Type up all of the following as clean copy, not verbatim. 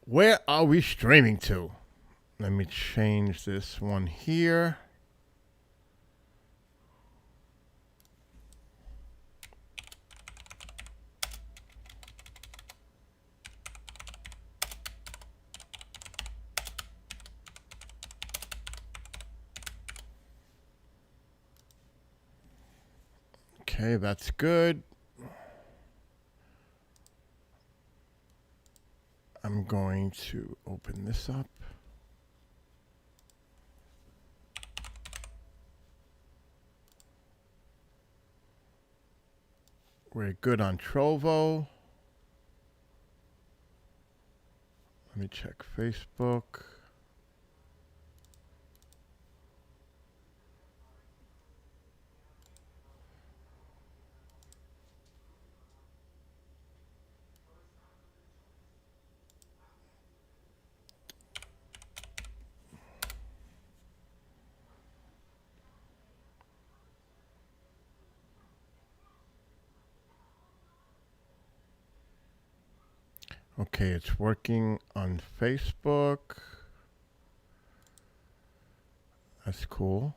Where are we streaming to? Let me change this one here. Okay, that's good. I'm going to open this up. We're good on Trovo. Let me check Facebook. Okay, it's working on Facebook. That's cool.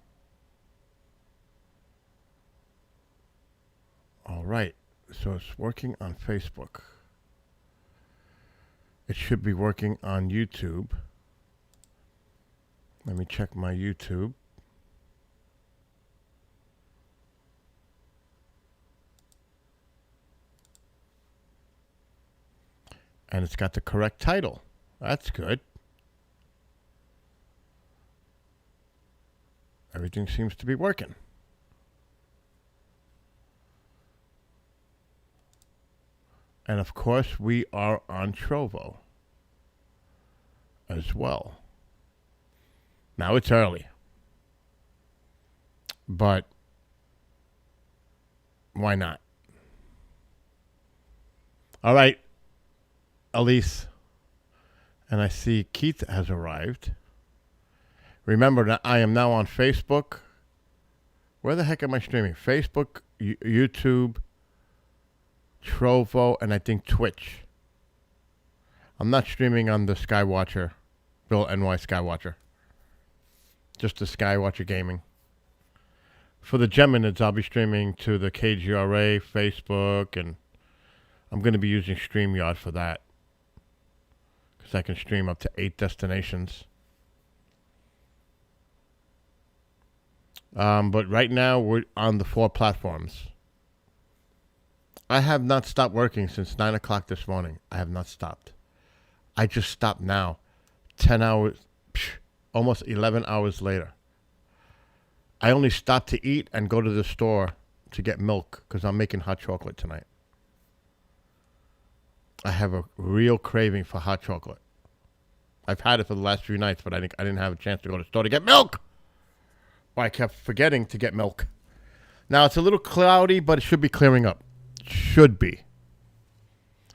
All right, so it's working on Facebook. It should be working on YouTube. Let me check my YouTube. And it's got the correct title. That's good. Everything seems to be working. And of course, we are on Trovo as well. Now it's early. But why not? All right, Elise. And I see Keith has arrived. Remember that I am now on Facebook. Where the heck am I streaming? Facebook, YouTube, Trovo, and I think Twitch. I'm not streaming on the Skywatcher, Bill NY Skywatcher. Just the Skywatcher Gaming. For the Geminids, I'll be streaming to the KGRA, Facebook, and I'm going to be using StreamYard for that. Because I can stream up to 8 destinations. But right now, we're on the 4 platforms. I have not stopped working since 9 o'clock this morning. I have not stopped. I just stopped now. 10 hours, almost 11 hours later. I only stopped to eat and go to the store to get milk because I'm making hot chocolate tonight. I have a real craving for hot chocolate. I've had it for the last few nights, but I didn't have a chance to go to the store to get milk. Well, I kept forgetting to get milk. Now, it's a little cloudy, but it should be clearing up. Should be.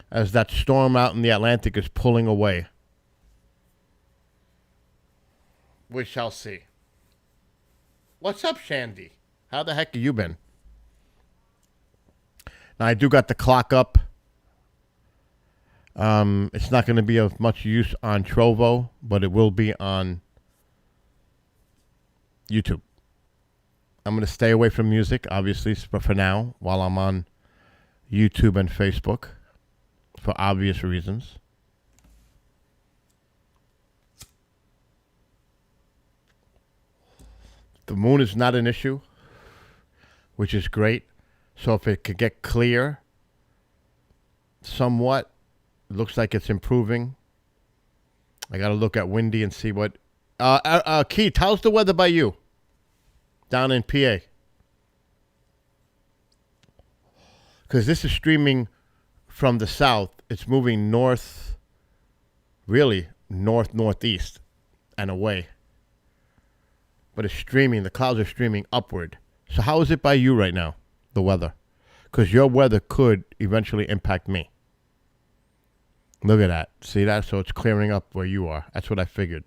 As that storm out in the Atlantic is pulling away. We shall see. What's up, Shandy? How the heck have you been? Now, I do got the clock up. It's not going to be of much use on Trovo, but it will be on YouTube. I'm going to stay away from music, obviously, for now, while I'm on YouTube and Facebook, for obvious reasons. The moon is not an issue, which is great. So if it could get clear somewhat, it looks like it's improving. I got to look at Windy and see what... Keith, how's the weather by you? Down in PA. Because this is streaming from the south. It's moving north, really northeast and away. But it's streaming. The clouds are streaming upward. So how is it by you right now, the weather? Because your weather could eventually impact me. Look at that. See that? So it's clearing up where you are. That's what I figured.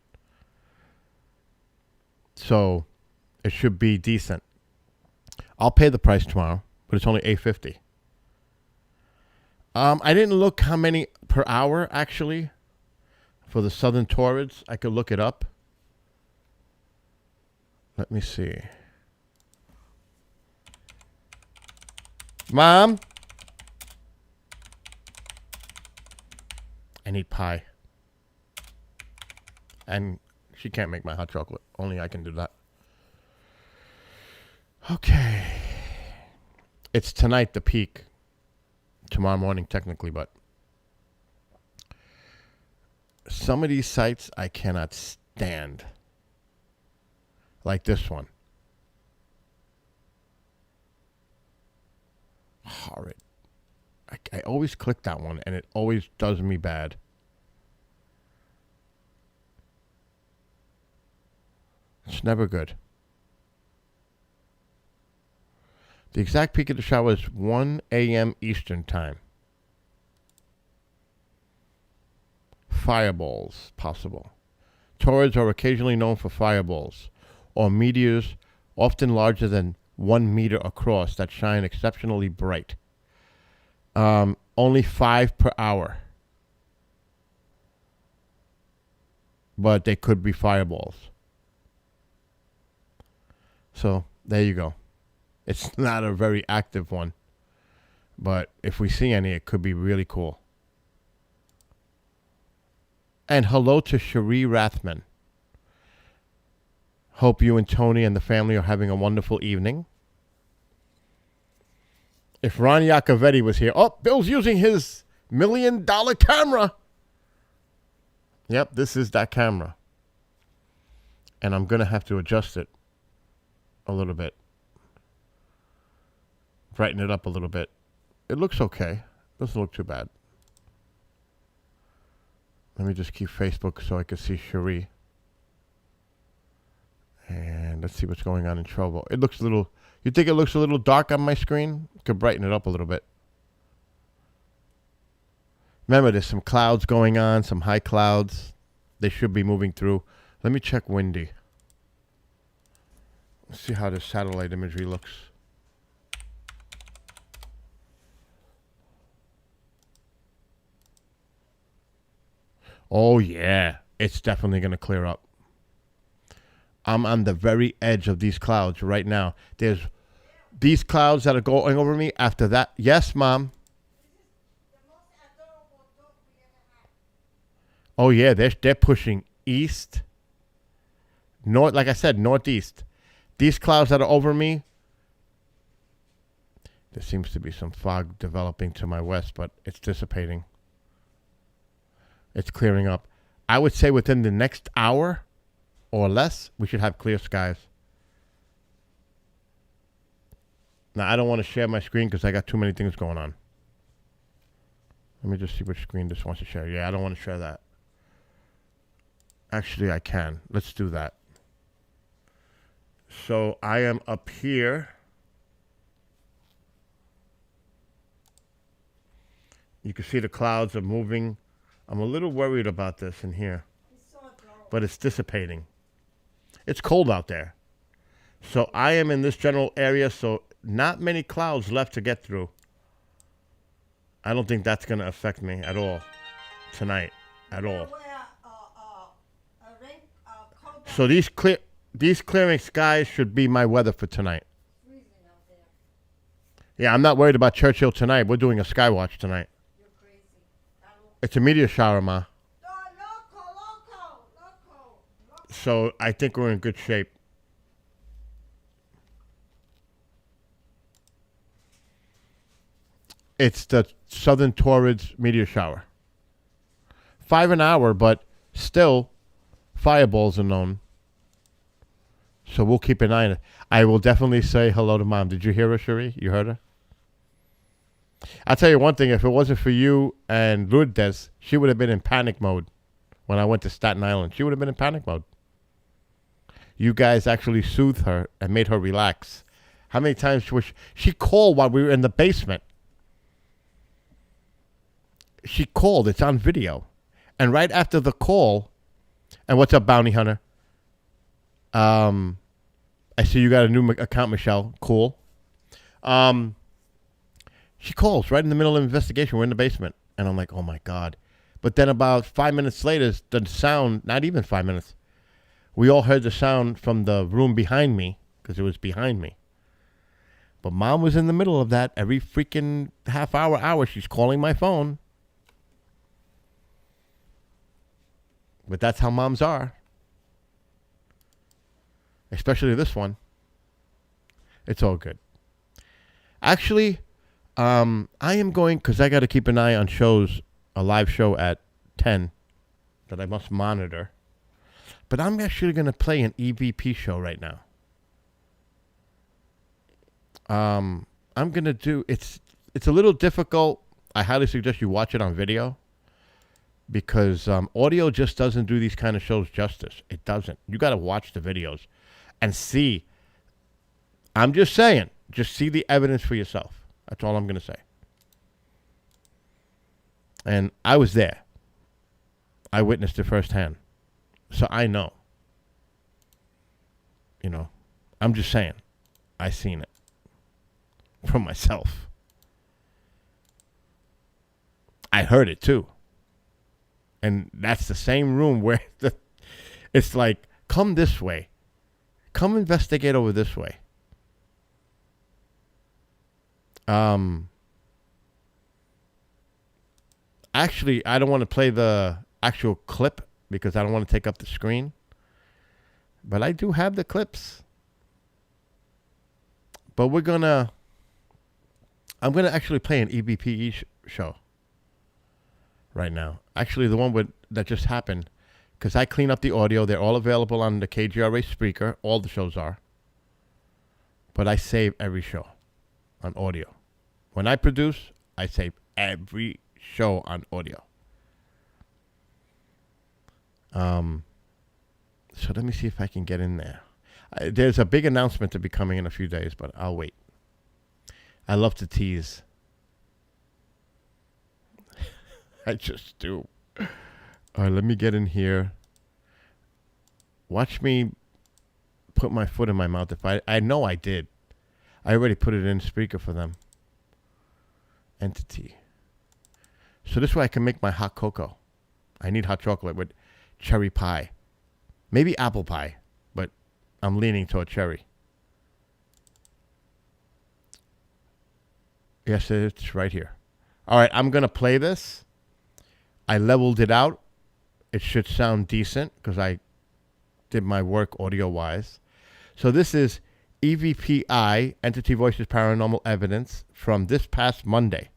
So it should be decent. I'll pay the price tomorrow, but it's only $8.50. I didn't look how many per hour, actually. for the southern Taurids. I could look it up. Let me see. Mom? I need pie. And she can't make my hot chocolate. Only I can do that. Okay. It's tonight, the peak. Tomorrow morning, technically, but some of these sites I cannot stand. Like this one. Horrid. I always click that one, and it always does me bad. It's never good. The exact peak of the shower is 1 a.m. Eastern Time. Fireballs, possible. Taurids are occasionally known for fireballs, or meteors often larger than 1 meter across that shine exceptionally bright. Only 5 per hour. But they could be fireballs. So, there you go. It's not a very active one. But if we see any, it could be really cool. And hello to Cherie Rathman. Hope you and Tony and the family are having a wonderful evening. If Ron Iacovetti was here. Oh, Bill's using his $1 million camera. Yep, this is that camera. And I'm going to have to adjust it a little bit. Brighten it up a little bit. It looks okay. Doesn't look too bad. Let me just keep Facebook so I can see Cherie. And let's see what's going on in Trovo. It looks a little... You think it looks a little dark on my screen? Could brighten it up a little bit. Remember, there's some clouds going on, some high clouds. They should be moving through. Let me check windy. Let's see how the satellite imagery looks. Oh, yeah. It's definitely going to clear up. I'm on the very edge of these clouds right now. There's these clouds that are going over me. After that, yes, Mom. Oh, yeah, they're pushing east. North, like I said, northeast. These clouds that are over me, there seems to be some fog developing to my west, but it's dissipating. It's clearing up. I would say within the next hour or less, we should have clear skies. Now, I don't want to share my screen because I got too many things going on. Let me just see which screen this wants to share. Yeah, I don't want to share that. Actually, I can. Let's do that. So I am up here. You can see the clouds are moving. I'm a little worried about this in here. But it's dissipating. It's cold out there. So I am in this general area, so not many clouds left to get through. I don't think that's going to affect me at all tonight. At all. So these clearing skies should be my weather for tonight. Yeah, I'm not worried about Churchill tonight. We're doing a sky watch tonight. It's a meteor shower, Ma. So I think we're in good shape. It's the southern Taurids meteor shower. 5 an hour, but still fireballs are known. So we'll keep an eye on it. I will definitely say hello to Mom. Did you hear her, Cherie? You heard her? I'll tell you one thing. If it wasn't for you and Lourdes, she would have been in panic mode when I went to Staten Island. She would have been in panic mode. You guys actually soothed her and made her relax. How many times was she called while we were in the basement? She called. It's on video. And right after the call, and what's up, Bounty Hunter? I see you got a new account, Michelle. Cool. She calls right in the middle of the investigation. We're in the basement. And I'm like, oh, my God. But then about 5 minutes later, the sound, not even 5 minutes, we all heard the sound from the room behind me because it was behind me. But Mom was in the middle of that. Every freaking half hour, she's calling my phone. But that's how moms are. Especially this one. It's all good. Actually, I am going, because I got to keep an eye on shows, a live show at 10 that I must monitor. But I'm actually going to play an EVP show right now. I'm going to do, it's a little difficult. I highly suggest you watch it on video. Because audio just doesn't do these kind of shows justice. It doesn't. You got to watch the videos and see. I'm just saying, just see the evidence for yourself. That's all I'm going to say. And I was there. I witnessed it firsthand. So I know. You know, I'm just saying, I seen it for myself. I heard it too. And that's the same room where it's like, come this way. Come investigate over this way. Actually, I don't want to play the actual clip because I don't want to take up the screen. But I do have the clips. But I'm going to actually play an EBPE show right now. Actually, the one that just happened, because I clean up the audio. They're all available on the KGRA speaker. All the shows are. But I save every show on audio. When I produce, I save every show on audio. So let me see if I can get in there. There's a big announcement to be coming in a few days, but I'll wait. I love to tease. I just do. All right, let me get in here. Watch me put my foot in my mouth. If I know I did. I already put it in speaker for them. Entity. So this way I can make my hot cocoa. I need hot chocolate with cherry pie. Maybe apple pie, but I'm leaning toward cherry. Yes, it's right here. All right, I'm going to play this. I leveled it out. It should sound decent because I did my work audio-wise. So this is EVPI, Entity Voices Paranormal Evidence, from this past Monday.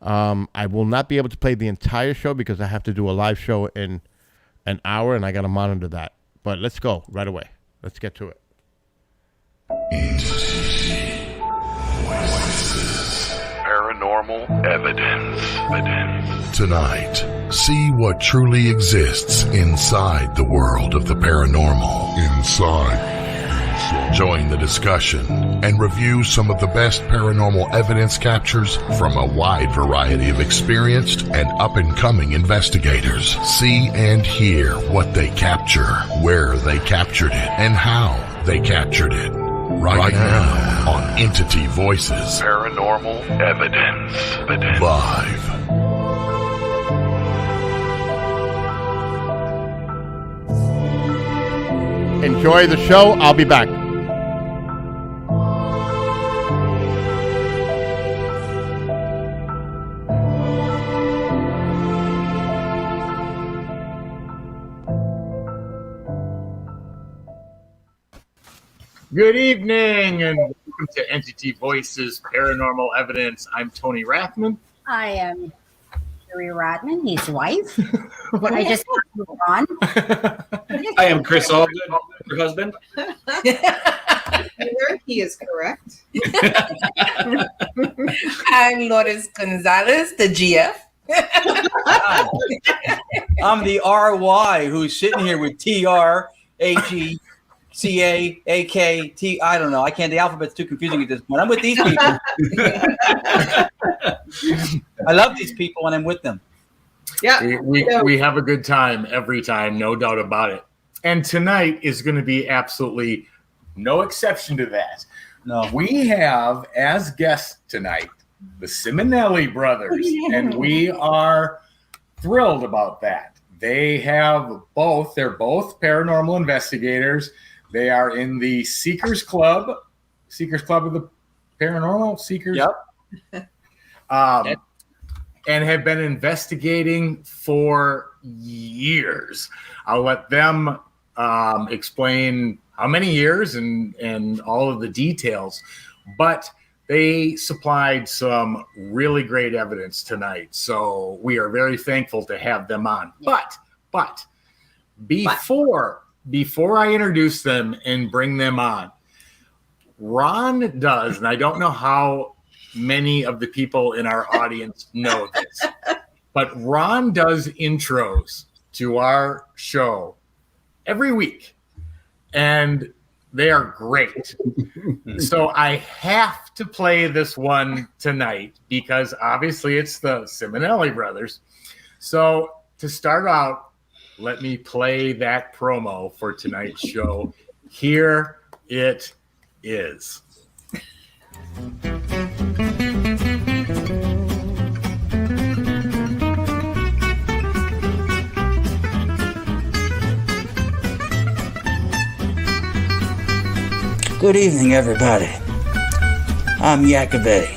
I will not be able to play the entire show because I have to do a live show in an hour, and I got to monitor that. But let's go right away. Let's get to it. Paranormal evidence. Tonight, see what truly exists inside the world of the paranormal. Join the discussion and review some of the best paranormal evidence captures from a wide variety of experienced and up-and-coming investigators. See and hear what they capture, where they captured it, and how they captured it. Right now on Entity Voices. Paranormal evidence. Live. Enjoy the show. I'll be back. Good evening, and welcome to Entity Voices Paranormal Evidence. I'm Tony Rathman. I am Jerry Rodman, his wife. I just moved on. I am Chris Alden, your husband. He is correct. I'm Lourdes Gonzalez, the GF. I'm the RY who's sitting here with TRHECAAKT. I don't know. I can't. The alphabet's too confusing at this point. I'm with these people. I love these people when I'm with them. Yeah, we have a good time every time, no doubt about it. And tonight is going to be absolutely no exception to that. No, we have as guests tonight the Simonelli brothers, and we are thrilled about that. They're both paranormal investigators. They are in the Seekers Club of the Paranormal Seekers. Yep. And have been investigating for years. I'll let them explain how many years and all of the details, but they supplied some really great evidence tonight. So we are very thankful to have them on. Yeah. But before I introduce them and bring them on, Ron does, and I don't know how many of the people in our audience know this, but Ron does intros to our show every week, and they are great. So I have to play this one tonight because obviously it's the Simonelli brothers. So to start out, let me play that promo for tonight's show. Here it is. Good evening, everybody. I'm Yakovetti.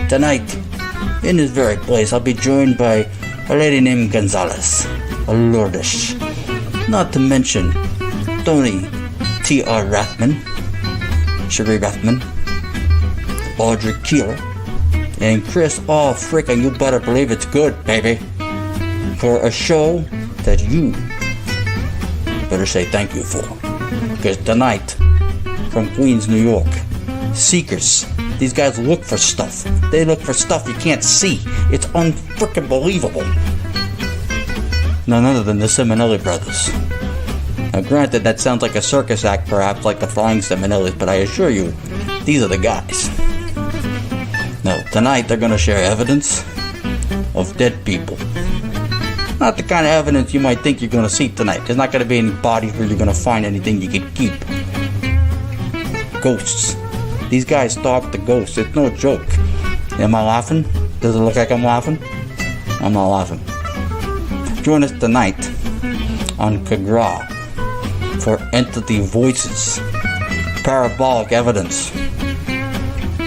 Tonight, in this very place, I'll be joined by a lady named Gonzalez, a Lourdes. Not to mention Tony T.R. Rathman, Cherie Rathman, Audrey Keeler, and Chris. Oh, frickin', you better believe it's good, baby. For a show that you better say thank you for. Because tonight, from Queens, New York, Seekers. These guys look for stuff. They look for stuff you can't see. It's unfrickin' believable. None other than the Simonelli brothers. Now granted, that sounds like a circus act, perhaps like the Flying Simonellis, but I assure you, these are the guys. Now, tonight they're gonna share evidence of dead people. Not the kind of evidence you might think you're gonna see tonight. There's not gonna be any bodies where you're gonna find anything you can keep. Ghosts. These guys stalk the ghosts. It's no joke. Am I laughing? Does it look like I'm laughing? I'm not laughing. Join us tonight on Kagra for Entity Voices. Parabolic Evidence.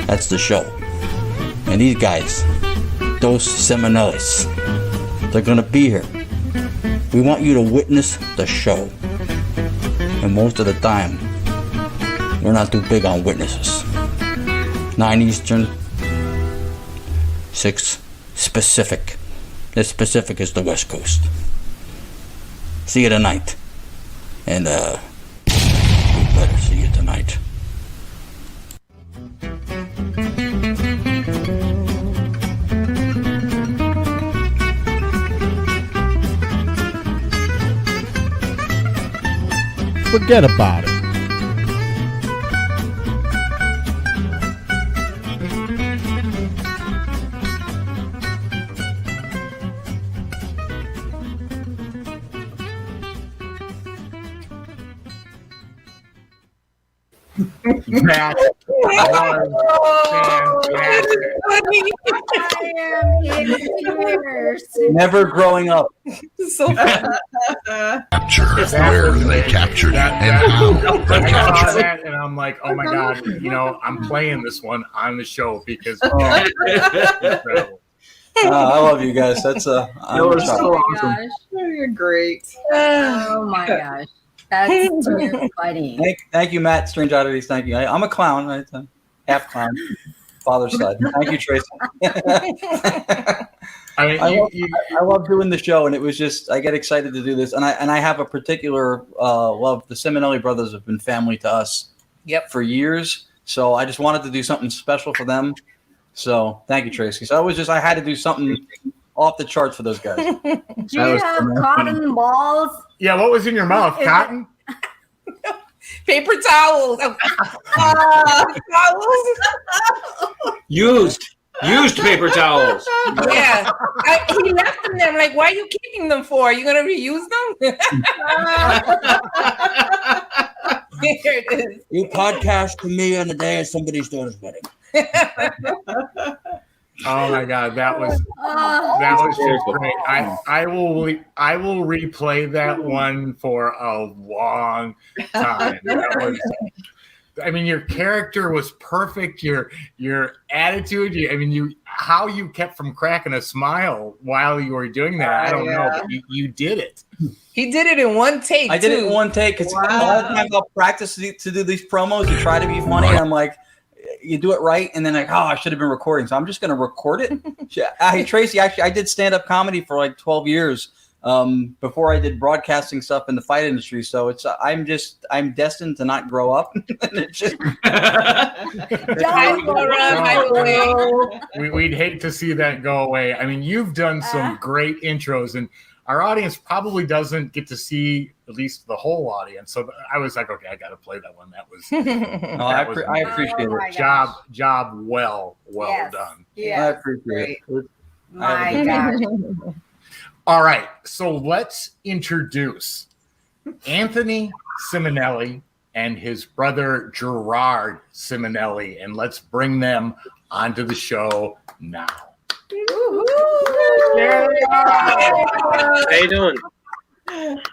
That's the show. And these guys, those Simonellis, they're gonna be here. We want you to witness the show. And most of the time, we're not too big on witnesses. 9 Eastern, 6 Pacific. This Pacific is the West Coast. See you tonight. And, we better see you tonight. Forget about it. That was fantastic. I am in tears. Never growing up. So Capture, where they captured it, and how they I saw captured it. that and I'm like, oh my God, I'm playing this one on the show because incredible. I love you guys. That's You're so awesome. You're great. Oh my gosh. That's too funny. Thank you, Matt. Strange Oddities. Thank you. I'm a clown. Right? Half clown. Father's side. Thank you, Tracy. I love doing the show, and it was just I get excited to do this, and I have a particular love. The Simonelli brothers have been family to us, for years. So I just wanted to do something special for them. So thank you, Tracy. So I had to do something off the charts for those guys. Do you have cotton balls? Yeah, what was in your mouth? Cotton? Paper towels. Towels. Used paper towels. Yeah. He left them there. I'm like, why are you keeping them for? Are you going to reuse them? Here it is. You podcast to me on the day of somebody's daughter's wedding. Oh my God, that was just great. I will replay that one for a long time. That was, I mean, your character was perfect. Your attitude. How you kept from cracking a smile while you were doing that. I don't know, but you did it. He did it in one take. I did it in one take because all the time I'll practice to do these promos and try to be funny, and I'm like, you do it right, and then like, oh, I should have been recording, so I'm just going to record it. Hey, Tracy, actually, I did stand-up comedy for like 12 years before I did broadcasting stuff in the fight industry. So I'm destined to not grow up. It's just... We'd hate to see that go away. I mean, you've done some great intros, and our audience probably doesn't get to see at least the whole audience. So I was like, okay, I got to play that one. That was. I appreciate it. Job well done. Yeah, I appreciate it. My God. All right, so let's introduce Anthony Simonelli and his brother Gerard Simonelli, and let's bring them onto the show now. How you doing?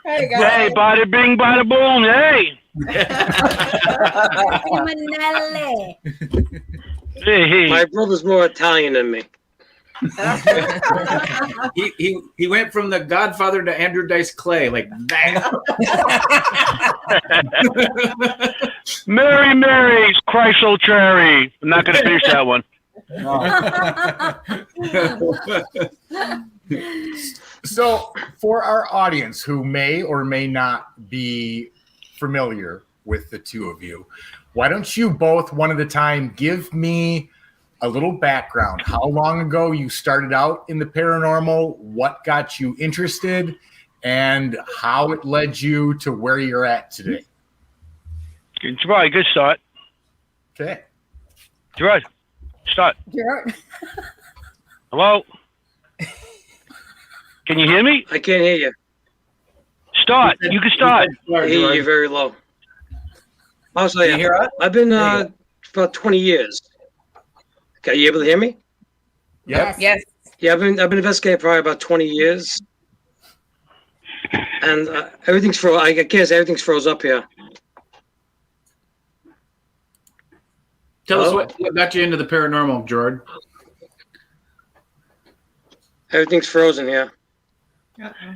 Hey, guys. Hey, bada bing, bada boom. Hey. Hey. My brother's more Italian than me. he went from the Godfather to Andrew Dice Clay like that. Mary, Chrysler Cherry. I'm not going to finish that one. So, for our audience who may or may not be familiar with the two of you, why don't you both, one at a time, give me a little background. How long ago you started out in the paranormal, what got you interested, and how it led you to where you're at today? It's probably a good start. Okay. Gerard, start. Gerard. Hello? Can you hear me? I can't hear you. Start. You can start. I hear you very low. I'll say you hear us? I've been about 20 years. Okay, you able to hear me? Yep. Yes. Yeah, I've been investigating for probably about 20 years, and everything's froze. I guess everything's froze up here. Tell us what got you into the paranormal, Gerard. Everything's frozen here.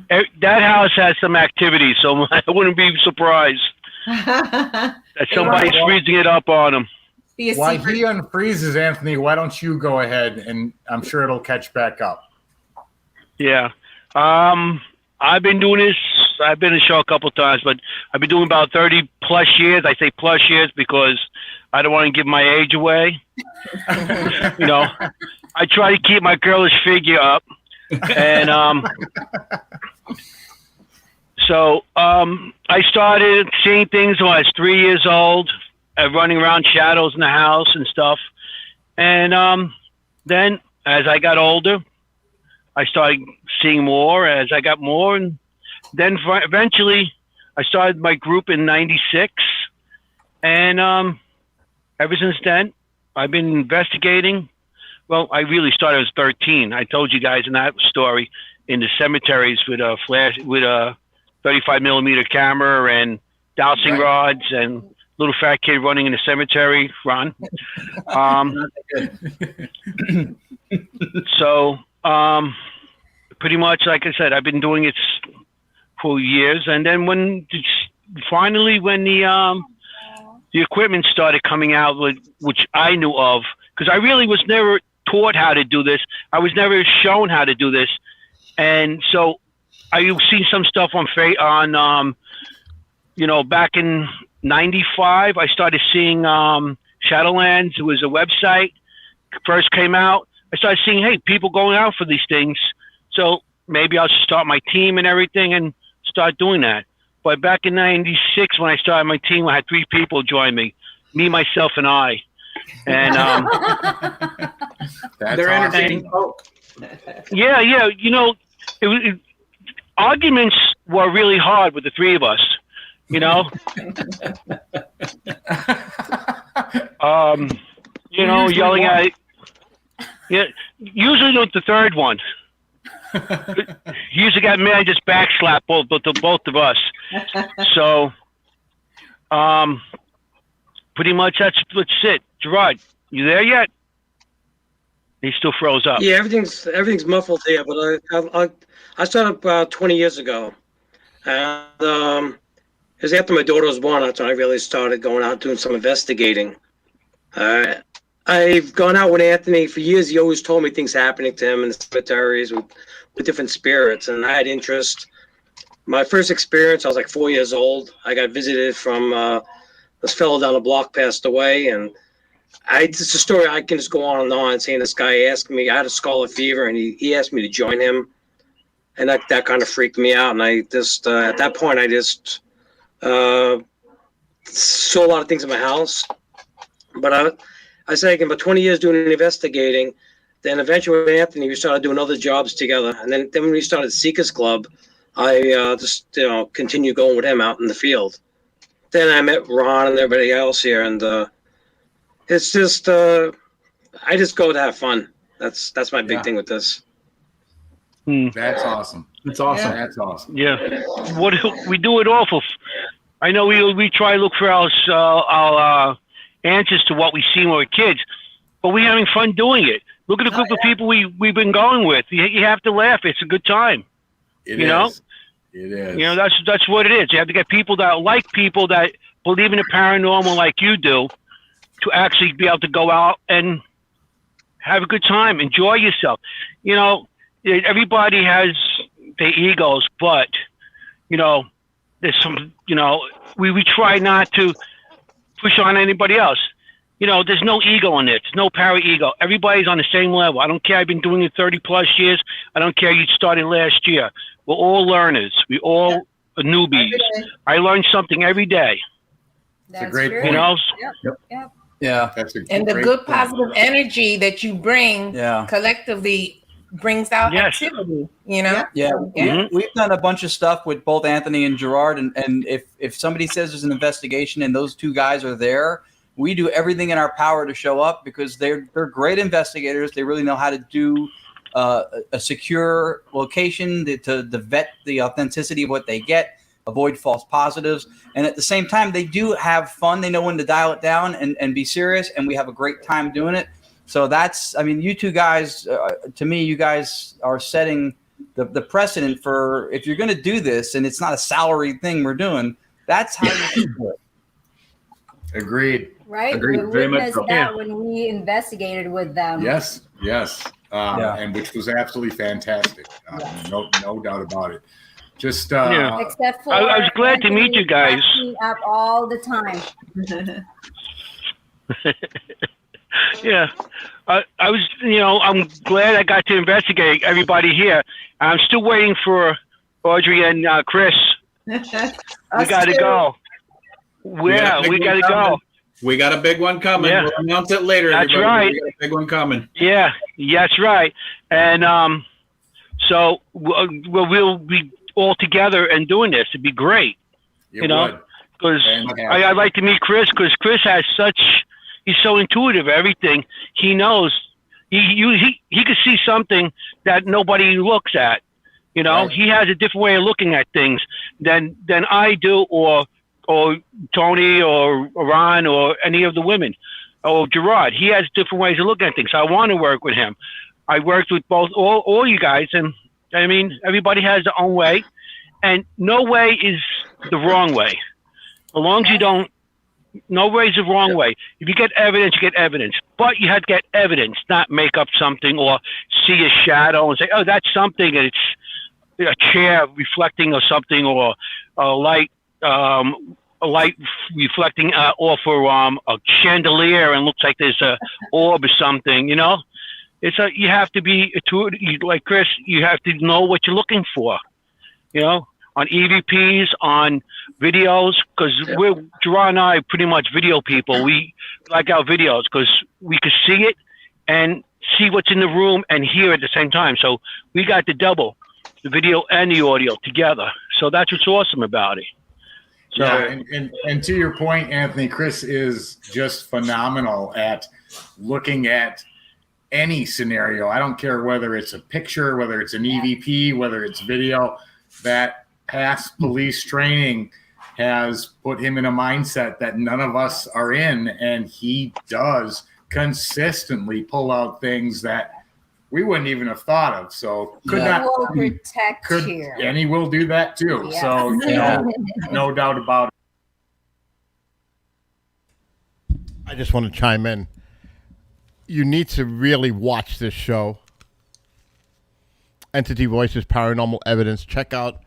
That house has some activity, so I wouldn't be surprised that somebody's freezing it up on them. While he unfreezes, Anthony, why don't you go ahead, and I'm sure it'll catch back up. Yeah. I've been doing this. I've been in the show a couple of times, but I've been doing about 30 plus years. I say plus years because I don't want to give my age away. I try to keep my girlish figure up. And so I started seeing things when I was 3 years old, running around shadows in the house and stuff. And then as I got older, I started seeing more as I got more. And then eventually I started my group in 96. And ever since then, I've been investigating. Well, I really started as 13. I told you guys in that story in the cemeteries with a 35 millimeter camera and dowsing rods and little fat kid running in the cemetery run. So pretty much, like I said, I've been doing it for years. And then when the equipment started coming out, which I knew of, because I really was never taught how to do this. I was never shown how to do this. And so I've seen some stuff back in 95, I started seeing Shadowlands. It was a website first came out. I started seeing, hey, people going out for these things. So maybe I'll start my team and everything and start doing that. But back in 96, when I started my team, I had 3 people join me, myself, and I. And they're entertaining folk. Yeah. Arguments were really hard with the 3 of us. Yelling Yeah, usually not the third one. He usually got mad, just backslap both of us. So, pretty much that's it. Gerard, you there yet? He still froze up. Yeah, everything's muffled here, but I started about 20 years ago, and it was after my daughter was born. That's when I really started going out doing some investigating. I've gone out with Anthony for years. He always told me things happening to him in the cemeteries with different spirits, and I had interest. My first experience, I was like 4 years old. I got visited from this fellow down the block passed away, and it's a story I can just go on and on. Saying this guy asked me, I had a scarlet fever, and he asked me to join him, and that kind of freaked me out. And I just at that point, I just saw a lot of things in my house. But I say about 20 years doing investigating. Then eventually with Anthony, we started doing other jobs together. And then when we started Seekers Club, I just continued going with him out in the field. Then I met Ron and everybody else here, and it's just I just go to have fun. That's my big thing with this. That's awesome. That's awesome. Yeah. That's awesome. Yeah, what we do it awful. I know we try to look for our answers to what we see when we're kids, but we're having fun doing it. Look at the group of people we've been going with. You have to laugh. It's a good time. It is. It is. That's what it is. You have to get people that believe in the paranormal like you do, to actually be able to go out and have a good time, enjoy yourself. Everybody has their egos, but there's some. We try not to push on anybody else. There's no ego in it. There's no para-ego. Everybody's on the same level. I don't care. I've been doing it 30 plus years. I don't care. You started last year. We're all learners. We all are newbies. I learn something every day. That's a great true. point. Yep. Yeah. And the good positive energy that you bring collectively brings out activity, Yeah. We've done a bunch of stuff with both Anthony and Gerard, and if somebody says there's an investigation and those two guys are there, we do everything in our power to show up, because they're great investigators. They really know how to do a secure location to vet the authenticity of what they get, avoid false positives. And at the same time, they do have fun. They know when to dial it down and be serious, and we have a great time doing it. So you two guys, to me, you guys are setting the precedent for, if you're going to do this and it's not a salary thing we're doing, that's how you should do it. Agreed. Right? Agreed. We Very much witnessed so. that when we investigated with them. Yes. And which was absolutely fantastic. No doubt about it. Just except for I was glad to meet you guys. Up all the time. Yeah, I was. I'm glad I got to investigate everybody here. I'm still waiting for Audrey and Chris. We got to go. Yeah, we got to go. We got a big one coming. Yeah. We'll announce it later. That's everybody. right. We got a big one coming. Yeah, that's right. And so we'll be all together and doing this. It'd be great. Because I'd like to meet Chris, because Chris has he's so intuitive. Everything he knows, he could see something that nobody looks at. Right. He has a different way of looking at things than I do, or Tony, or Ron, or any of the women, or Gerard. He has different ways of looking at things. I want to work with him. I worked with all you guys, and I mean, everybody has their own way, and no way is the wrong way. As long as you don't, no way is the wrong way. If you get evidence, you get evidence. But you have to get evidence, not make up something or see a shadow and say, oh, that's something, and it's a chair reflecting or something, or a light reflecting off a chandelier, and looks like there's a orb or something. You have to be like Chris. You have to know what you're looking for. On EVPs, on videos, because Gerard and I are pretty much video people. We like our videos because we can see it and see what's in the room and hear at the same time. So we got the double, the video and the audio together. So that's what's awesome about it. So, yeah, and to your point, Anthony, Chris is just phenomenal at looking at any scenario. I don't care whether it's a picture, whether it's an EVP, whether it's video. That past police training has put him in a mindset that none of us are in, and he does consistently pull out things that we wouldn't even have thought of. So He will protect could, you. and he will do that too. Yes. So no doubt about it. I just want to chime in. You need to really watch this show. Entity Voices, Paranormal Evidence. Check out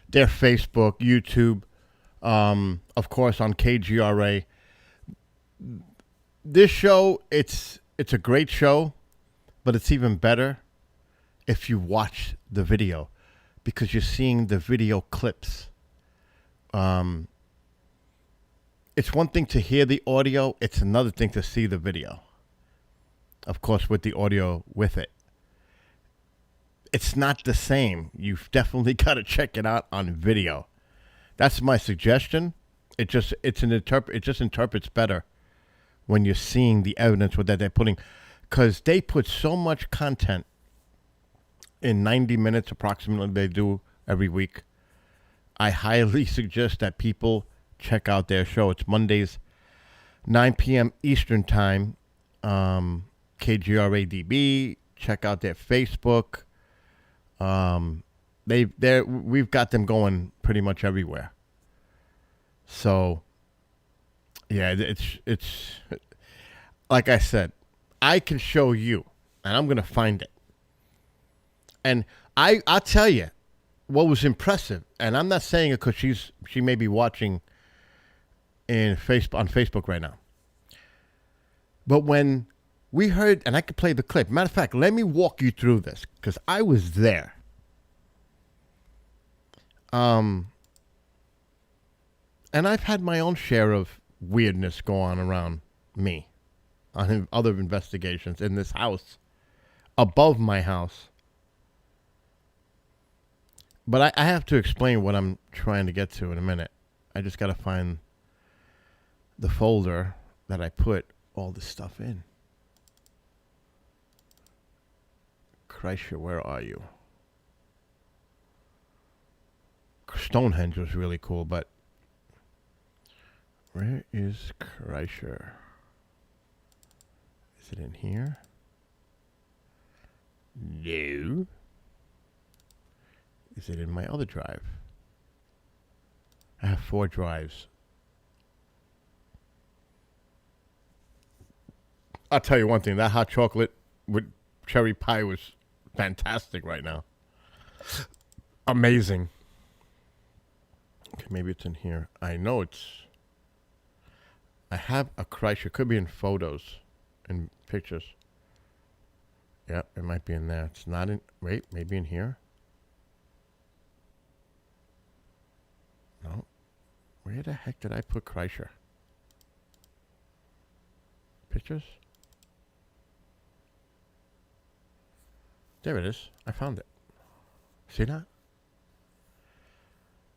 their Facebook, YouTube, of course on KGRA. This show, it's a great show, but it's even better if you watch the video, because you're seeing the video clips. It's one thing to hear the audio. It's another thing to see the video. Of course, with the audio with it. It's not the same. You've definitely got to check it out on video. That's my suggestion. It just interprets better when you're seeing the evidence that they're putting, because they put so much content in 90 minutes approximately. They do every week. I highly suggest that people check out their show. It's Mondays, 9 p.m. Eastern Time. KGRADB. Check out their Facebook. We've got them going pretty much everywhere. So, yeah, it's like I said, I can show you, and I'm gonna find it. And I'll tell you what was impressive, and I'm not saying it because she may be watching on Facebook right now. But when we heard, and I could play the clip. Matter of fact, let me walk you through this, because I was there. And I've had my own share of weirdness go on around me on other investigations in this house, above my house. But I have to explain what I'm trying to get to in a minute. I just got to find the folder that I put all this stuff in. Kreischer, where are you? Stonehenge was really cool, but where is Kreischer? Is it in here? No. Is it in my other drive? I have 4 drives. I'll tell you one thing. That hot chocolate with cherry pie was fantastic right now. Amazing. Okay, maybe it's in here. I know it's... I have a Kreischer. Could be in photos and pictures. Yep, it might be in there. It's not in... Wait, maybe in here? No. Where the heck did I put Kreischer? Pictures? There it is. I found it. See that?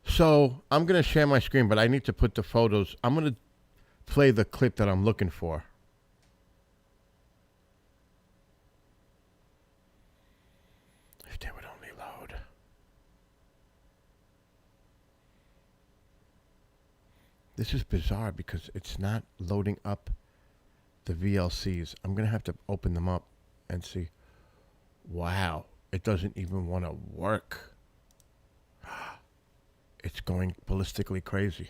So, I'm going to share my screen, but I need to put the photos. I'm going to play the clip that I'm looking for. If they would only load. This is bizarre because it's not loading up the VLCs. I'm going to have to open them up and see. Wow, it doesn't even want to work. It's going ballistically crazy.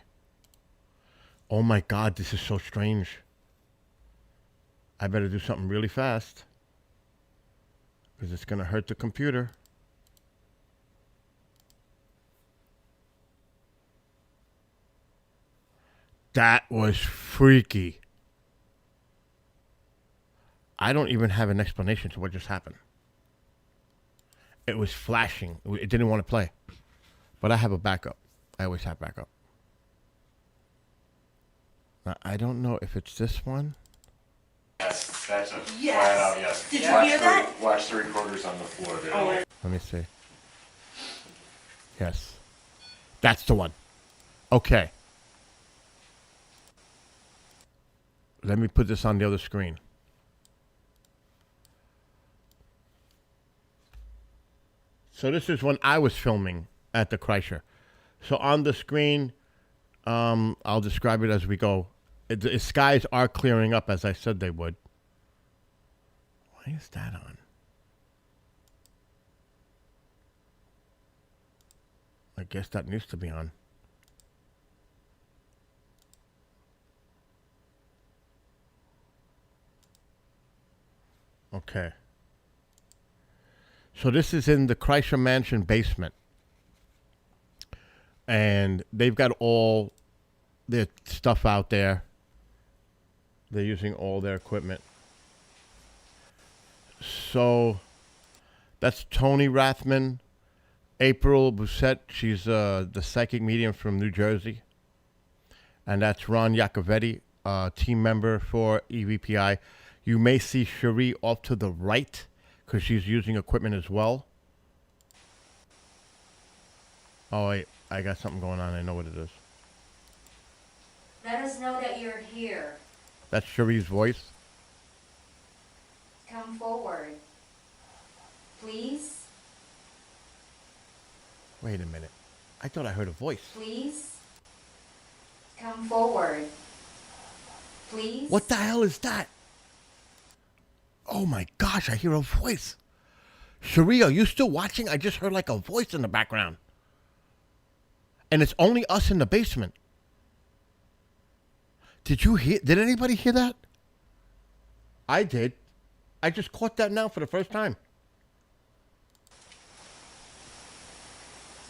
Oh my God, this is so strange. I better do something really fast, because it's going to hurt the computer. That was freaky. I don't even have an explanation to what just happened. It was flashing. It didn't want to play. But I have a backup. I always have backup. Now, I don't know if it's this one. Yes, that's a flat out yes. Did you hear that? Watch the recorders on the floor there. Oh. Let me see. Yes. That's the one. Okay. Let me put this on the other screen. So this is when I was filming at the Kreischer. So on the screen, I'll describe it as we go. The skies are clearing up as I said they would. Why is that on? I guess that needs to be on. Okay. So this is in the Kreischer Mansion basement. And they've got all their stuff out there. They're using all their equipment. So that's Tony Rathman. April Busette, she's the psychic medium from New Jersey. And that's Ron Iacovetti, team member for EVPI. You may see Cherie off to the right because she's using equipment as well. Oh, wait. I got something going on. I know what it is. Let us know that you're here. That's Cherie's voice. Come forward. Please. Wait a minute. I thought I heard a voice. Please. Come forward. Please. What the hell is that? Oh my gosh, I hear a voice. Cherie, are you still watching? I just heard like a voice in the background. And it's only us in the basement. Did anybody hear that? I did. I just caught that now for the first time.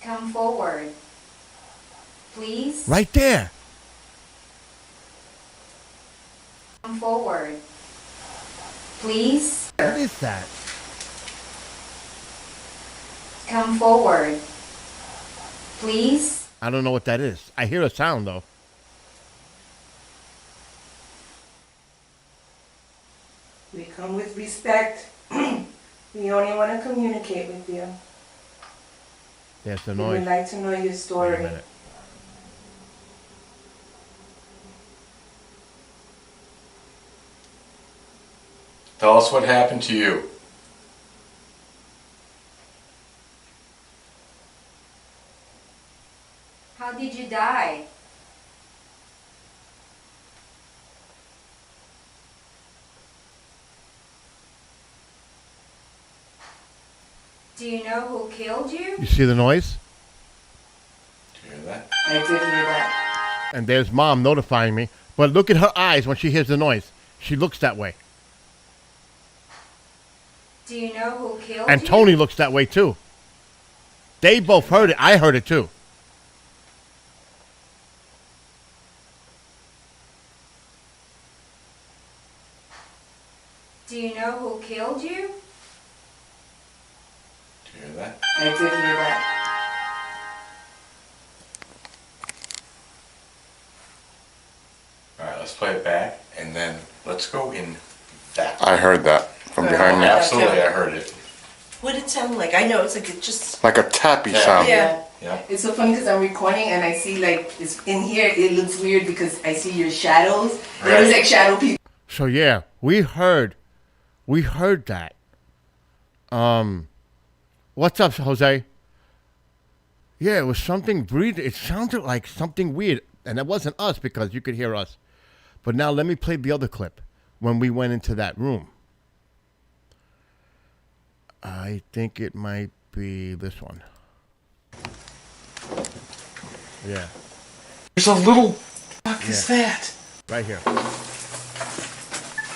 Come forward. Please. Right there. Come forward. Please. What is that? Come forward. Please. I don't know what that is. I hear a sound though. We come with respect. We only want to communicate with you. There's the We noise. would like to know your story. Wait a minute. Tell us what happened to you. How did you die? Do you know who killed you? You see the noise? Do you hear that? I did hear that. And there's Mom notifying me. But look at her eyes when she hears the noise. She looks that way. Do you know who killed And you? Tony looks that way too. They both heard it. I heard it too. Do you know who killed you? Do you hear that? I did hear that. Alright, let's play it back and then let's go in that. I heard that from behind me. Absolutely, I heard it. What did it sound like? I know it's like it just. Like a tappy sound. Yeah. Yeah. It's so funny because I'm recording and I see like it's in here. It looks weird because I see your shadows. It looks like shadow people. So yeah, we heard that. What's up, Jose? Yeah, it was something breathing. It sounded like something weird, and it wasn't us because you could hear us. But now let me play the other clip when we went into that room. I think it might be this one. Yeah. There's a little. What the fuck is that? Right here.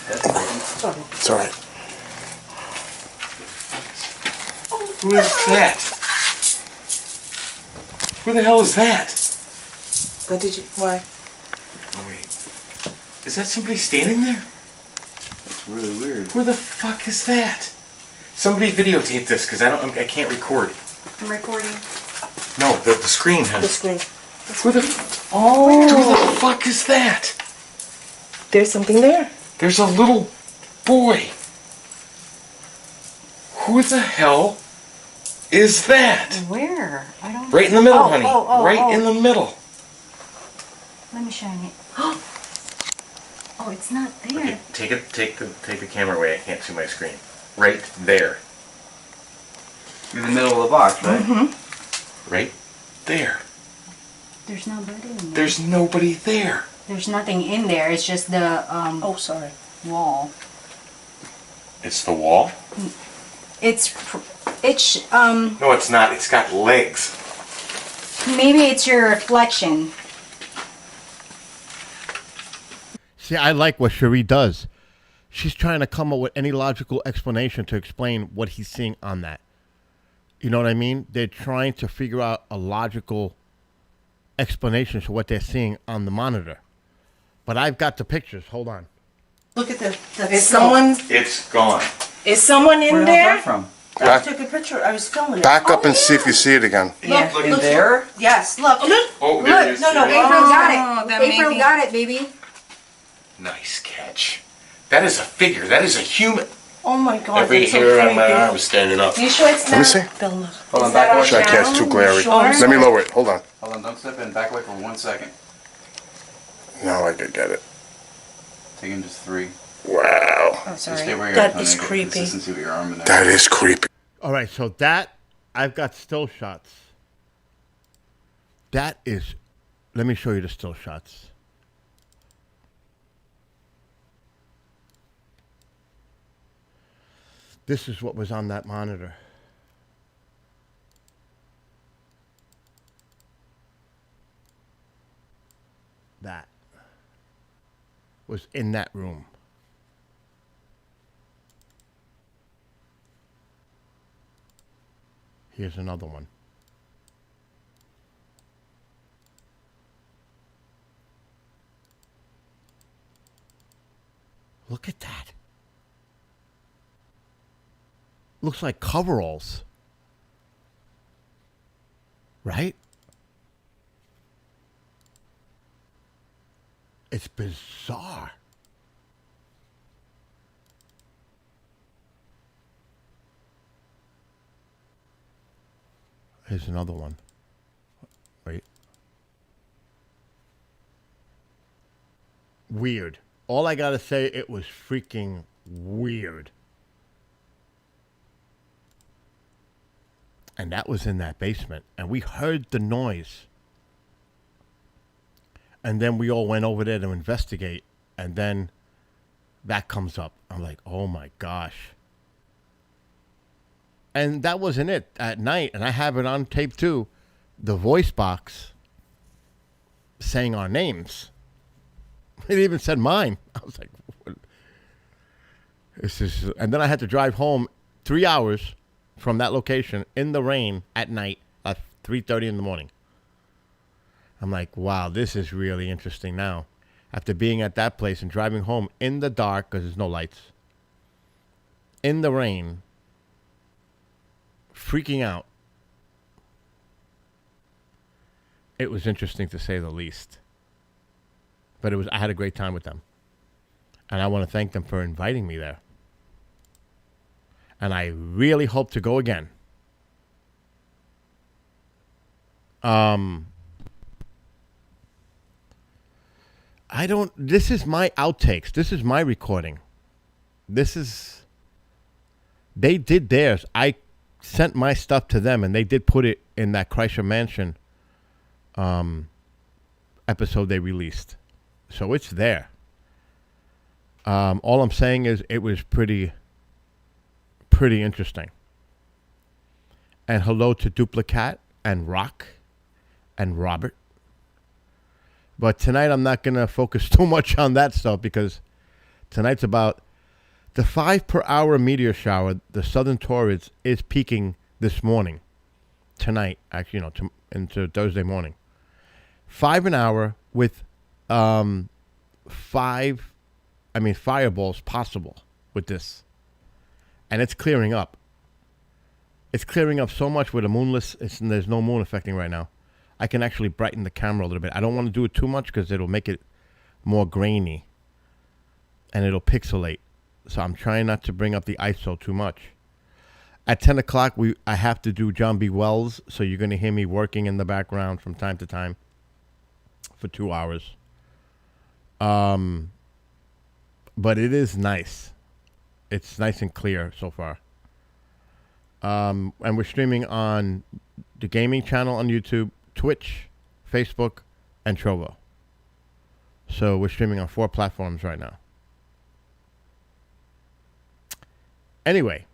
It's alright. Who is that? Who the hell is that? What did you? Why? Oh wait. Is that somebody standing there? That's really weird. Where the fuck is that? Somebody videotape this because I can't record. I'm recording. No, the screen has. The screen. Who the fuck is that? There's something there. There's a little boy. Who the hell is that? Where? I don't. Right in the middle, Oh, honey. oh, oh, right oh. in the middle. Let me shine it. Oh, it's not there. Okay, take the camera away. I can't see my screen. Right there. In the middle of the box, right? Mm-hmm. Right there. There's nobody in there. There's nobody there. There's nothing in there. It's just the wall. It's the wall? It's No, it's not. It's got legs. maybe it's your reflection. See, I like what Cherie does. She's trying to come up with any logical explanation to explain what he's seeing on that. You know what I mean? They're trying to figure out a logical explanation for what they're seeing on the monitor. But I've got the pictures. Hold on. Look at the is someone It's gone. is someone in Where there? did from? I took a picture. I was filming it. Back up and see if you see it again. Look, In there? Yes, look. Oh, there it is. No, April got it. then April maybe- got it, baby. Nice catch. That is a figure. That is a human. Oh my God. Every that's so hair on my creepy. arm is standing up. You sure it's Let me not? see. Bill, look. Hold on, Is back that away. our Sure, I can't. It's channel? too glary. Sure? Let me lower it. Hold on. Hold on, don't step in. Back away for 1 second. Now I could get it. Taking just 3. Wow. Oh, Just sorry. stay where you are. That Trying is to get creepy. Consistency with your arm in there. That is creepy. All right, so that, I've got still shots. That is, let me show you the still shots. This is what was on that monitor. That was in that room. Here's another one. Look at that. Looks like coveralls. Right? It's bizarre. Here's another one. Wait. Weird. All I gotta say, it was freaking weird. And that was in that basement. And we heard the noise. And then we all went over there to investigate. And then that comes up. I'm like, oh my gosh. And that wasn't it at night. And I have it on tape too. The voice box saying our names. It even said mine. I was like, what? This is, and then I had to drive home 3 hours from that location in the rain at night at 3:30 in the morning. I'm like, wow, this is really interesting now. After being at that place and driving home in the dark because there's no lights, in the rain, freaking out. It was interesting to say the least. But I had a great time with them. And I want to thank them for inviting me there. And I really hope to go again. This is my outtakes. This is my recording. They did theirs. I sent my stuff to them and they did put it in that Kreischer Mansion episode they released. So it's there. All I'm saying is it was pretty interesting. And hello to Duplicat and Rock and Robert. But tonight I'm not going to focus too much on that stuff because tonight's about the 5 per hour meteor shower. The southern Taurids is peaking this morning. Tonight, actually, into Thursday morning. 5 an hour with 5 fireballs possible with this. And it's clearing up. It's clearing up so much with a moonless, there's no moon affecting right now. I can actually brighten the camera a little bit. I don't want to do it too much because it'll make it more grainy. And it'll pixelate. So I'm trying not to bring up the ISO too much. At 10 o'clock, I have to do John B. Wells. So you're going to hear me working in the background from time to time for 2 hours. But it is nice. It's nice and clear so far. And we're streaming on the gaming channel on YouTube, Twitch, Facebook, and Trovo. So we're streaming on 4 platforms right now. Anyway,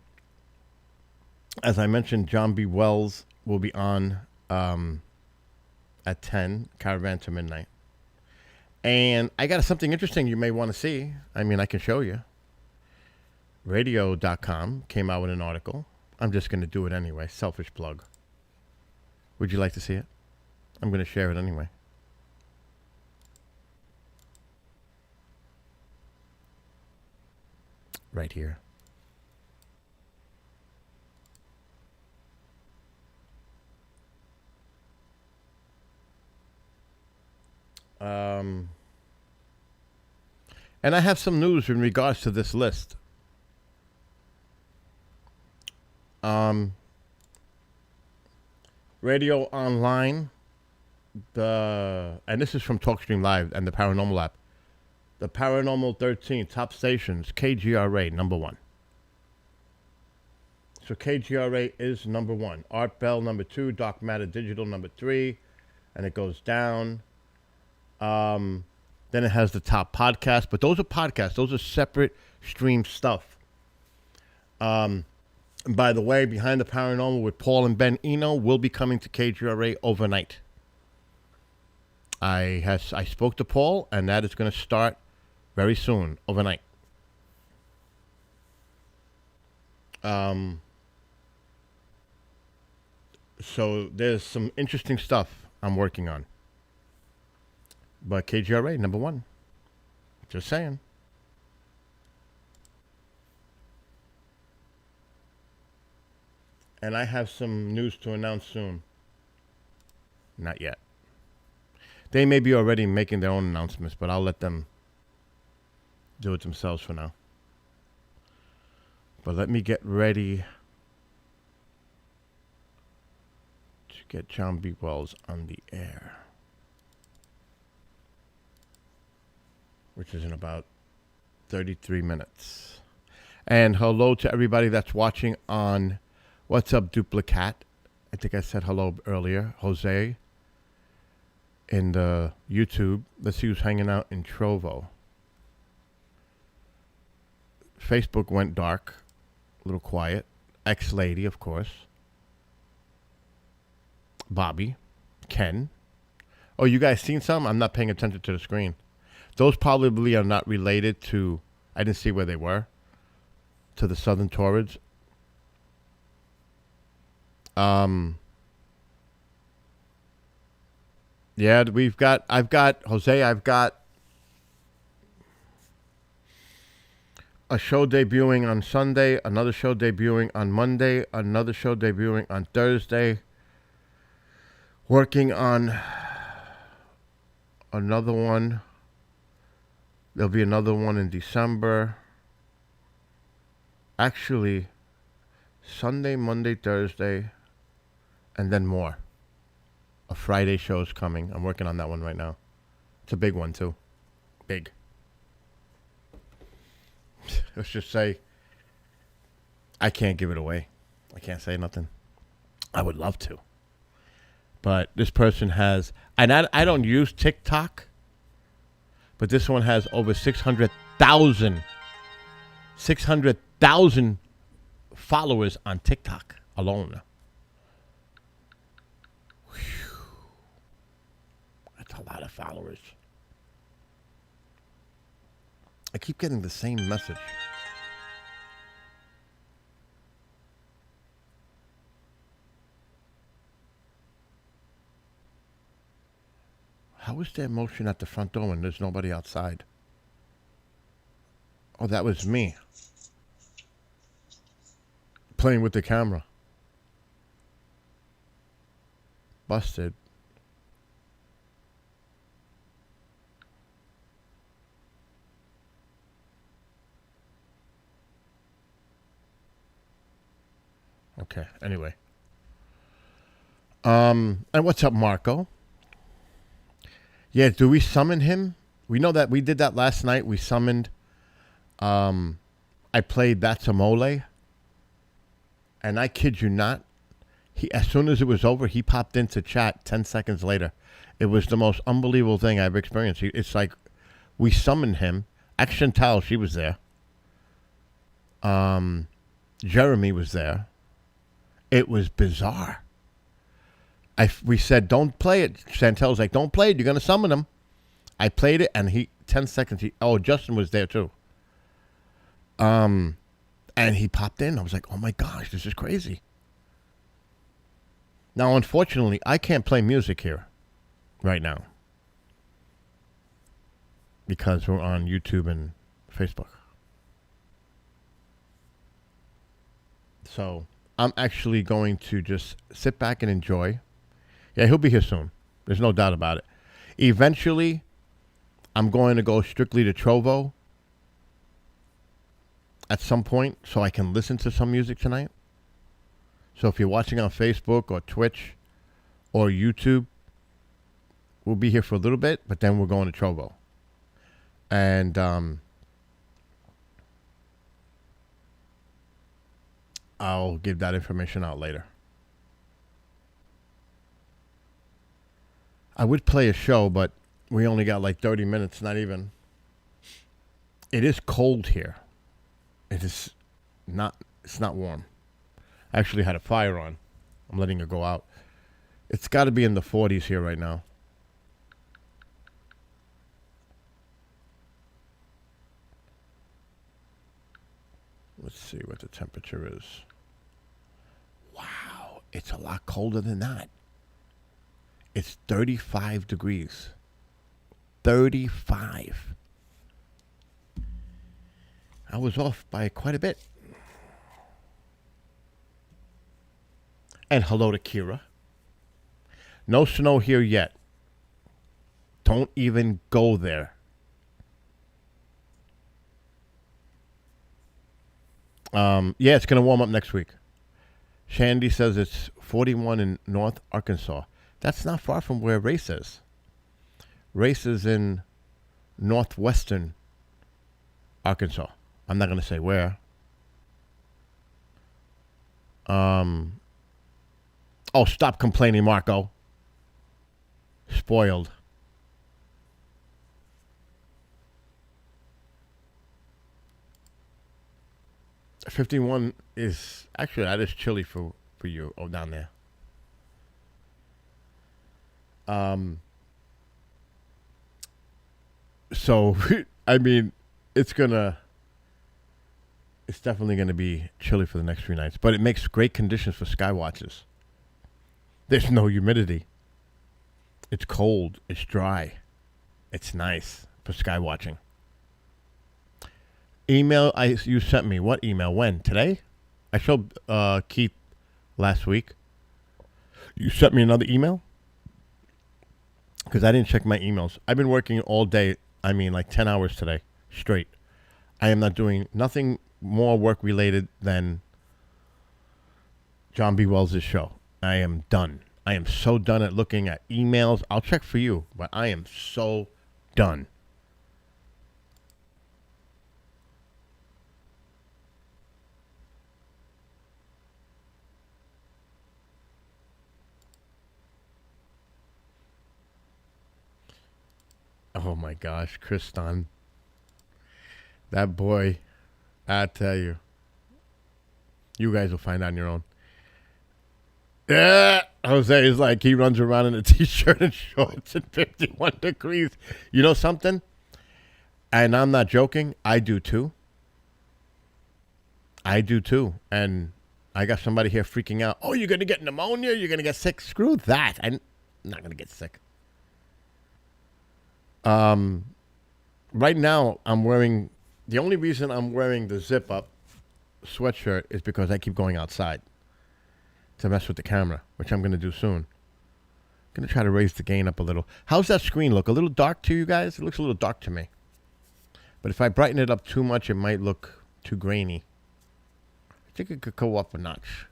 as I mentioned, John B. Wells will be on at 10, Caravan to Midnight. And I got something interesting you may want to see. I mean, I can show you. Radio.com came out with an article. I'm just going to do it anyway. Selfish plug. Would you like to see it? I'm going to share it anyway. Right here. And I have some news in regards to this list. Radio Online, and this is from TalkStream Live and the Paranormal app. The Paranormal 13 top stations, KGRA number 1. So KGRA is number 1. Art Bell number 2, Dark Matter Digital number 3, and it goes down. Then it has the top podcast, but those are podcasts. Those are separate stream stuff. By the way, Behind the Paranormal with Paul and Ben Eno will be coming to KGRA overnight. I spoke to Paul, and that is going to start very soon, overnight. So there's some interesting stuff I'm working on. But KGRA, number 1. Just saying. And I have some news to announce soon. Not yet. They may be already making their own announcements, but I'll let them do it themselves for now. But let me get ready to get John B. Wells on the air, which is in about 33 minutes. And hello to everybody that's watching on What's Up Duplicat. I think I said hello earlier. Jose in the YouTube. Let's see who's hanging out in Trovo. Facebook went dark. A little quiet. X-Lady, of course. Bobby. Ken. Oh, you guys seen some? I'm not paying attention to the screen. Those probably are not related to, I didn't see where they were, to the Southern Taurids. Yeah, I've got a show debuting on Sunday, another show debuting on Monday, another show debuting on Thursday. Working on another one. There'll be another one in December. Actually, Sunday, Monday, Thursday, and then more. A Friday show is coming. I'm working on that one right now. It's a big one, too. Big. Let's just say I can't give it away. I can't say nothing. I would love to. But this person has, and I don't use TikTok, but this one has over 600,000 followers on TikTok alone. Whew. That's a lot of followers. I keep getting the same message. How is there motion at the front door when there's nobody outside? Oh, that was me. Playing with the camera. Busted. Okay, anyway. And what's up, Marco? Yeah, do we summon him? We know that we did that last night. We summoned, I played That's a Mole. And I kid you not, he as soon as it was over, he popped into chat 10 seconds later. It was the most unbelievable thing I've experienced. It's like we summoned him. Action Chantal, she was there. Jeremy was there. It was bizarre. We said, don't play it. Chantel's like, don't play it. You're going to summon him. I played it, and 10 seconds. Justin was there too. And he popped in. I was like, oh my gosh, this is crazy. Now, unfortunately, I can't play music here right now because we're on YouTube and Facebook. So I'm actually going to just sit back and enjoy. Yeah, he'll be here soon. There's no doubt about it. Eventually, I'm going to go strictly to Trovo at some point so I can listen to some music tonight. So if you're watching on Facebook or Twitch or YouTube, we'll be here for a little bit, but then we're going to Trovo. And I'll give that information out later. I would play a show, but we only got like 30 minutes, not even. It is cold here. It's not warm. I actually had a fire on. I'm letting it go out. It's got to be in the 40s here right now. Let's see what the temperature is. Wow, it's a lot colder than that. It's 35 degrees. 35. I was off by quite a bit. And hello to Kira. No snow here yet. Don't even go there. Yeah, it's going to warm up next week. Shandy says it's 41 in North Arkansas. That's not far from where Race is. Race is in northwestern Arkansas. I'm not going to say where. Oh, stop complaining, Marco. Spoiled. $51 is actually that is chilly for you down there. So I mean, it's definitely gonna be chilly for the next 3 nights, but it makes great conditions for sky watches. There's no humidity. It's cold. It's dry. It's nice for sky watching. Email you sent me. What email? When? Today? I showed Keith last week. You sent me another email? Because I didn't check my emails. I've been working all day. I mean, like 10 hours today straight. I am not doing nothing more work related than John B. Wells' show. I am done. I am so done at looking at emails. I'll check for you, but I am so done. Oh my gosh, Kriston. That boy, I tell you. You guys will find out on your own. Yeah, Jose is like, he runs around in a t-shirt and shorts at 51 degrees. You know something? And I'm not joking. I do too. And I got somebody here freaking out. Oh, you're going to get pneumonia? You're going to get sick? Screw that. I'm not going to get sick. Right now, the only reason I'm wearing the zip-up sweatshirt is because I keep going outside to mess with the camera, which I'm going to do soon. I'm going to try to raise the gain up a little. How's that screen look? A little dark to you guys? It looks a little dark to me. But if I brighten it up too much, it might look too grainy. I think it could go up a notch.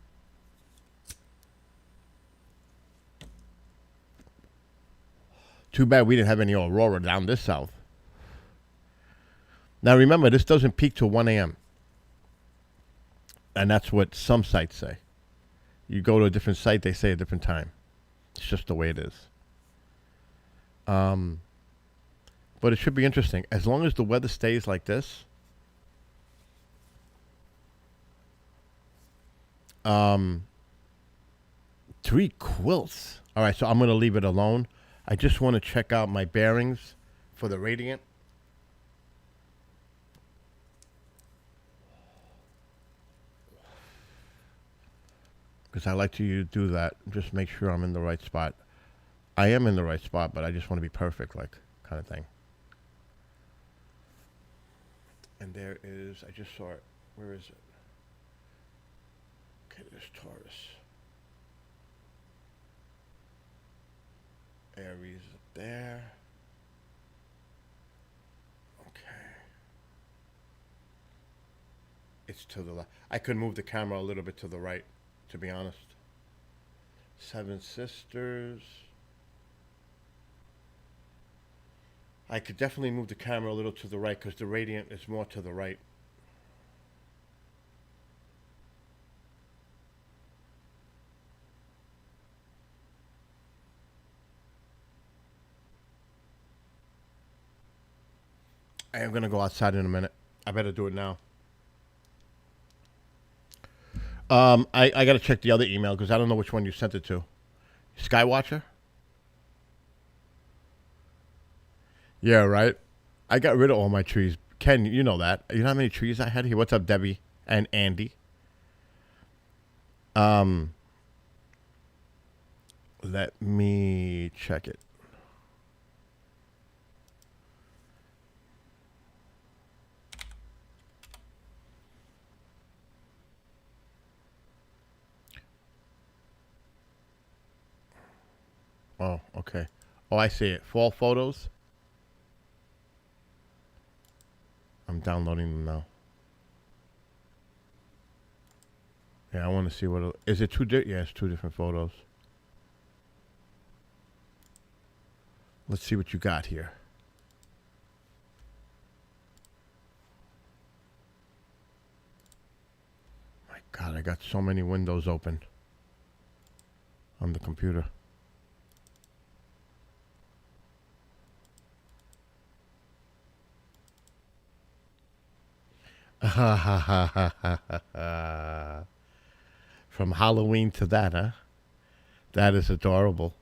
Too bad we didn't have any aurora down this south. Now remember, this doesn't peak till 1 a.m. And that's what some sites say. You go to a different site, they say a different time. It's just the way it is. But it should be interesting. As long as the weather stays like this, three quilts. All right, so I'm going to leave it alone. I just want to check out my bearings for the radiant. Because I like to do that. Just make sure I'm in the right spot. I am in the right spot, but I just want to be perfect, like, kind of thing. And there is, I just saw it. Where is it? Okay, there's Taurus. Aries up there. Okay. It's to the left. I could move the camera a little bit to the right, to be honest. Seven Sisters. I could definitely move the camera a little to the right because the radiant is more to the right. I am going to go outside in a minute. I better do it now. I got to check the other email because I don't know which one you sent it to. Skywatcher? Yeah, right. I got rid of all my trees. Ken, you know that. You know how many trees I had here? What's up, Debbie and Andy? Let me check it. Oh, okay. Oh, I see it. Fall photos. I'm downloading them now. Yeah, I want to see what... Is it two... Yeah, it's two different photos. Let's see what you got here. My God, I got so many windows open on the computer. From Halloween to that, huh? That is adorable.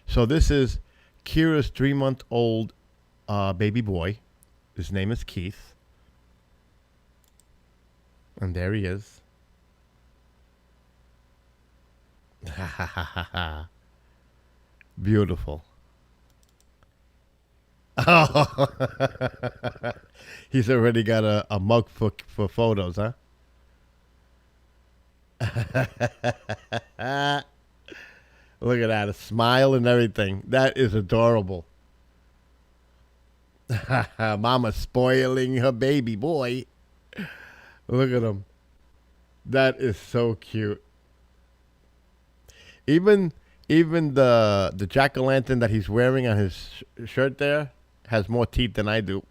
So this is Kira's 3-month-old baby boy. His name is Keith. And there he is. Beautiful. Oh, he's already got a mug for photos, huh? Look at that, a smile and everything. That is adorable. Mama spoiling her baby boy. Look at him. That is so cute. Even the jack-o'-lantern that he's wearing on his shirt there has more teeth than I do.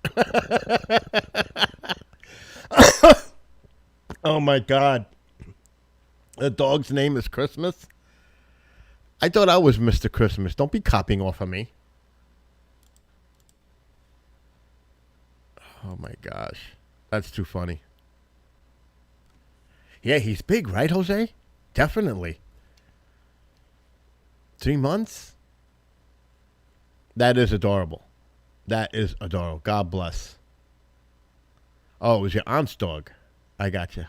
Oh my God. The dog's name is Christmas? I thought I was Mr. Christmas. Don't be copying off of me. Oh my gosh. That's too funny. Yeah, he's big, right, Jose? Definitely. 3 months? That is adorable. That is adorable. God bless. Oh, it was your aunt's dog. I got you.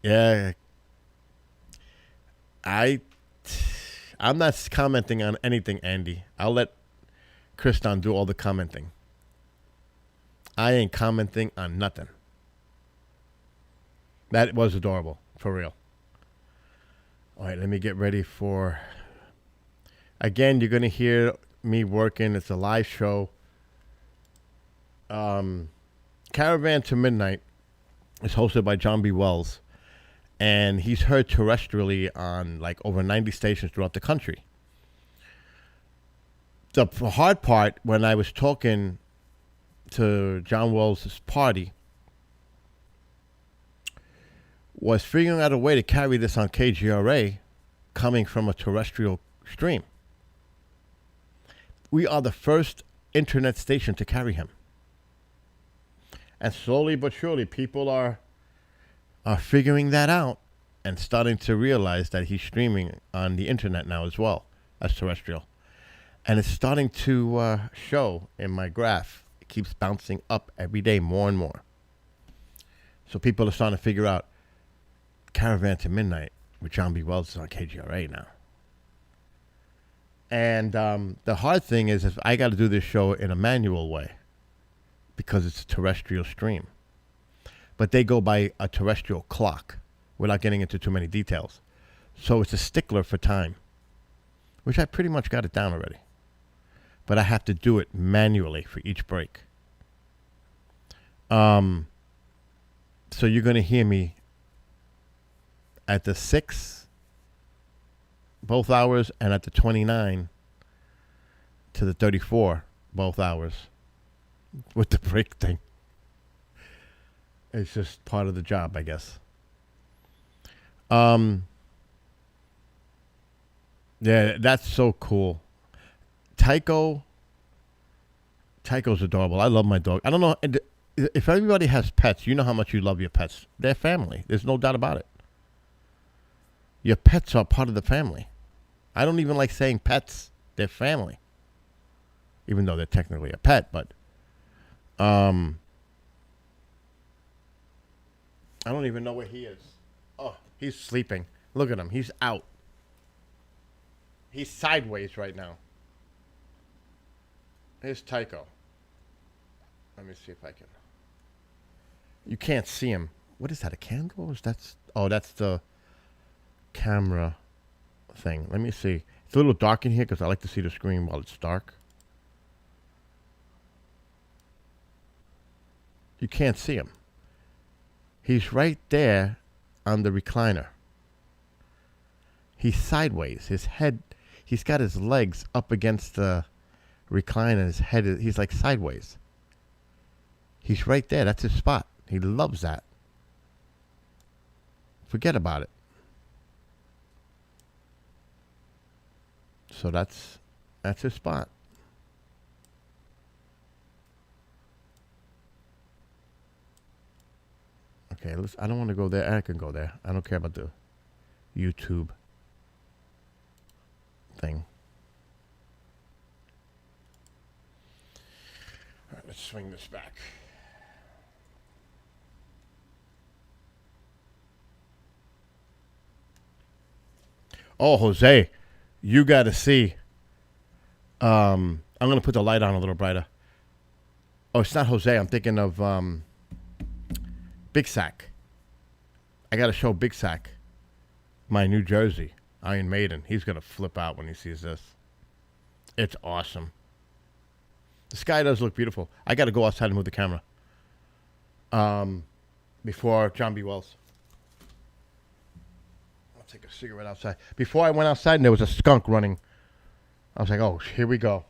Yeah. I'm not commenting on anything, Andy. I'll let Kriston do all the commenting. I ain't commenting on nothing. That was adorable, for real. All right, let me get ready for... Again, you're going to hear me working. It's a live show. Caravan to Midnight is hosted by John B. Wells. And he's heard terrestrially on like over 90 stations throughout the country. The hard part, when I was talking to John Wells' party, was figuring out a way to carry this on KGRA coming from a terrestrial stream. We are the first internet station to carry him. And slowly but surely, people are figuring that out and starting to realize that he's streaming on the internet now as well as terrestrial. And it's starting to show in my graph. It keeps bouncing up every day more and more. So people are starting to figure out Caravan to Midnight with John B. Wells is on KGRA now. And the hard thing is I got to do this show in a manual way because it's a terrestrial stream. But they go by a terrestrial clock without getting into too many details. So it's a stickler for time, which I pretty much got it down already. But I have to do it manually for each break. So you're going to hear me at the 6, both hours, and at the 29 to the 34, both hours, with the break thing. It's just part of the job, I guess. Yeah, that's so cool. Tycho's adorable. I love my dog. I don't know if everybody has pets. You know how much you love your pets. They're family. There's no doubt about it. Your pets are part of the family. I don't even like saying pets. They're family. Even though they're technically a pet, but I don't even know where he is. Oh, he's sleeping. Look at him. He's out. He's sideways right now. Here's Tycho. Let me see if I can. You can't see him. What is that, a candle? That's the camera thing. Let me see. It's a little dark in here because I like to see the screen while it's dark. You can't see him. He's right there on the recliner. He's sideways. His head, he's got his legs up against the recliner. His head, he's like sideways. He's right there. That's his spot. He loves that. Forget about it. So that's his spot. Okay, I don't want to go there. I can go there. I don't care about the YouTube thing. All right, let's swing this back. Oh, Jose, you got to see. I'm going to put the light on a little brighter. Oh, it's not Jose. I'm thinking of Big Sack. I got to show Big Sack my New Jersey Iron Maiden. He's going to flip out when he sees this. It's awesome. The sky does look beautiful. I got to go outside and move the camera before John B. Wells. I'll take a cigarette outside. Before I went outside, and there was a skunk running. I was like, oh, here we go.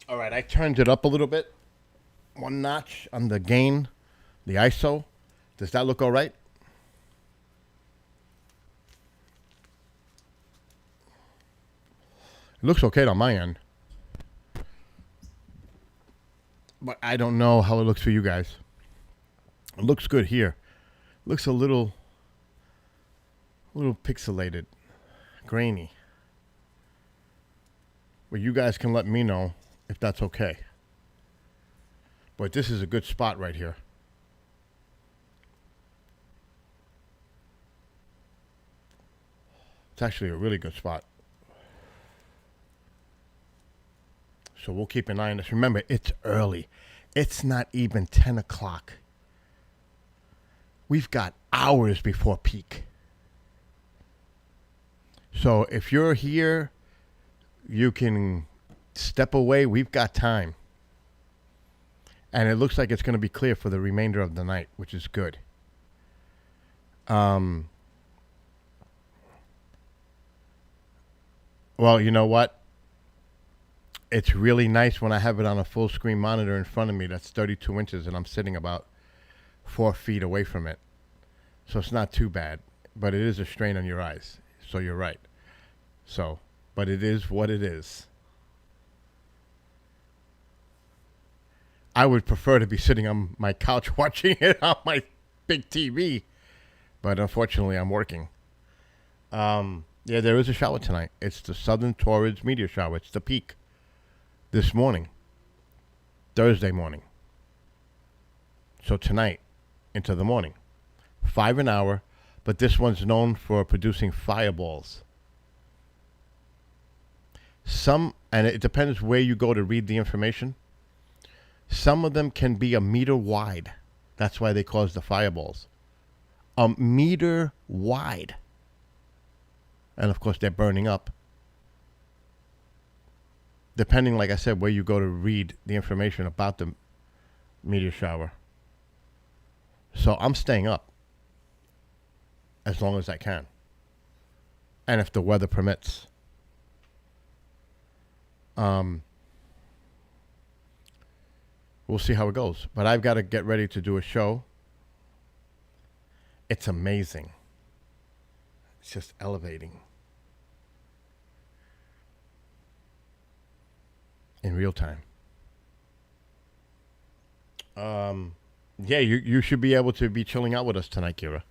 All right, I turned it up a little bit. One notch on the gain, the ISO. Does that look all right? It looks okay on my end. But I don't know how it looks for you guys. It looks good here. It looks a little A little pixelated, grainy. But you guys can let me know if that's okay. But this is a good spot right here. It's actually a really good spot. So we'll keep an eye on this. Remember, it's early. It's not even 10 o'clock. We've got hours before peak. So if you're here, you can step away. We've got time. And it looks like it's going to be clear for the remainder of the night, which is good. Well, you know what? It's really nice when I have it on a full screen monitor in front of me that's 32 inches and I'm sitting about 4 feet away from it. So it's not too bad, but it is a strain on your eyes. So you're right. So, but it is what it is. I would prefer to be sitting on my couch watching it on my big TV, but unfortunately I'm working. Yeah, there is a shower tonight. It's the Southern Taurids meteor shower. It's the peak. This morning, Thursday morning. So tonight, into the morning. 5 an hour, but this one's known for producing fireballs. Some, and it depends where you go to read the information. Some of them can be a meter wide. That's why they cause the fireballs. A meter wide. And of course, they're burning up. Depending, like I said, where you go to read the information about the meteor shower. So I'm staying up as long as I can. And if the weather permits. We'll see how it goes. But I've got to get ready to do a show. It's amazing. It's just elevating. In real time. Yeah, you should be able to be chilling out with us tonight, Kira.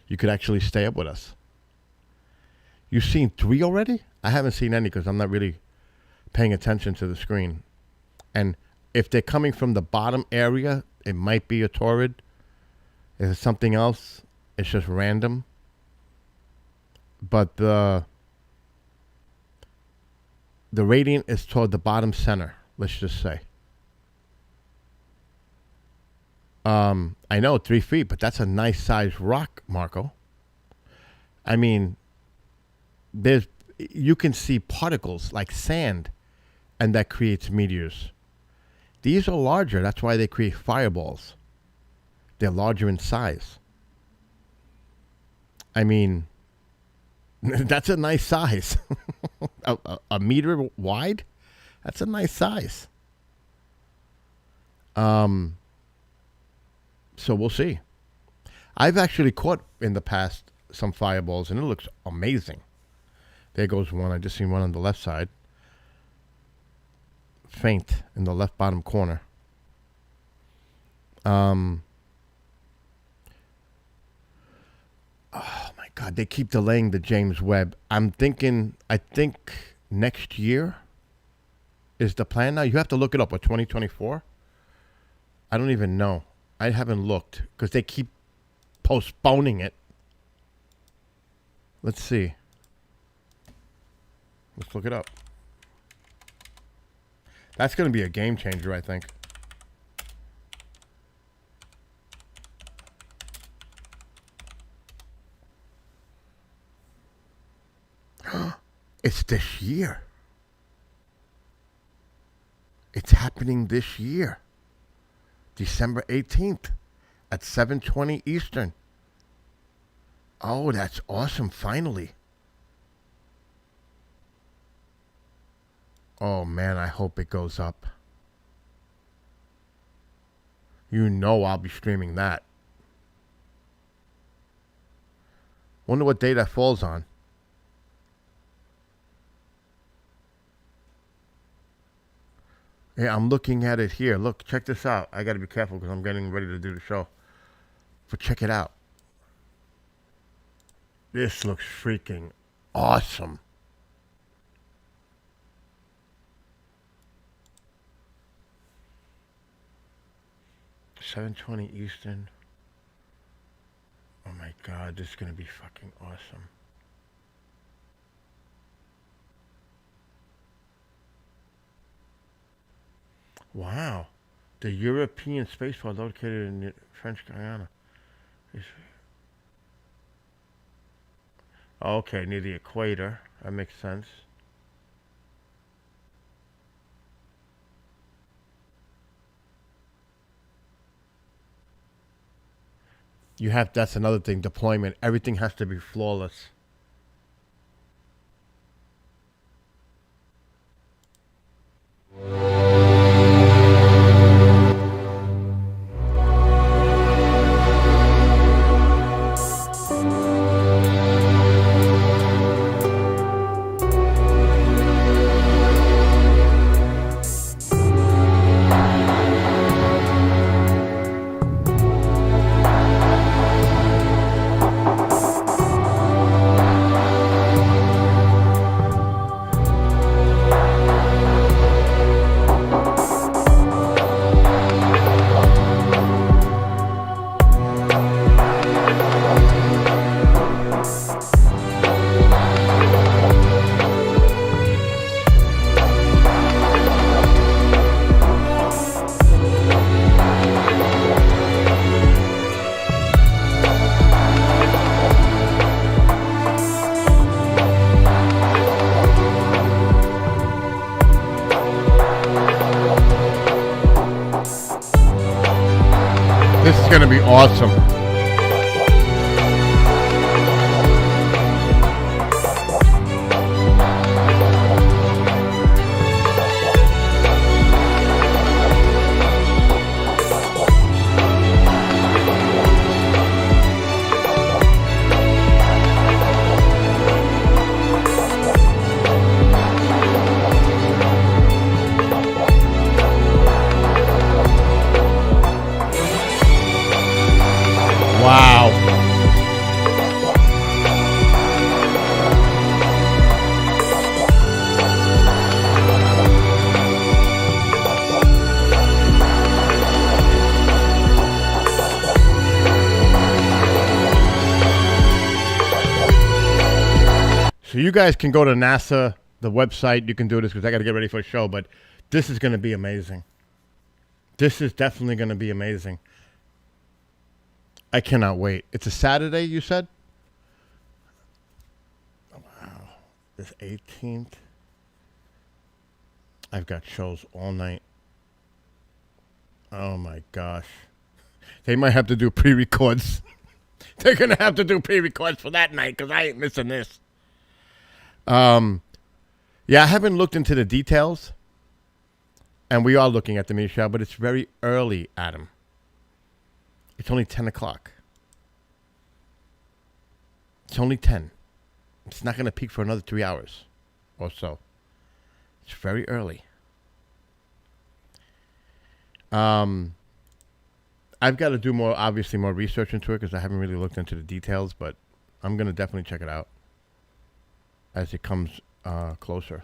You could actually stay up with us. You've seen 3 already? I haven't seen any because I'm not really paying attention to the screen. And if they're coming from the bottom area, it might be a Taurid. If it's something else, it's just random. But the radiant is toward the bottom center, let's just say. I know 3 feet, but that's a nice sized rock, Marco. I mean, you can see particles like sand, and that creates meteors. These are larger, that's why they create fireballs. They're larger in size. I mean, that's a nice size. a meter wide? That's a nice size. So we'll see. I've actually caught in the past some fireballs, and it looks amazing. There goes one. I just seen one on the left side. Faint in the left bottom corner. Oh my God, they keep delaying the James Webb. I think next year is the plan now. You have to look it up. What, 2024? I don't even know. I haven't looked because they keep postponing it. Let's see. Let's look it up. That's going to be a game changer, I think. It's this year. It's happening this year. December 18th at 7:20 Eastern. Oh, that's awesome, finally. Oh, man, I hope it goes up. You know I'll be streaming that. Wonder what day that falls on. Yeah, I'm looking at it here. Look, check this out. I got to be careful because I'm getting ready to do the show. But check it out. This looks freaking awesome. $7:20 Eastern. Oh my God, this is gonna be fucking awesome. Wow. The European spaceport located in the French Guiana. Okay, near the equator. That makes sense. That's another thing, deployment. Everything has to be flawless. This is going to be awesome. Wow. So you guys can go to NASA, the website. You can do this because I got to get ready for a show, but this is going to be amazing. This is definitely going to be amazing. I cannot wait. It's a Saturday, you said? Wow. This 18th. I've got shows all night. Oh my gosh. They might have to do pre-records. They're going to have to do pre-records for that night because I ain't missing this. Yeah, I haven't looked into the details. And we are looking at the media show, but it's very early, Adam. It's only 10 o'clock. It's only 10. It's not going to peak for another 3 hours or so. It's very early. I've got to do more research into it because I haven't really looked into the details, but I'm going to definitely check it out as it comes closer.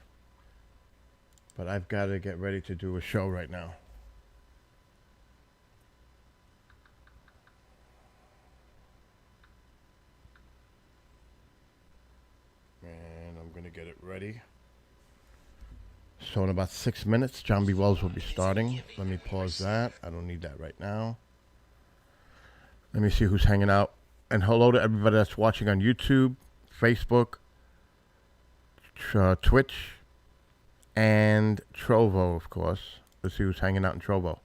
But I've got to get ready to do a show right now. And I'm going to get it ready. So in about 6 minutes, John B. Wells will be starting. Let me pause that. I don't need that right now. Let me see who's hanging out. And hello to everybody that's watching on YouTube, Facebook, Twitch, and Trovo, of course. Let's see who's hanging out in Trovo.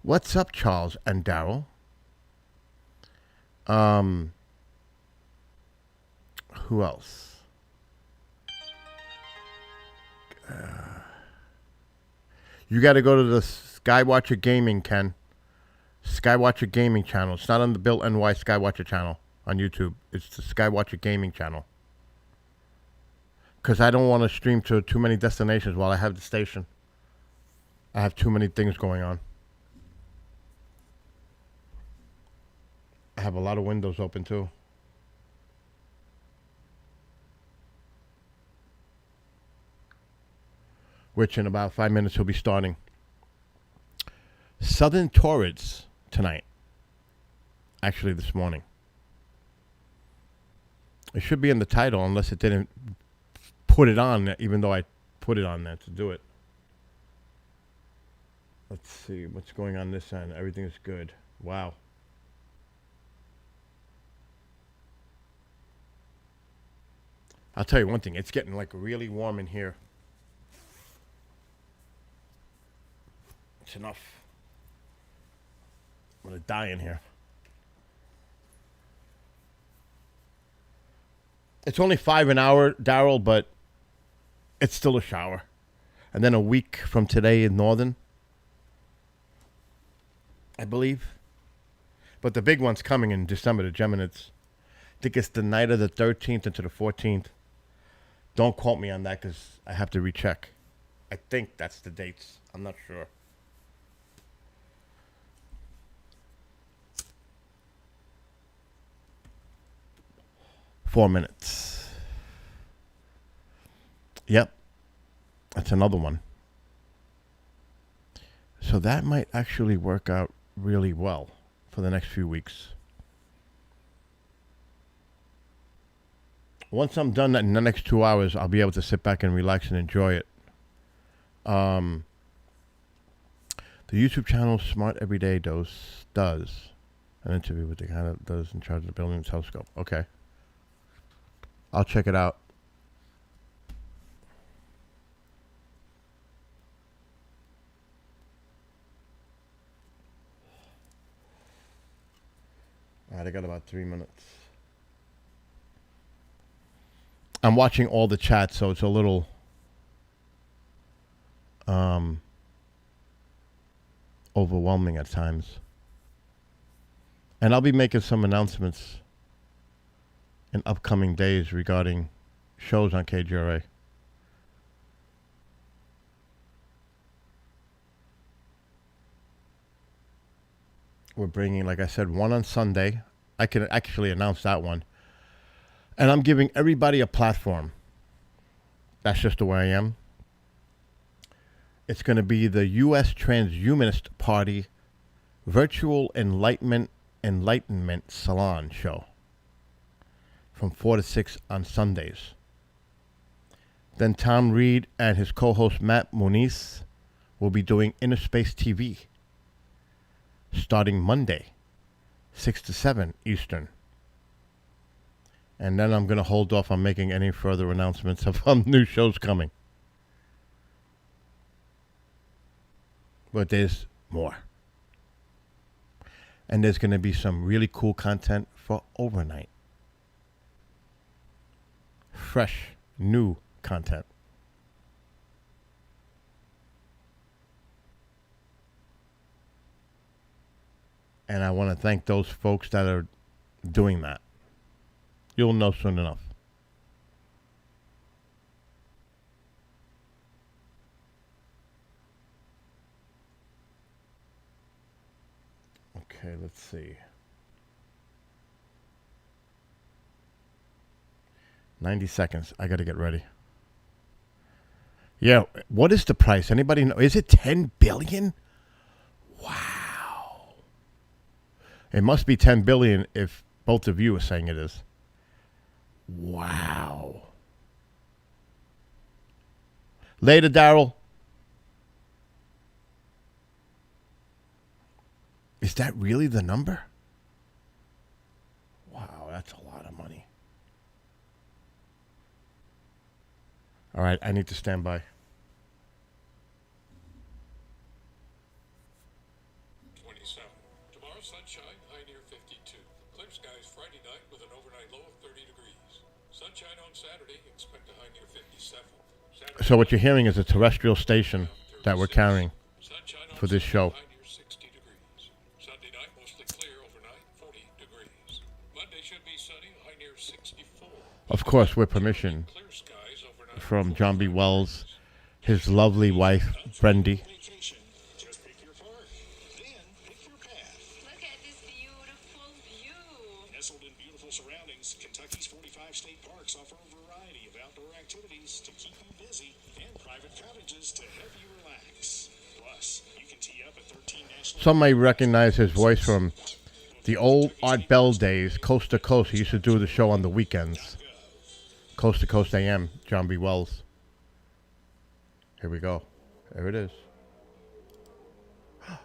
What's up, Charles and Daryl? Who else? You got to go to the Skywatcher Gaming, Ken. Skywatcher Gaming channel. It's not on the Bill NY Skywatcher channel on YouTube. It's the Skywatcher Gaming channel. Because I don't want to stream to too many destinations while I have the station. I have too many things going on. I have a lot of windows open too. which in about 5 minutes he'll be starting. Southern Taurids tonight. Actually, this morning. It should be in the title unless it didn't put it on, even though I put it on there to do it. Let's see what's going on this end. Everything's good. Wow. I'll tell you one thing. It's getting like really warm in here. It's enough. I'm going to die in here. It's only 5 an hour, Daryl, but it's still a shower. And then a week from today in Northern, I believe. But the big one's coming in December, the Geminids. I think it's the night of the 13th into the 14th. Don't quote me on that because I have to recheck. I think that's the dates. I'm not sure. Four minutes. Yep. That's another one. So that might actually work out really well for the next few weeks. Once I'm done in the next 2 hours, I'll be able to sit back and relax and enjoy it. The YouTube channel Smart Everyday Dose does an interview with the guy that does in charge of the building telescope. Okay. I'll check it out. All right, I got about 3 minutes. I'm watching all the chats, so it's a little overwhelming at times. And I'll be making some announcements in upcoming days regarding shows on KGRA. We're bringing, like I said, one on Sunday. I can actually announce that one. And I'm giving everybody a platform. That's just the way I am. It's going to be the U.S. Transhumanist Party Virtual Enlightenment Salon show from 4 to 6 on Sundays. Then Tom Reed and his co-host Matt Moniz will be doing Inner Space TV starting Monday, 6 to 7 Eastern. And then I'm going to hold off on making any further announcements of new shows coming. But there's more. And there's going to be some really cool content for overnight. Fresh, new content. And I want to thank those folks that are doing that. You'll know soon enough. Okay, let's see. 90 seconds. I got to get ready. Yeah, what is the price? Anybody know? Is it 10 billion? Wow. It must be 10 billion if both of you are saying it is. Wow. Later, Daryl. Is that really the number? Wow, that's a lot of money. All right, I need to stand by. 27. Tomorrow, sunshine, high near 52. Clear skies Friday night with an overnight low of 30 degrees. Sunshine on Saturday, expect a high near 57. So what you're hearing is a terrestrial station that we're carrying for this show. Sunday night, mostly clear overnight, 40 degrees. Monday should be sunny, high near 64. Of course, with permission from John B. Wells, his lovely wife, Brendy. Nestled in beautiful surroundings, Kentucky's 45 state parks offer a variety of outdoor activities to keep you busy and private Some may recognize his voice from the old Art Bell days, Coast to Coast. He used to do the show on the weekends. Coast to Coast AM, John B. Wells. Here we go. There it is. Oh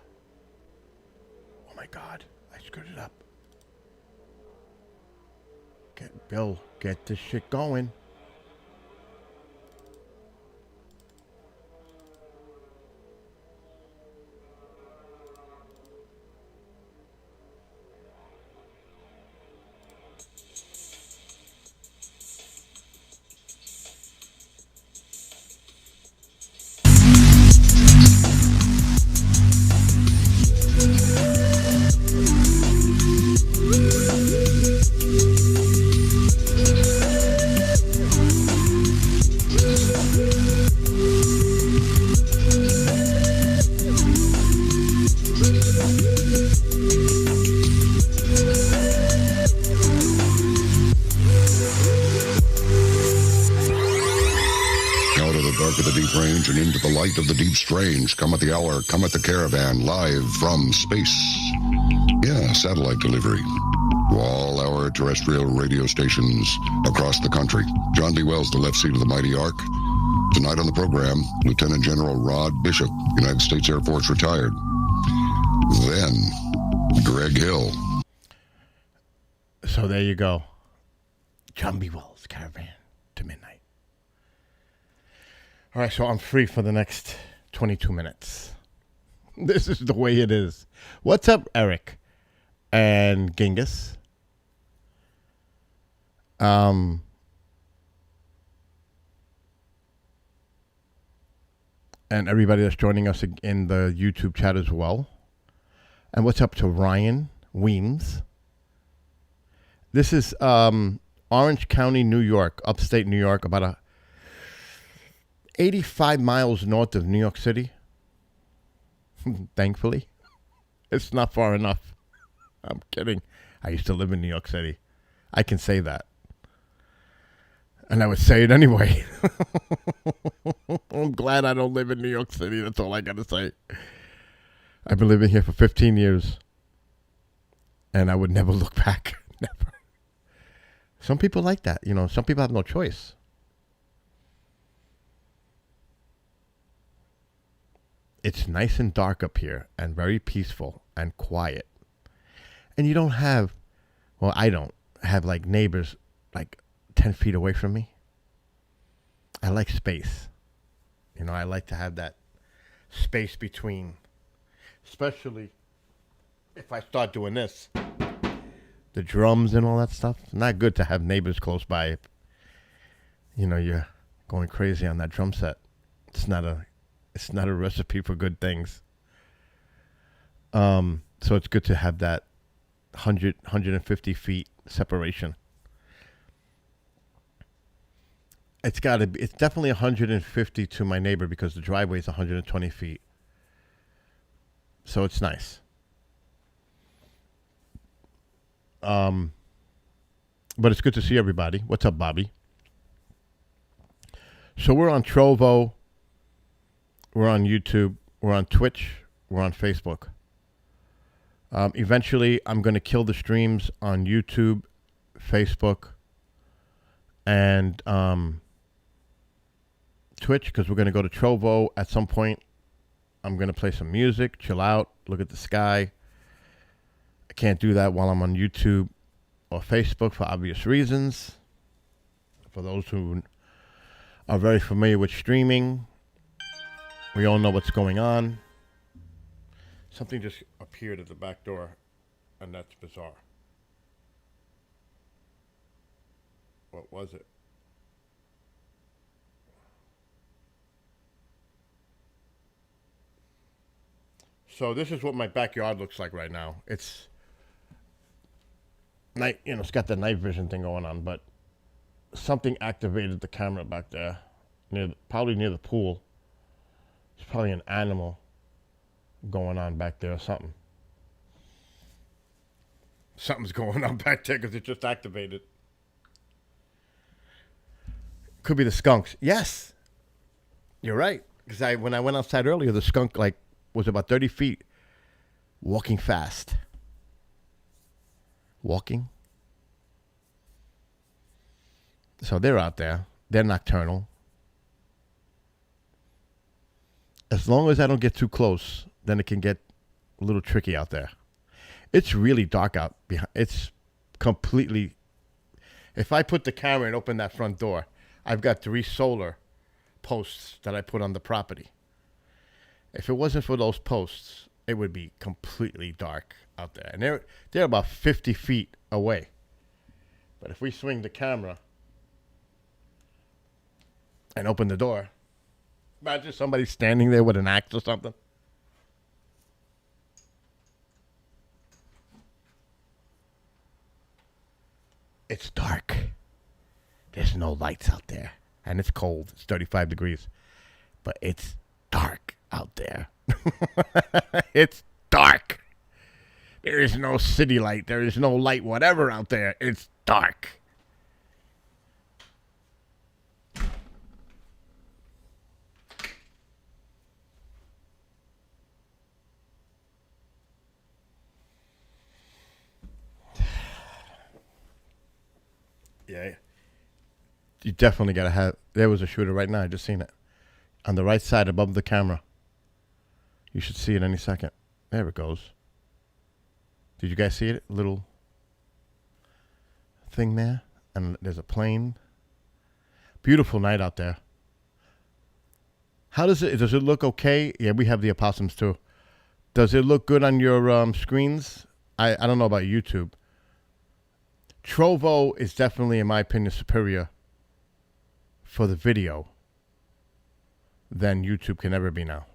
my God, I screwed it up. Bill, get this shit going. And into the light of the deep strange. Come at the hour, come at the caravan, live from space. Yeah, satellite delivery to all our terrestrial radio stations across the country. John B. Wells, the left seat of the mighty Ark. Tonight on the program, Lieutenant General Rod Bishop, United States Air Force retired. Then, Greg Hill. So there you go. John B. Wells, Caravan to Midnight. All right, so I'm free for the next 22 minutes. This is the way it is. What's up, Eric and Genghis? And everybody that's joining us in the YouTube chat as well. And what's up to Ryan Weems? This is Orange County, New York, upstate New York, about 85 miles north of New York City. Thankfully. It's not far enough. I'm kidding. I used to live in New York City. I can say that. And I would say it anyway. I'm glad I don't live in New York City. That's all I got to say. I've been living here for 15 years. And I would never look back. Never. Some people like that. You know, some people have no choice. It's nice and dark up here and very peaceful and quiet. And you don't have, well, I don't have like neighbors like 10 feet away from me. I like space. You know, I like to have that space between, especially if I start doing this, the drums and all that stuff. It's not good to have neighbors close by. You know, you're going crazy on that drum set. It's not a recipe for good things. So it's good to have that 150 feet separation. It's definitely 150 to my neighbor because the driveway is 120 feet. So it's nice. But it's good to see everybody. What's up, Bobby? So we're on Trovo. We're on YouTube. We're on Twitch. We're on Facebook. Eventually, I'm going to kill the streams on YouTube, Facebook, and Twitch because we're going to go to Trovo at some point. I'm going to play some music, chill out, look at the sky. I can't do that while I'm on YouTube or Facebook for obvious reasons. For those who are very familiar with streaming, we all know what's going on. Something just appeared at the back door, and that's bizarre. What was it? So this is what my backyard looks like right now. It's night, you know, it's got the night vision thing going on, but something activated the camera back there, probably near the pool. It's probably an animal going on back there or something. Something's going on back there because it just activated. Could be the skunks. Yes. You're right. Because when I went outside earlier, the skunk was about 30 feet, walking fast. Walking. So they're out there. They're nocturnal. As long as I don't get too close, then it can get a little tricky out there. It's really dark out behind. It's completely. If I put the camera and open that front door, I've got 3 solar posts that I put on the property. If it wasn't for those posts, it would be completely dark out there. And they're about 50 feet away. But if we swing the camera and open the door, imagine somebody standing there with an axe or something. It's dark. There's no lights out there. And it's cold. It's 35 degrees. But it's dark out there. It's dark. There is no city light. There is no light whatever out there. It's dark. Yeah. You definitely got to have. There was a shooter right now. I just seen it. On the right side above the camera. You should see it any second. There it goes. Did you guys see it? Little thing there. And there's a plane. Beautiful night out there. How does it look okay? Yeah, we have the opossums too. Does it look good on your screens? I don't know about YouTube. Trovo is definitely, in my opinion, superior for the video than YouTube can ever be now.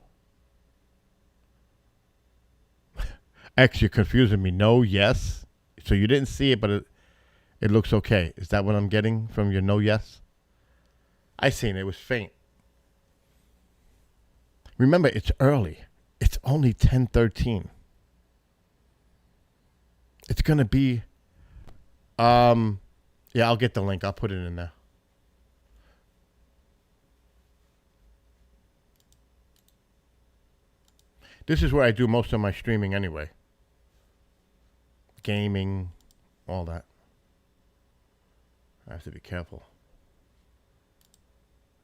X, you're confusing me. No, yes. So you didn't see it, but it looks okay. Is that what I'm getting from your no, yes? I seen it. It was faint. Remember, it's early. It's only 10:13. It's going to be... yeah, I'll get the link. I'll put it in there. This is where I do most of my streaming anyway. Gaming, all that. I have to be careful.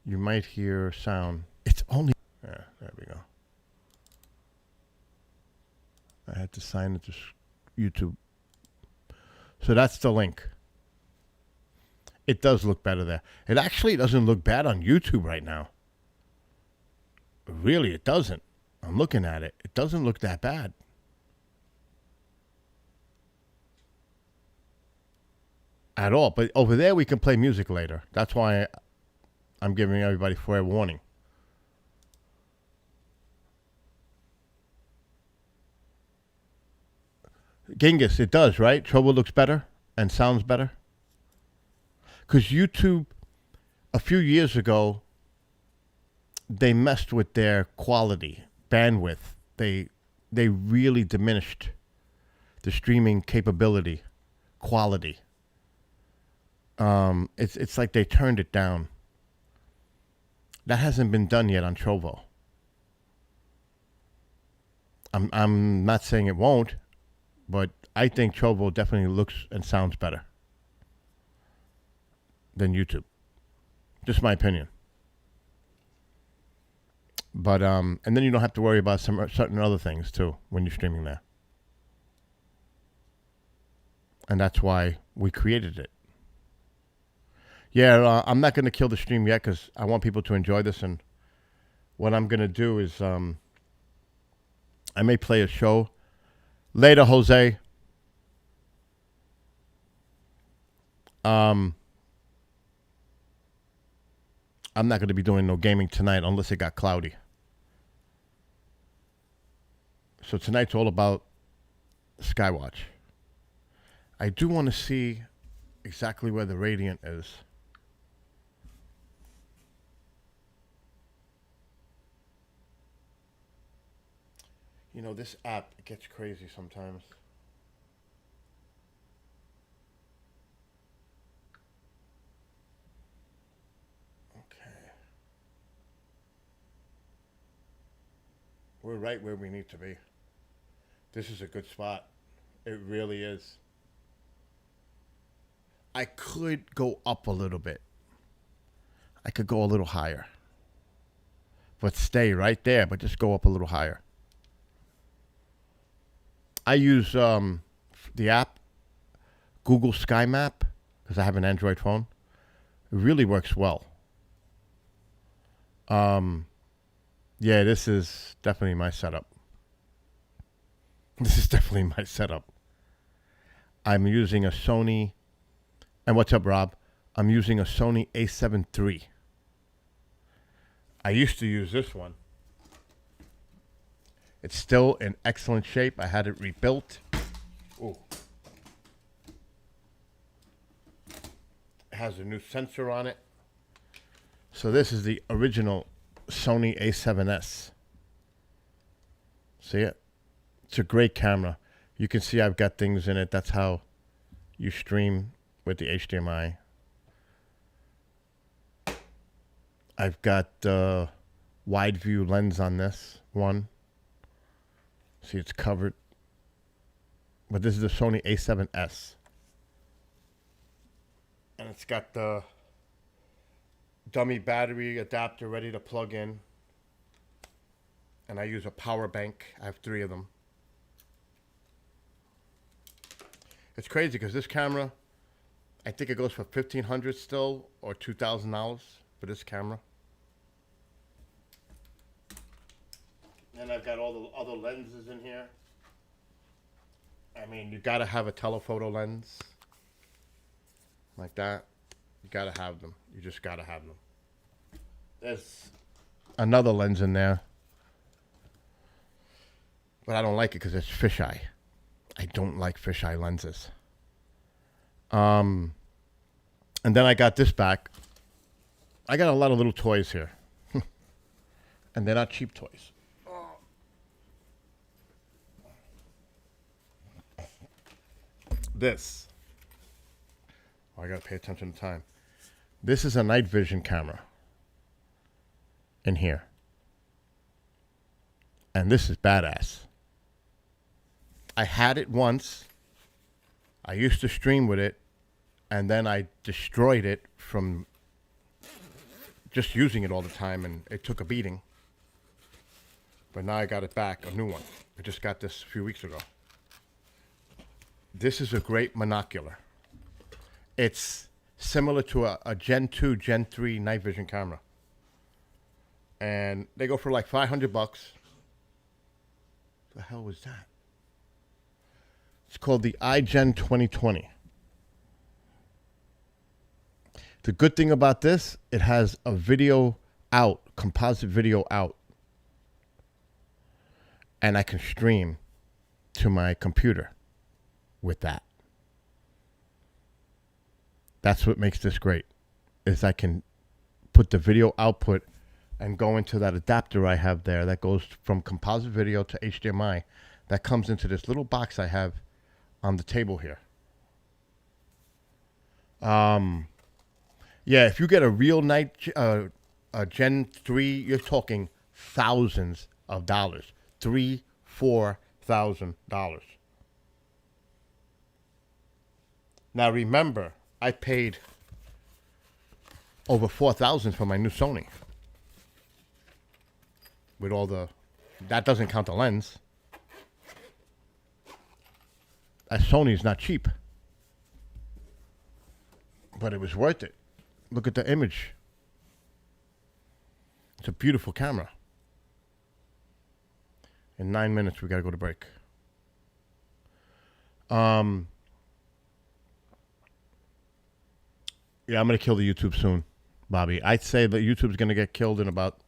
You might hear sound. It's only... Yeah, there we go. I had to sign it to YouTube. So that's the link. It does look better there. It actually doesn't look bad on YouTube right now. Really, it doesn't. I'm looking at it. It doesn't look that bad. At all. But over there, we can play music later. That's why I'm giving everybody fair warning. Genghis, it does, right? Trouble looks better and sounds better. Because YouTube, a few years ago, they messed with their quality, bandwidth. They really diminished the streaming capability, quality. It's like they turned it down. That hasn't been done yet on Trovo. I'm not saying it won't, but I think Trovo definitely looks and sounds better than YouTube. Just my opinion. But and then you don't have to worry about some certain other things too when you're streaming there. And that's why we created it. Yeah, I'm not going to kill the stream yet because I want people to enjoy this. And what I'm going to do is I may play a show later, Jose. I'm not going to be doing no gaming tonight unless it got cloudy. So tonight's all about Skywatch. I do want to see exactly where the Radiant is. You know, this app, it gets crazy sometimes. Okay. right where we need to be. This is a good spot. It really is. I could go up a little bit. I could go a little higher. But stay right there, but just go up a little higher. I use the app, Google Sky Map, because I have an Android phone. It really works well. Yeah, this is definitely my setup. This is definitely my setup. I'm using a Sony, and what's up, Rob? I'm using a Sony A7 III. I used to use this one. It's still in excellent shape. I had it rebuilt. Ooh. It has a new sensor on it. So this is the original Sony A7S. See it? It's a great camera. You can see I've got things in it. That's how you stream with the HDMI. I've got wide view lens on this one. See, it's covered. But this is the Sony A7S. And it's got the dummy battery adapter ready to plug in. And I use a power bank. I have 3 of them. It's crazy because this camera, I think it goes for $1,500 still or $2,000 for this camera. And I've got all the other lenses in here. I mean, you gotta have a telephoto lens like that. You gotta have them. You just gotta have them. There's another lens in there, but I don't like it because it's fisheye. I don't like fisheye lenses. And then I got this back. I got a lot of little toys here, and they're not cheap toys. This. Oh, I gotta pay attention to time. This is a night vision camera in here. And this is badass. I had it once. I used to stream with it. And then I destroyed it from just using it all the time. And it took a beating. But now I got it back, a new one. I just got this a few weeks ago. This is a great monocular. It's similar to a Gen 2, Gen 3 night vision camera. And they go for like $500. The hell was that? It's called the iGen 2020. The good thing about this, it has a video out, composite video out. And I can stream to my computer with that. That's what makes this great, is I can put the video output and go into that adapter I have there that goes from composite video to HDMI that comes into this little box I have on the table here. Yeah, if you get a real night, a Gen 3, you're talking thousands of dollars. $3,000-$4,000. Now remember, I paid over $4,000 for my new Sony. With all the, that doesn't count the lens. That Sony's not cheap. But it was worth it. Look at the image. It's a beautiful camera. In 9 minutes, we got to go to break. Yeah, I'm going to kill the YouTube soon, Bobby. I'd say that YouTube's going to get killed in about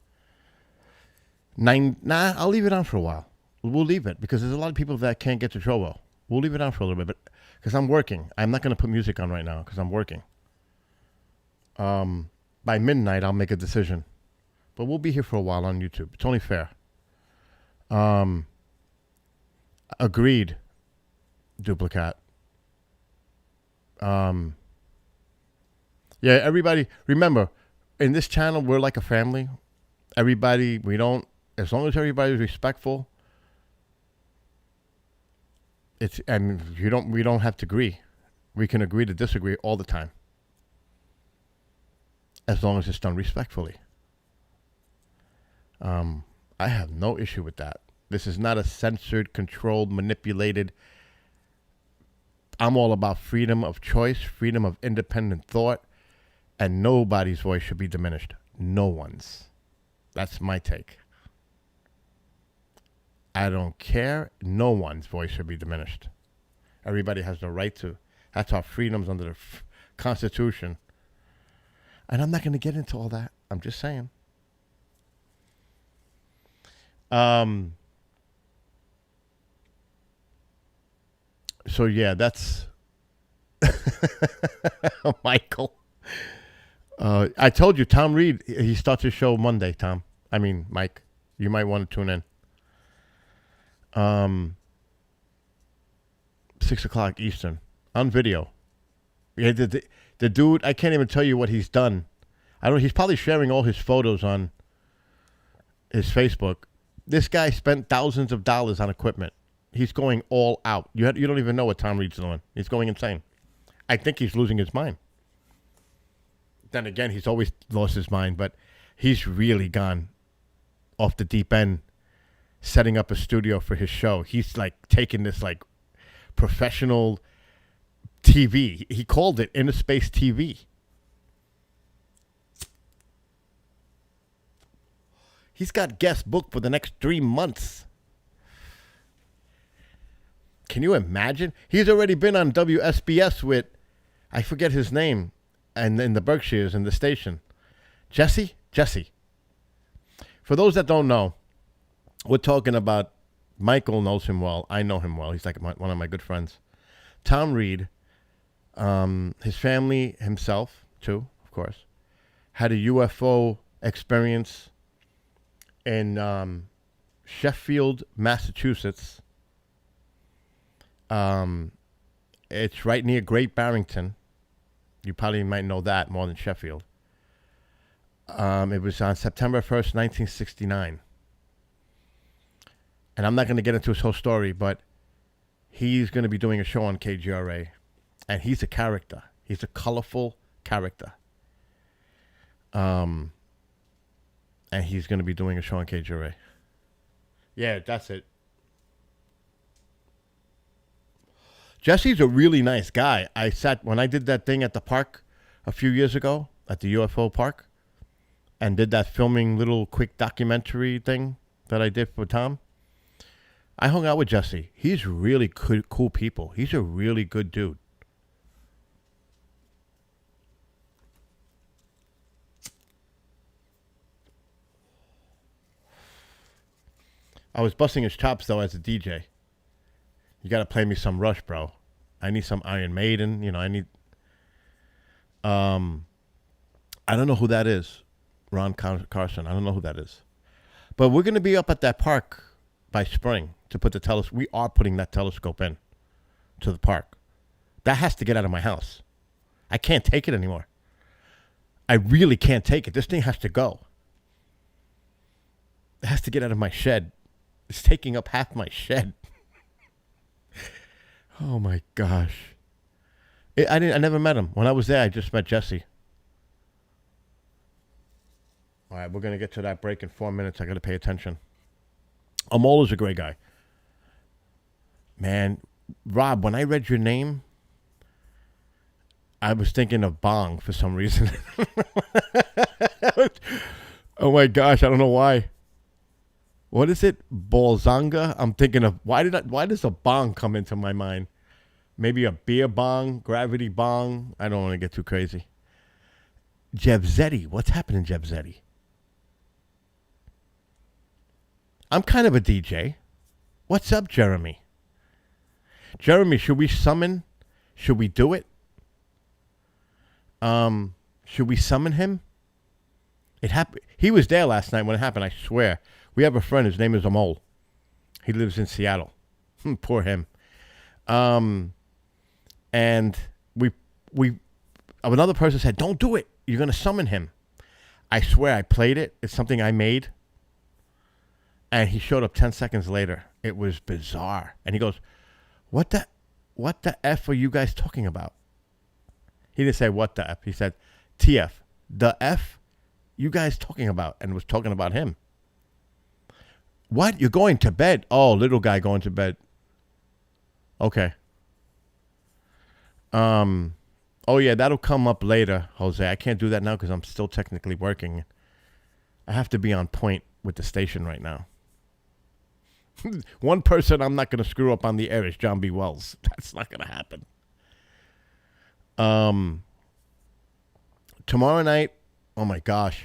9. Nah, I'll leave it on for a while. We'll leave it because there's a lot of people that can't get to Trovo. We'll leave it on for a little bit, but because I'm working. I'm not going to put music on right now because I'm working. By midnight, I'll make a decision. But we'll be here for a while on YouTube. It's only fair. Agreed, Duplicate. Yeah, everybody, remember, in this channel, we're like a family. Everybody, we don't As long as everybody's respectful, we don't have to agree. We can agree to disagree all the time. As long as it's done respectfully. I have no issue with that. This is not a censored, controlled, manipulated. I'm all about freedom of choice, freedom of independent thought, and nobody's voice should be diminished. No one's. That's my take. I don't care. No one's voice should be diminished. Everybody has the right to. That's our freedoms under the Constitution. And I'm not going to get into all that. I'm just saying. So yeah, that's Michael. I told you, Tom Reed, he starts his show Monday, Tom. I mean, Mike, you might want to tune in. 6 o'clock Eastern on video. Yeah, the dude, I can't even tell you what he's done. He's probably sharing all his photos on his Facebook. This guy spent thousands of dollars on equipment. He's going all out. You don't even know what Tom Reed's doing. He's going insane. I think he's losing his mind. Then again, he's always lost his mind, but he's really gone off the deep end, setting up a studio for his show. He's like taking this like professional TV. He called it Inner Space TV. He's got guests booked for the next 3 months. Can you imagine? He's already been on WSBS with, I forget his name, and in the Berkshires in the station. Jesse. For those that don't know, we're talking about, Michael knows him well. I know him well. He's like one of my good friends. Tom Reed, his family, himself, too, of course, had a UFO experience in Sheffield, Massachusetts. It's right near Great Barrington. You probably might know that more than Sheffield. It was on September 1st, 1969. And I'm not going to get into his whole story, but he's going to be doing a show on KGRA. And he's a character. He's a colorful character. And he's going to be doing a show on KGRA. Yeah, that's it. Jesse's a really nice guy. When I did that thing at the park a few years ago, at the UFO park, and did that filming little quick documentary thing that I did for Tom, I hung out with Jesse. He's really cool people. He's a really good dude. I was busting his chops, though, as a DJ. You got to play me some Rush, bro. I need some Iron Maiden. You know, I need... I don't know who that is. Ron Carson. I don't know who that is. But we're going to be up at that park by spring to put the telescope. We are putting that telescope in to the park. That has to get out of my house. I can't take it anymore. I really can't take it. This thing has to go. It has to get out of my shed. It's taking up half my shed. Oh my gosh. I never met him. When I was there, I just met Jesse. All right, we're going to get to that break in 4 minutes. I got to pay attention. Amol is a great guy. Man, Rob, when I read your name, I was thinking of bong for some reason. Oh my gosh, I don't know why. What is it? Bolzanga? I'm thinking of why does a bong come into my mind? Maybe a beer bong, gravity bong. I don't want to get too crazy. Jebzetti. What's happening, Jebzetti? I'm kind of a DJ. What's up, Jeremy? Jeremy, should we summon? Should we do it? Should we summon him? It happened. He was there last night when it happened, I swear. We have a friend, his name is Amol. He lives in Seattle. Poor him. And another person said, don't do it. You're going to summon him. I swear I played it. It's something I made. And he showed up 10 seconds later. It was bizarre. And he goes, what the F are you guys talking about? He didn't say what the F. He said, TF, the F you guys talking about, and was talking about him. What? You're going to bed? Oh, little guy going to bed. Okay. Oh, yeah, that'll come up later, Jose. I can't do that now because I'm still technically working. I have to be on point with the station right now. One person I'm not going to screw up on the air is John B. Wells. That's not going to happen. Tomorrow night, oh my gosh.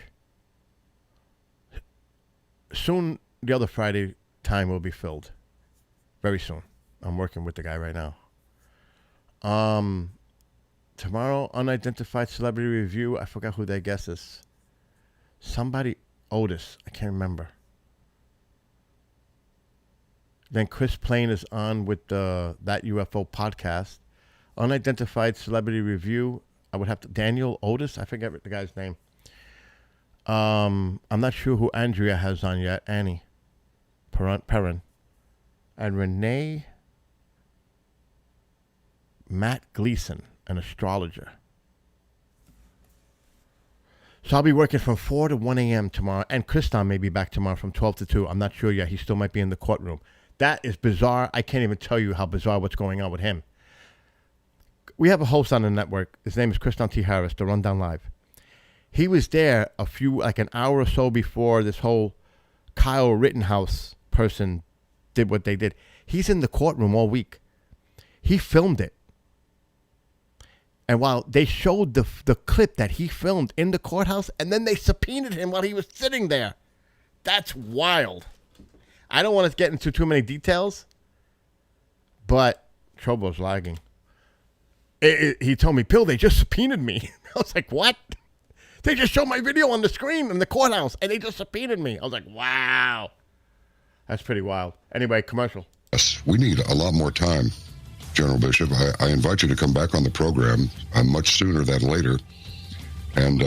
Soon, the other Friday time will be filled. Very soon. I'm working with the guy right now. Tomorrow, unidentified celebrity review. I forgot who their guest is. Somebody, Otis. I can't remember. Then Chris Plain is on with That UFO podcast. Unidentified celebrity review. I would have to, Daniel Otis. I forget the guy's name. I'm not sure who Andrea has on yet. Annie Perrin. And Renee Matt Gleason, an astrologer. So I'll be working from 4 to 1 a.m. tomorrow. And Kriston may be back tomorrow from 12 to 2. I'm not sure yet. He still might be in the courtroom. That is bizarre. I can't even tell you how bizarre what's going on with him. We have a host on the network. His name is Kriston T. Harris, the Rundown Live. He was there an hour or so before this whole Kyle Rittenhouse person did what they did. He's in the courtroom all week. He filmed it. And while they showed the clip that he filmed in the courthouse, and then they subpoenaed him while he was sitting there. That's wild. I don't want to get into too many details, but Trobo's lagging. He told me, Bill, they just subpoenaed me. I was like, what? They just showed my video on the screen in the courthouse, and they just subpoenaed me. I was like, wow. That's pretty wild. Anyway, commercial. Yes, we need a lot more time, General Bishop. I invite you to come back on the program much sooner than later. And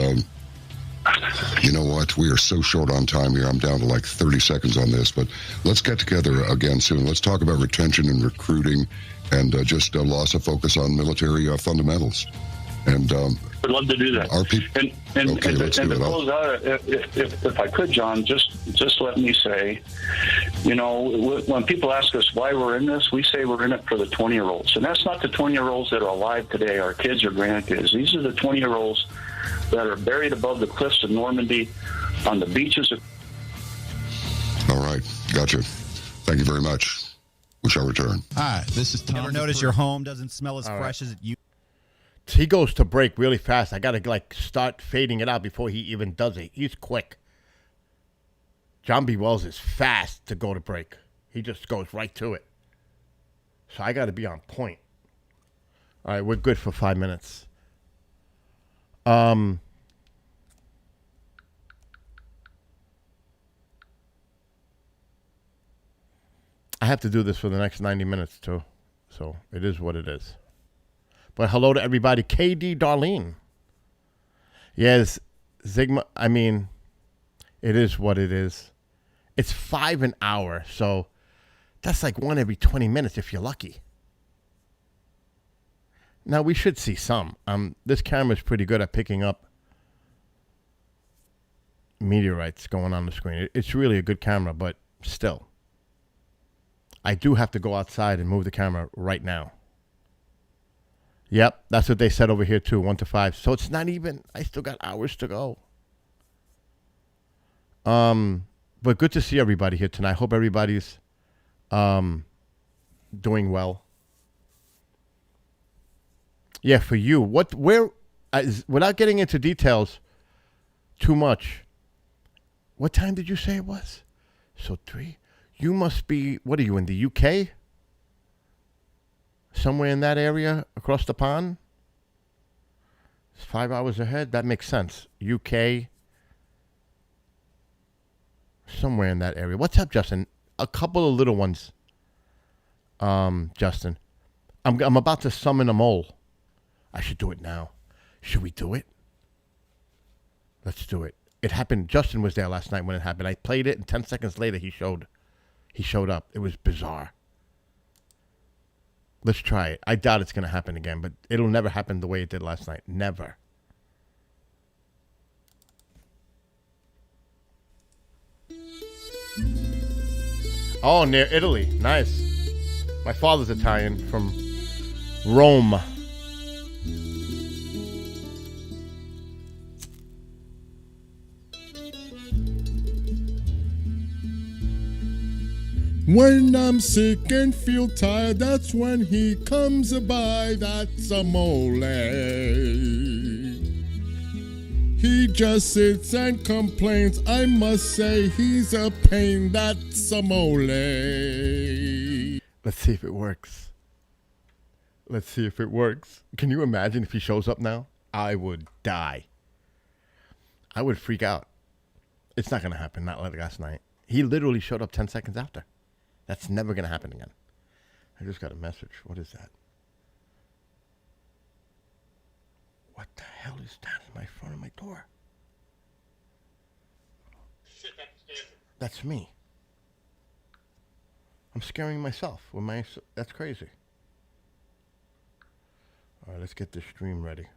you know what? We are so short on time here. I'm down to like 30 seconds on this, but let's get together again soon. Let's talk about retention and recruiting and just loss of focus on military fundamentals. And I'd love to do that. Our people. And okay, let's do to it. close out, if I could, John, just let me say, you know, when people ask us why we're in this, we say we're in it for the 20-year-olds. And that's not the 20-year-olds that are alive today, our kids or grandkids. These are the 20-year-olds that are buried above the cliffs of Normandy on the beaches of... All right. Gotcha. Thank you very much. We shall return. Hi, this is Tom. Ever notice your home doesn't smell as fresh as it used? He goes to break really fast. I got to start fading it out before he even does it. He's quick. John B. Wells is fast to go to break. He just goes right to it. So I got to be on point. All right, we're good for 5 minutes. I have to do this for the next 90 minutes too. So it is what it is. But hello to everybody. KD Darlene. Yes, Zigma. I mean, it is what it is. It's 5 an hour. So that's like 1 every 20 minutes if you're lucky. Now, we should see some. This camera is pretty good at picking up meteorites going on the screen. It's really a good camera, but still. I do have to go outside and move the camera right now. Yep, that's what they said over here too, 1 to 5. So it's not even, I still got hours to go. But good to see everybody here tonight. I hope everybody's doing well. Yeah, for you, without getting into details too much, what time did you say it was? So 3, you must be, what are you, in the UK? Somewhere in that area across the pond? It's 5 hours ahead. That makes sense. UK. Somewhere in that area. What's up, Justin? A couple of little ones. Justin. I'm about to summon a mole. I should do it now. Should we do it? Let's do it. It happened. Justin was there last night when it happened. I played it, and 10 seconds later he showed. he showed up. It was bizarre. Let's try it. I doubt it's going to happen again, but it'll never happen the way it did last night. Never. Oh, near Italy. Nice. My father's Italian from Rome. When I'm sick and feel tired, that's when he comes by. That's a mole. He just sits and complains. I must say he's a pain. That's a mole. Let's see if it works. Let's see if it works. Can you imagine if he shows up now? I would die. I would freak out. It's not going to happen, not like last night. He literally showed up 10 seconds after. That's never going to happen again. I just got a message. What is that? What the hell is that in my front of my door? That's me. I'm scaring myself with my... That's crazy. All right, let's get this stream ready.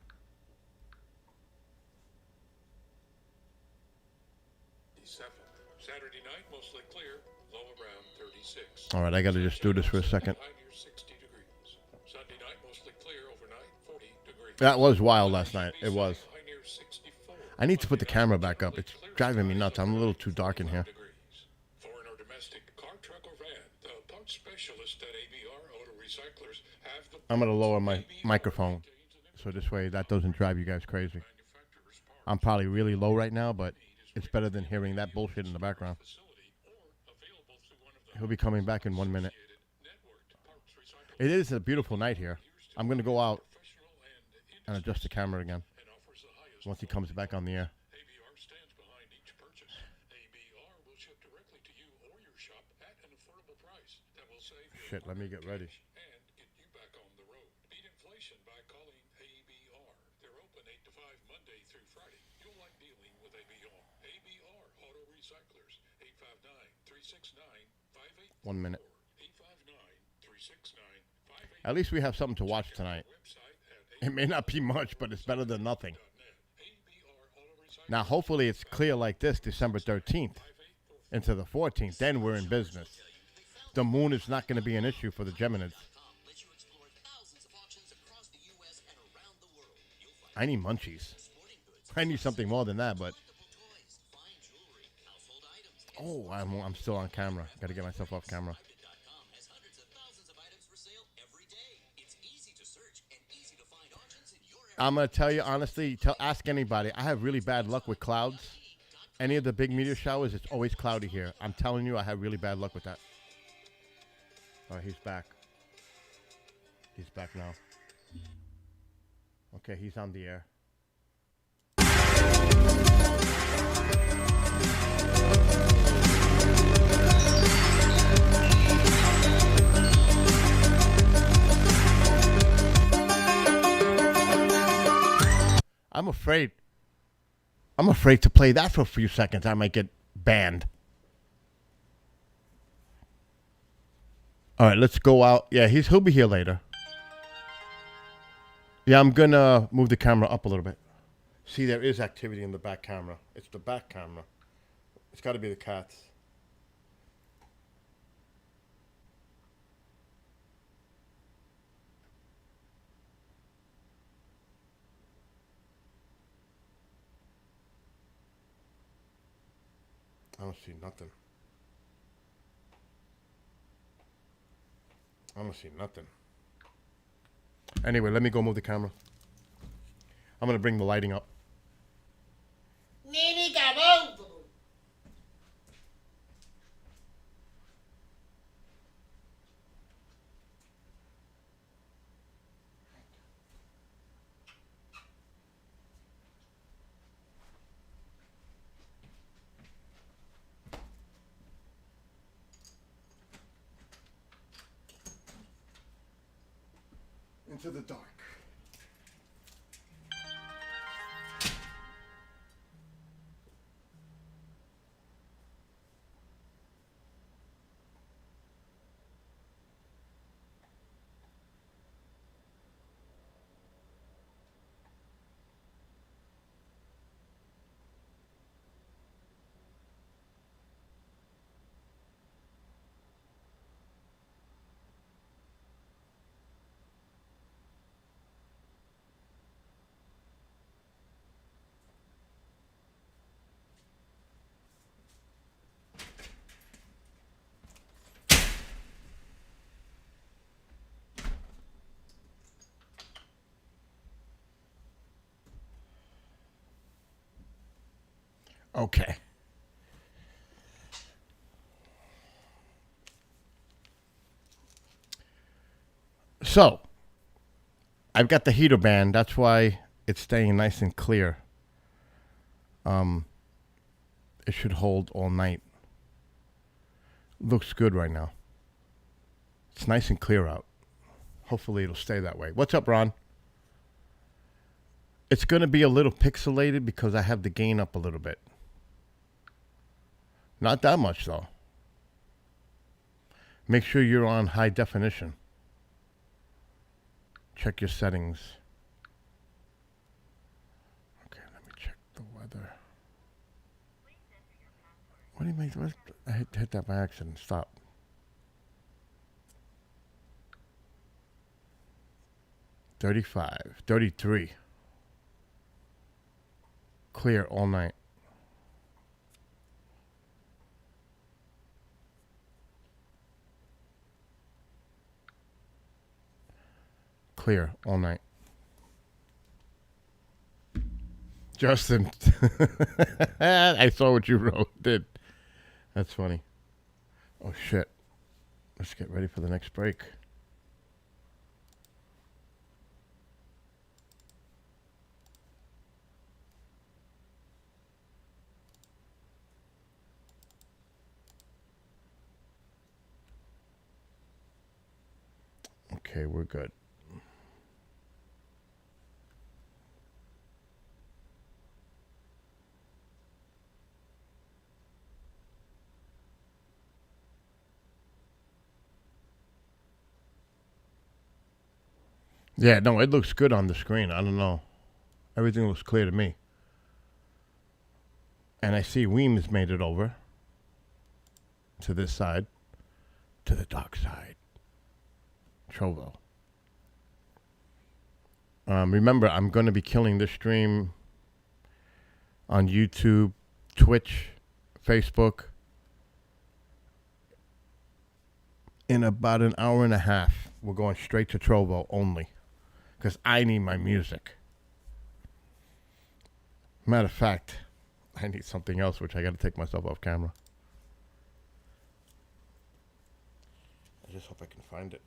Saturday night, mostly clear, low around 36. All right, I got to just do this for a second. Sunday night, mostly clear, overnight 40 degrees. That was wild last night. It was. I need to put the camera back up. It's driving me nuts. I'm a little too dark in here. Foreign or domestic, car, truck, or van, the parts specialists at ABR Auto Recyclers have the... I'm going to lower my microphone so this way that doesn't drive you guys crazy. I'm probably really low right now, but it's better than hearing that bullshit in the background. He'll be coming back in 1 minute. It is a beautiful night here. I'm going to go out and adjust the camera again once he comes back on the air. Shit, let me get ready. Monday through Friday. You'll like dealing with ABR. ABR Auto Recyclers, 859-369-5844. 1 minute. 859-369-5844. At least we have something to watch tonight. It may not be much, but it's better than nothing. Now, hopefully it's clear like this December 13th into the 14th. Then we're in business. The moon is not going to be an issue for the Geminids. I need munchies. I need something more than that, but... Oh, I'm still on camera. Got to get myself off camera. I'm going to tell you honestly, ask anybody. I have really bad luck with clouds. Any of the big meteor showers, it's always cloudy here. I'm telling you, I have really bad luck with that. All right, he's back. He's back now. Okay, he's on the air. I'm afraid. I'm afraid to play that for a few seconds. I might get banned. All right, let's go out. Yeah, he'll be here later. Yeah, I'm going to move the camera up a little bit. See, there is activity in the back camera. It's the back camera. It's got to be the cats. I don't see nothing. I don't see nothing. Anyway, let me go move the camera. I'm going to bring the lighting up. Into the dark. Okay. So, I've got the heater band. That's why it's staying nice and clear. It should hold all night. Looks good right now. It's nice and clear out. Hopefully it'll stay that way. What's up, Ron? It's going to be a little pixelated because I have the gain up a little bit. Not that much, though. Make sure you're on high definition. Check your settings. Okay, let me check the weather. What do you mean? I hit that by accident. Stop. $35, $33. Clear all night. Clear all night. Justin, I saw what you wrote. That's funny. Oh, shit. Let's get ready for the next break. Okay, we're good. Yeah, no, it looks good on the screen. I don't know. Everything looks clear to me. And I see Weems made it over to this side, to the dark side. Trovo. Remember, I'm going to be killing this stream on YouTube, Twitch, Facebook in about an hour and a half. We're going straight to Trovo only because I need my music. Matter of fact, I need something else, which I got to take myself off camera. I just hope I can find it.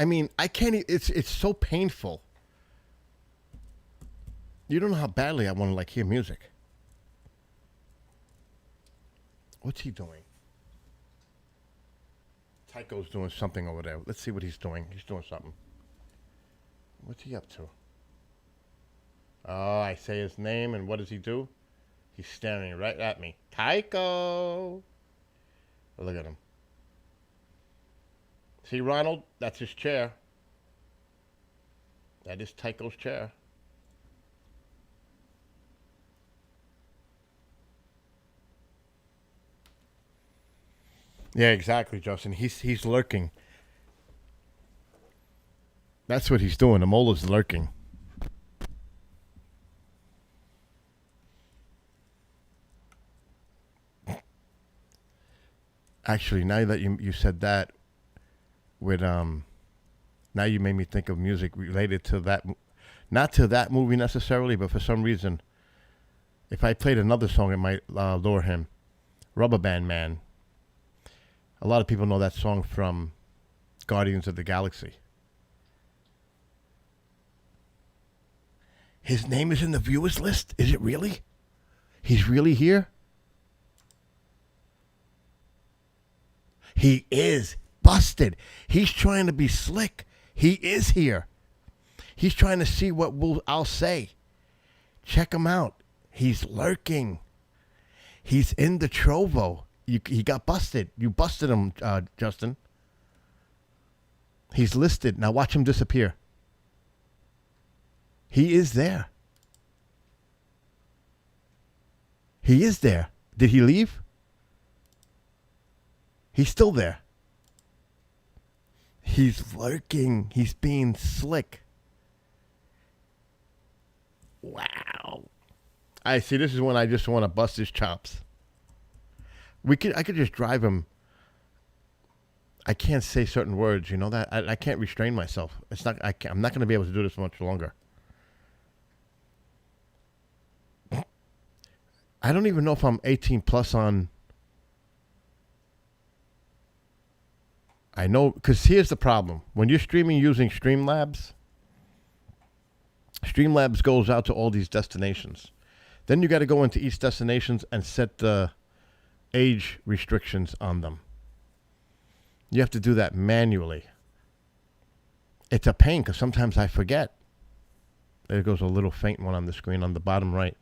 I mean, I can't. It's so painful. You don't know how badly I want to like hear music. What's he doing? Tycho's doing something over there. Let's see what he's doing. He's doing something. What's he up to? Oh, I say his name, and what does he do? He's staring right at me. Tycho! Look at him. See, Ronald? That's his chair. That is Tycho's chair. Yeah, exactly, Justin. He's lurking. That's what he's doing. The mole is lurking. Actually, now that you said that, with now you made me think of music related to that, not to that movie necessarily, but for some reason, if I played another song, it might lure him. Rubber Band Man. A lot of people know that song from Guardians of the Galaxy. His name is in the viewers list? Is it really? He's really here? He is busted. He's trying to be slick. He is here. He's trying to see what I'll say. Check him out. He's lurking. He's in the Trovo. He got busted. You busted him, Justin. He's listed. Now watch him disappear. He is there. He is there. Did he leave? He's still there. He's lurking. He's being slick. Wow. I see. This is when I just want to bust his chops. I could just drive him. I can't say certain words, you know that. I can't restrain myself. I'm not going to be able to do this much longer. I don't even know if I'm 18 plus on. I know, because here's the problem. When you're streaming using Streamlabs goes out to all these destinations. Then you got to go into each destinations and set the age restrictions on them. You have to do that manually. It's a pain because sometimes I forget. There goes a little faint one on the screen on the bottom right.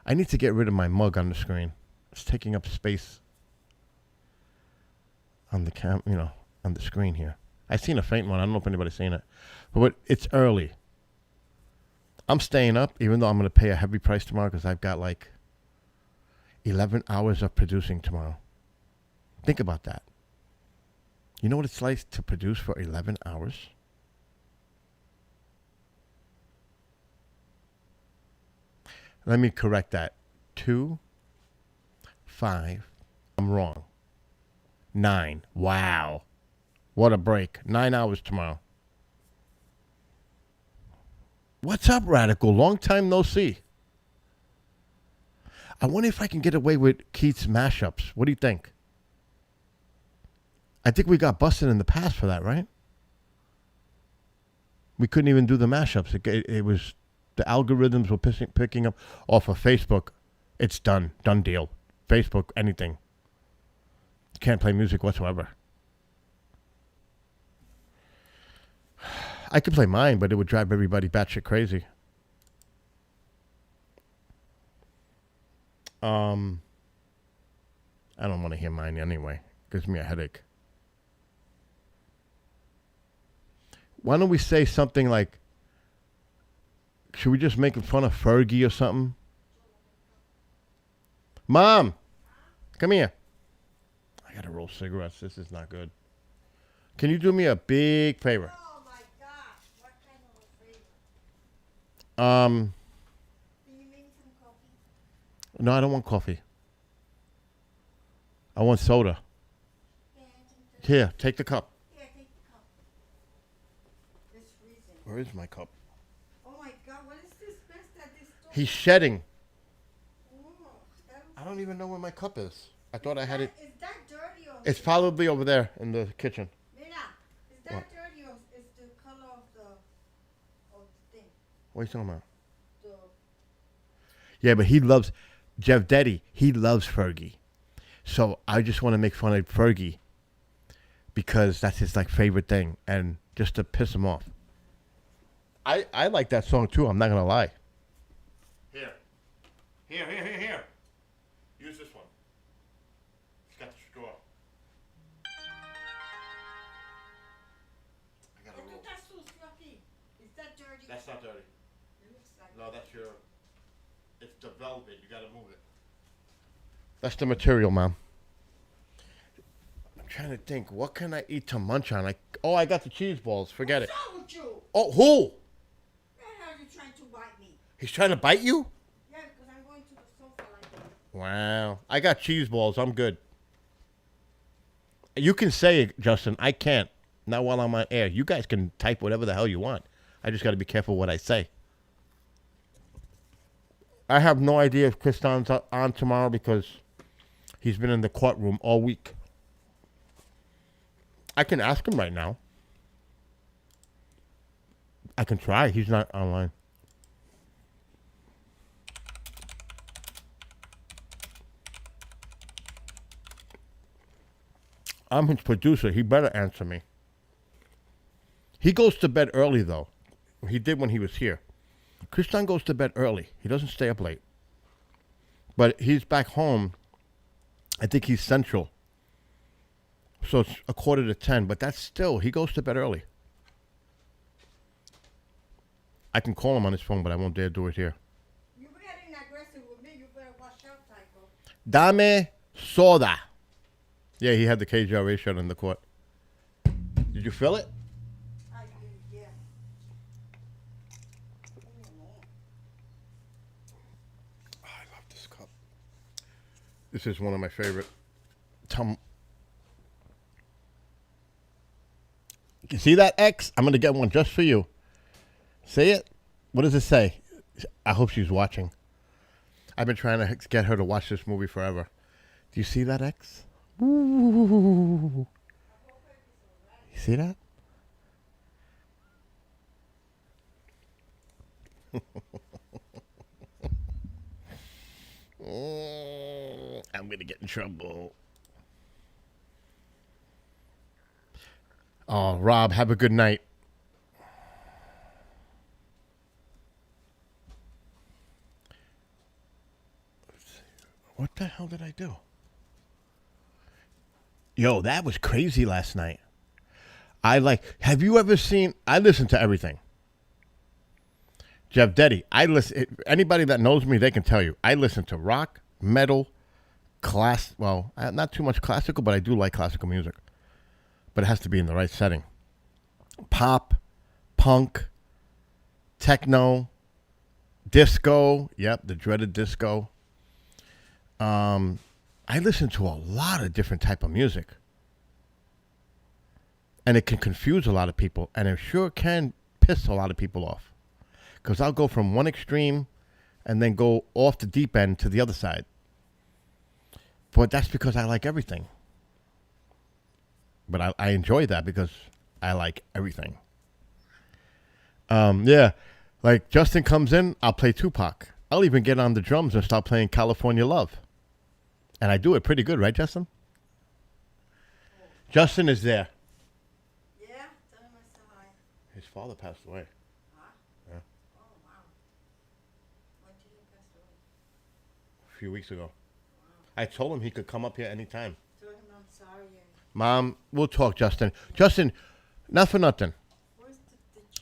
I need to get rid of my mug on the screen. It's taking up space on the on the screen here. I've seen a faint one. I don't know if anybody's seen it. But it's early. I'm staying up, even though I'm going to pay a heavy price tomorrow because I've got like 11 hours of producing tomorrow. Think about that. You know what it's like to produce for 11 hours? Let me correct that. 2, 5. I'm wrong. 9. Wow. What a break. 9 hours tomorrow. What's up, Radical? Long time no see. I wonder if I can get away with Keith's mashups. What do you think? I think we got busted in the past for that, right? We couldn't even do the mashups. It was the algorithms were picking up off of Facebook. It's done. Done deal. Facebook, anything. You can't play music whatsoever. I could play mine, but it would drive everybody batshit crazy. I don't want to hear mine anyway. Gives me a headache. Why don't we say something like, should we just make fun of Fergie or something? Mom, come here. I gotta roll cigarettes. This is not good. Can you do me a big favor? Oh my gosh, what kind of a favor? Can you make me some coffee? No, I don't want coffee. I want soda. Here, take the cup. Yeah, take the cup. It's freezing. Where is my cup? Oh my God, what is this mess that this store? He's shedding. Oh, I don't even know where my cup is. I thought I had it. Is that dirty or? It's probably over there in the kitchen. Mira, is that dirty or is the color of the thing? What are you talking about? The Yeah, but he loves Jeff Deddy. He loves Fergie. So I just want to make fun of Fergie because that's his favorite thing, and just to piss him off. I like that song too. I'm not gonna lie. Here. Use this one. It's got the straw. I gotta roll. Is that dirty? That's not dirty. It looks like No, that's your. It's the velvet. You gotta move it. That's the material, Mom. I'm trying to think. What can I eat to munch on? I got the cheese balls. Forget it. What's wrong with you? Oh, who? The hell are you trying to bite me? He's trying to bite you? Yeah, because I'm going to the sofa like that. Wow. I got cheese balls. I'm good. You can say it, Justin. I can't. Not while I'm on air. You guys can type whatever the hell you want. I just got to be careful what I say. I have no idea if Kristan's on tomorrow because he's been in the courtroom all week. I can ask him right now. I can try. He's not online. I'm his producer. He better answer me. He goes to bed early, though. He did when he was here. Kristan goes to bed early. He doesn't stay up late. But he's back home. I think he's central. So it's 9:45. But that's still, he goes to bed early. I can call him on his phone, but I won't dare do it here. You're getting aggressive with me. You better watch out, Tycho. Dame soda. Yeah, he had the KJRA shot in the court. Did you feel it? I did, yeah. This is one of my favorite. You see that, X? I'm going to get one just for you. See it? What does it say? I hope she's watching. I've been trying to get her to watch this movie forever. Do you see that, X? Ooh. You see that? I'm going to get in trouble. Oh, Rob, have a good night. What the hell did I do? Yo, that was crazy last night. Have you ever seen, I listen to everything. Jeff Deddy, anybody that knows me, they can tell you. I listen to rock, metal, not too much classical, but I do like classical music. But it has to be in the right setting. Pop, punk, techno, disco. Yep, the dreaded disco. I listen to a lot of different type of music. And it can confuse a lot of people. And it sure can piss a lot of people off. Because I'll go from one extreme and then go off the deep end to the other side. But that's because I like everything. But I enjoy that because I like everything. Yeah. Like Justin comes in, I'll play Tupac. I'll even get on the drums and start playing California Love. And I do it pretty good, right, Justin? Justin is there. Yeah, tell him I said hi. His father passed away. Huh? Yeah. Oh, wow. When did he pass away? A few weeks ago. Wow. I told him he could come up here anytime. Tell him I'm sorry. Mom, we'll talk, Justin. Justin, not for nothing. Where's the cheese?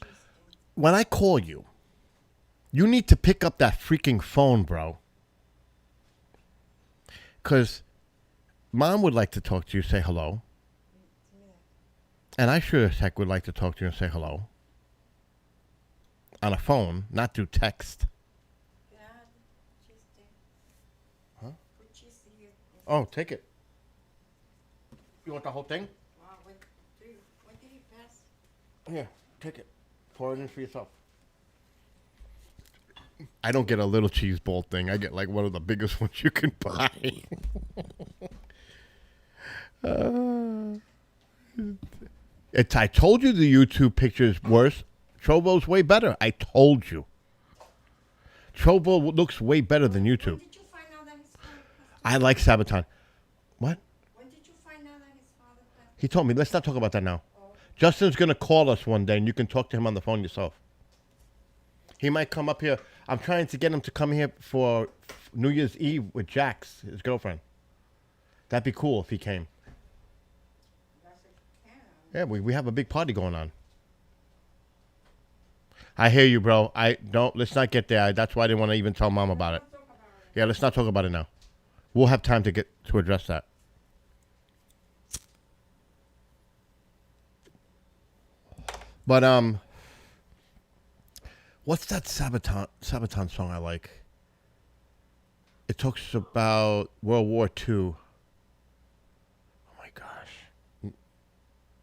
When I call you, you need to pick up that freaking phone, bro. Because Mom would like to talk to you, say hello. And I sure as heck would like to talk to you and say hello. On a phone, not through text. Huh? Oh, take it. You want the whole thing? Wow, when did he pass? Here, take it. Pour it in for yourself. I don't get a little cheese ball thing. I get like one of the biggest ones you can buy. I told you the YouTube picture is worse. Trovo's way better. I told you. Trovo looks way better than YouTube. When did you find out that his father passed? I like Sabaton. What? When did you find out that his father passed? He told me. Let's not talk about that now. Justin's going to call us one day, and you can talk to him on the phone yourself. He might come up here. I'm trying to get him to come here for New Year's Eve with Jax, his girlfriend. That'd be cool if he came. Yeah, we have a big party going on. I hear you, bro. Let's not get there. That's why I didn't want to even tell Mom about it. Yeah, let's not talk about it now. We'll have time to address that. But what's that Sabaton song I like? It talks about World War II. Oh my gosh.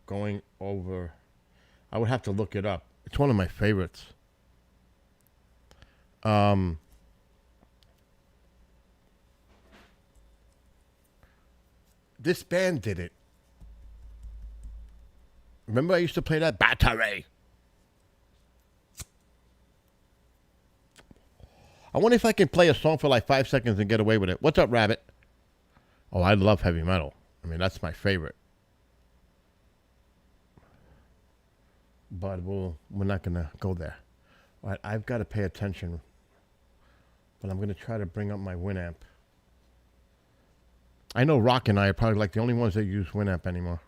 Going over. I would have to look it up. It's one of my favorites. This band did it. Remember I used to play that? Battery. I wonder if I can play a song for like 5 seconds and get away with it. What's up, Rabbit? Oh, I love heavy metal. I mean, that's my favorite. But we're not going to go there. All right, I've got to pay attention. But I'm going to try to bring up my Winamp. I know Rock and I are probably like the only ones that use Winamp anymore.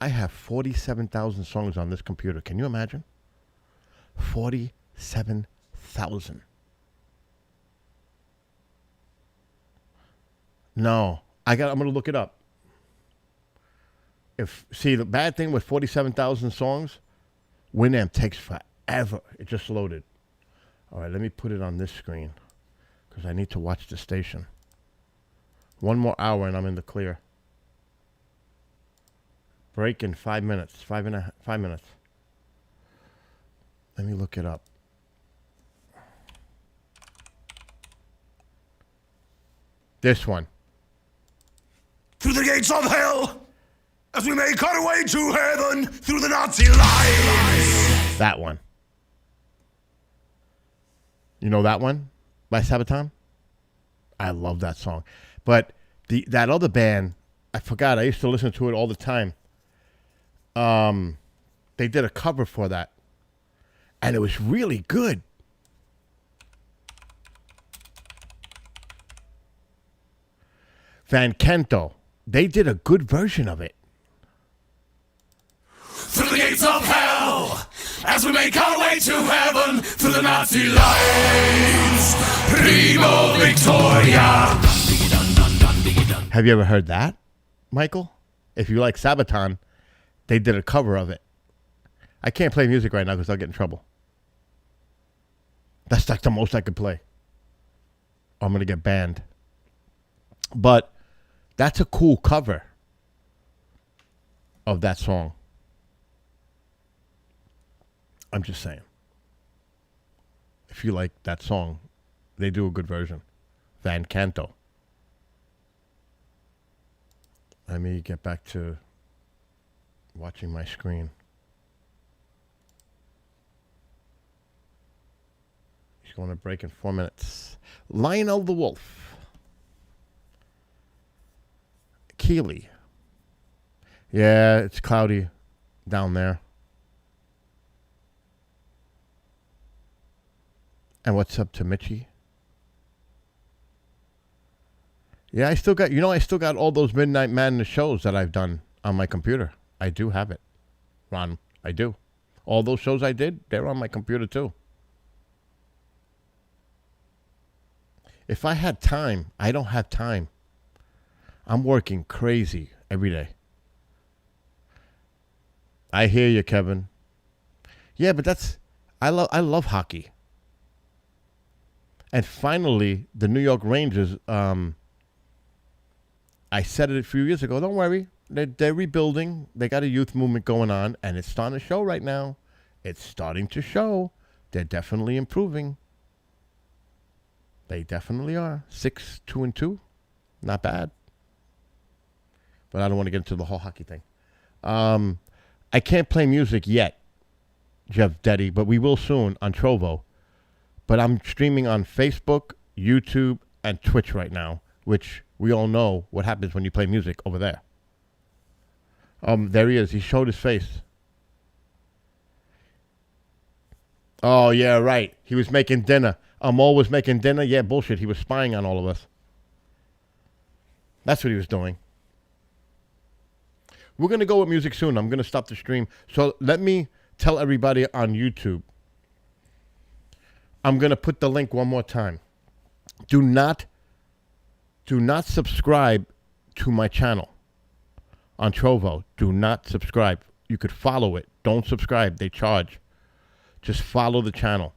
I have 47,000 songs on this computer. Can you imagine? 47,000. No, I'm going to look it up. The bad thing with 47,000 songs, Winamp takes forever. It just loaded. All right, let me put it on this screen. because I need to watch the station. 1 more hour and I'm in the clear. Break in 5 minutes. 5 minutes. Let me look it up. This one. Through the gates of hell, as we make our way to heaven through the Nazi lines. That one. You know that one by Sabaton? I love that song. But that other band, I forgot. I used to listen to it all the time. They did a cover for that. And it was really good. Van Kento. They did a good version of it. Through the gates of hell, as we make our way to heaven through the Nazi lines. Primo Victoria. Have you ever heard that, Michael? If you like Sabaton, they did a cover of it. I can't play music right now because I'll get in trouble. That's like the most I could play. I'm going to get banned. But that's a cool cover of that song. I'm just saying. If you like that song, they do a good version. Van Canto. Let me get back to watching my screen. He's going to break in 4 minutes. Lionel the Wolf. Keeley. Yeah, it's cloudy down there. And what's up to Mitchie? Yeah, I still got all those Midnight Madness shows that I've done on my computer. I do have it, Ron. I do. All those shows I did, they're on my computer too. If I had time, I don't have time. I'm working crazy every day. I hear you, Kevin. Yeah, but I love hockey. And finally, the New York Rangers, I said it a few years ago, don't worry. They're rebuilding. They got a youth movement going on, and it's starting to show right now. It's starting to show. They're definitely improving. They definitely are. 6-2-2. Not bad. But I don't want to get into the whole hockey thing. I can't play music yet, Jeff Deddy, but we will soon on Trovo. But I'm streaming on Facebook, YouTube, and Twitch right now, which we all know what happens when you play music over there. There he is. He showed his face. Oh, yeah, right. He was making dinner. Mo was making dinner. Yeah, bullshit. He was spying on all of us. That's what he was doing. We're going to go with music soon. I'm going to stop the stream. So let me tell everybody on YouTube. I'm going to put the link one more time. Do not subscribe to my channel on Trovo. Do not subscribe. You could follow it. Don't subscribe. They charge. Just follow the channel.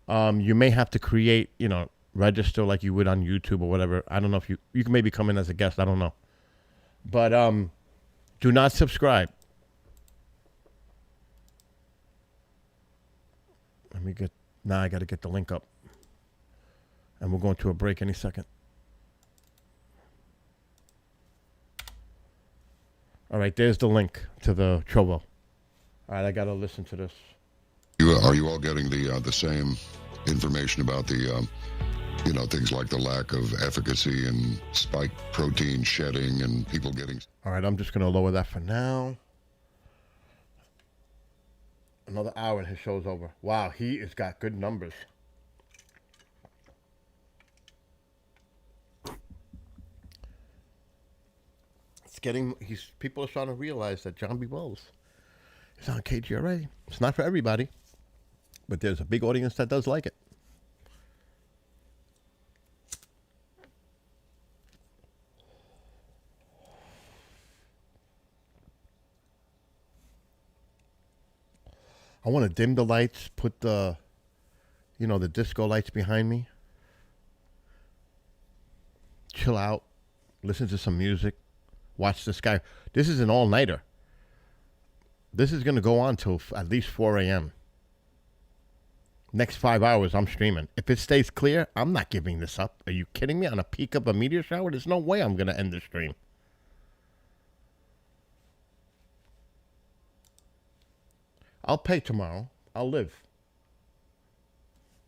You may have to create, register like you would on YouTube or whatever. I don't know if you can maybe come in as a guest. I don't know. But do not subscribe. Now I got to get the link up. And we're going to a break any second. All right, there's the link to the Trovo. All right, I got to listen to this. Are you all getting the same information about the, things like the lack of efficacy and spike protein shedding and people getting... All right, I'm just going to lower that for now. Another hour and his show's over. Wow, he has got good numbers. People are starting to realize that John B. Wells is on KGRA. It's not for everybody, but there's a big audience that does like it. I want to dim the lights, put the disco lights behind me. chill out, listen to some music, watch the sky. This is an all-nighter. This is going to go on till at least 4 a.m. Next 5 hours, I'm streaming. If it stays clear, I'm not giving this up. Are you kidding me? On a peak of a meteor shower? There's no way I'm going to end the stream. I'll pay tomorrow. I'll live.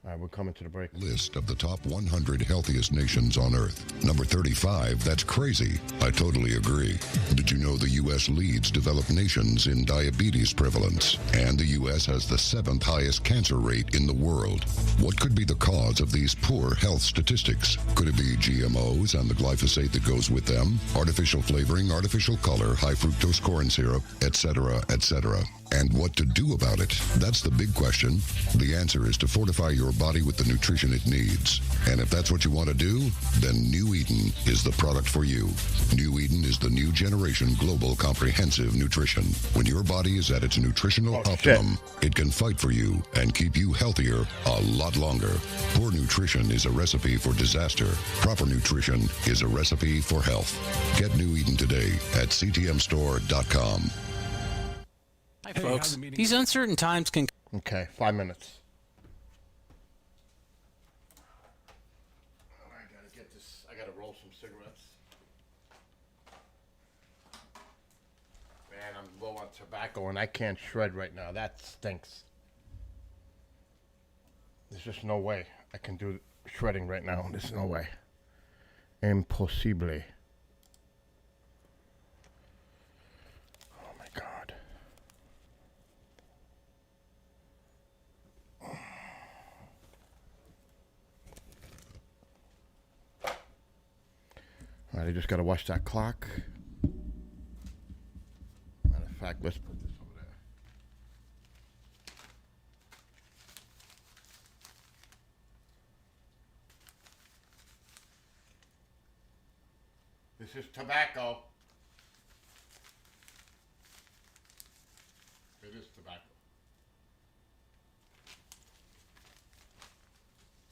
All right, we're coming to the break. List of the top 100 healthiest nations on Earth. Number 35, that's crazy. I totally agree. Did you know the U.S. leads developed nations in diabetes prevalence? And the U.S. has the 7th highest cancer rate in the world. What could be the cause of these poor health statistics? Could it be GMOs and the glyphosate that goes with them? Artificial flavoring, artificial color, high fructose corn syrup, etc., etc. And what to do about it? That's the big question. The answer is to fortify your body with the nutrition it needs. And if that's what you want to do, then New Eden is the product for you. New Eden is the new generation global comprehensive nutrition. When your body is at its nutritional optimum, it can fight for you and keep you healthier a lot longer. Poor nutrition is a recipe for disaster. Proper nutrition is a recipe for health. Get New Eden today at ctmstore.com. Hi, folks. These uncertain times can... Okay, 5 minutes. All right, I gotta get this. I gotta roll some cigarettes. Man, I'm low on tobacco and I can't shred right now. That stinks. There's just no way I can do shredding right now. There's no way. Impossible. Oh my God. All right, I just got to watch that clock. Matter of fact, let's put this over there. This is tobacco. It is tobacco.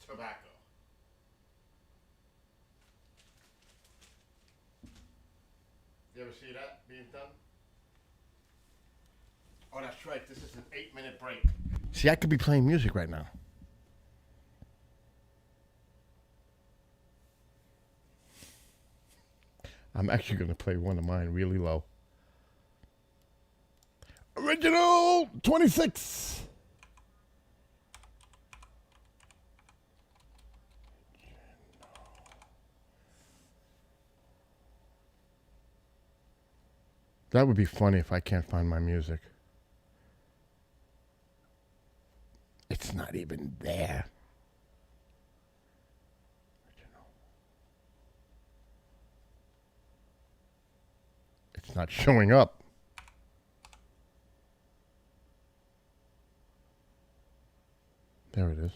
Tobacco. You ever see that being done? Oh, that's right. This is an 8-minute break. See, I could be playing music right now. I'm actually going to play one of mine really low. Original 26. That would be funny if I can't find my music. It's not even there. It's not showing up. There it is.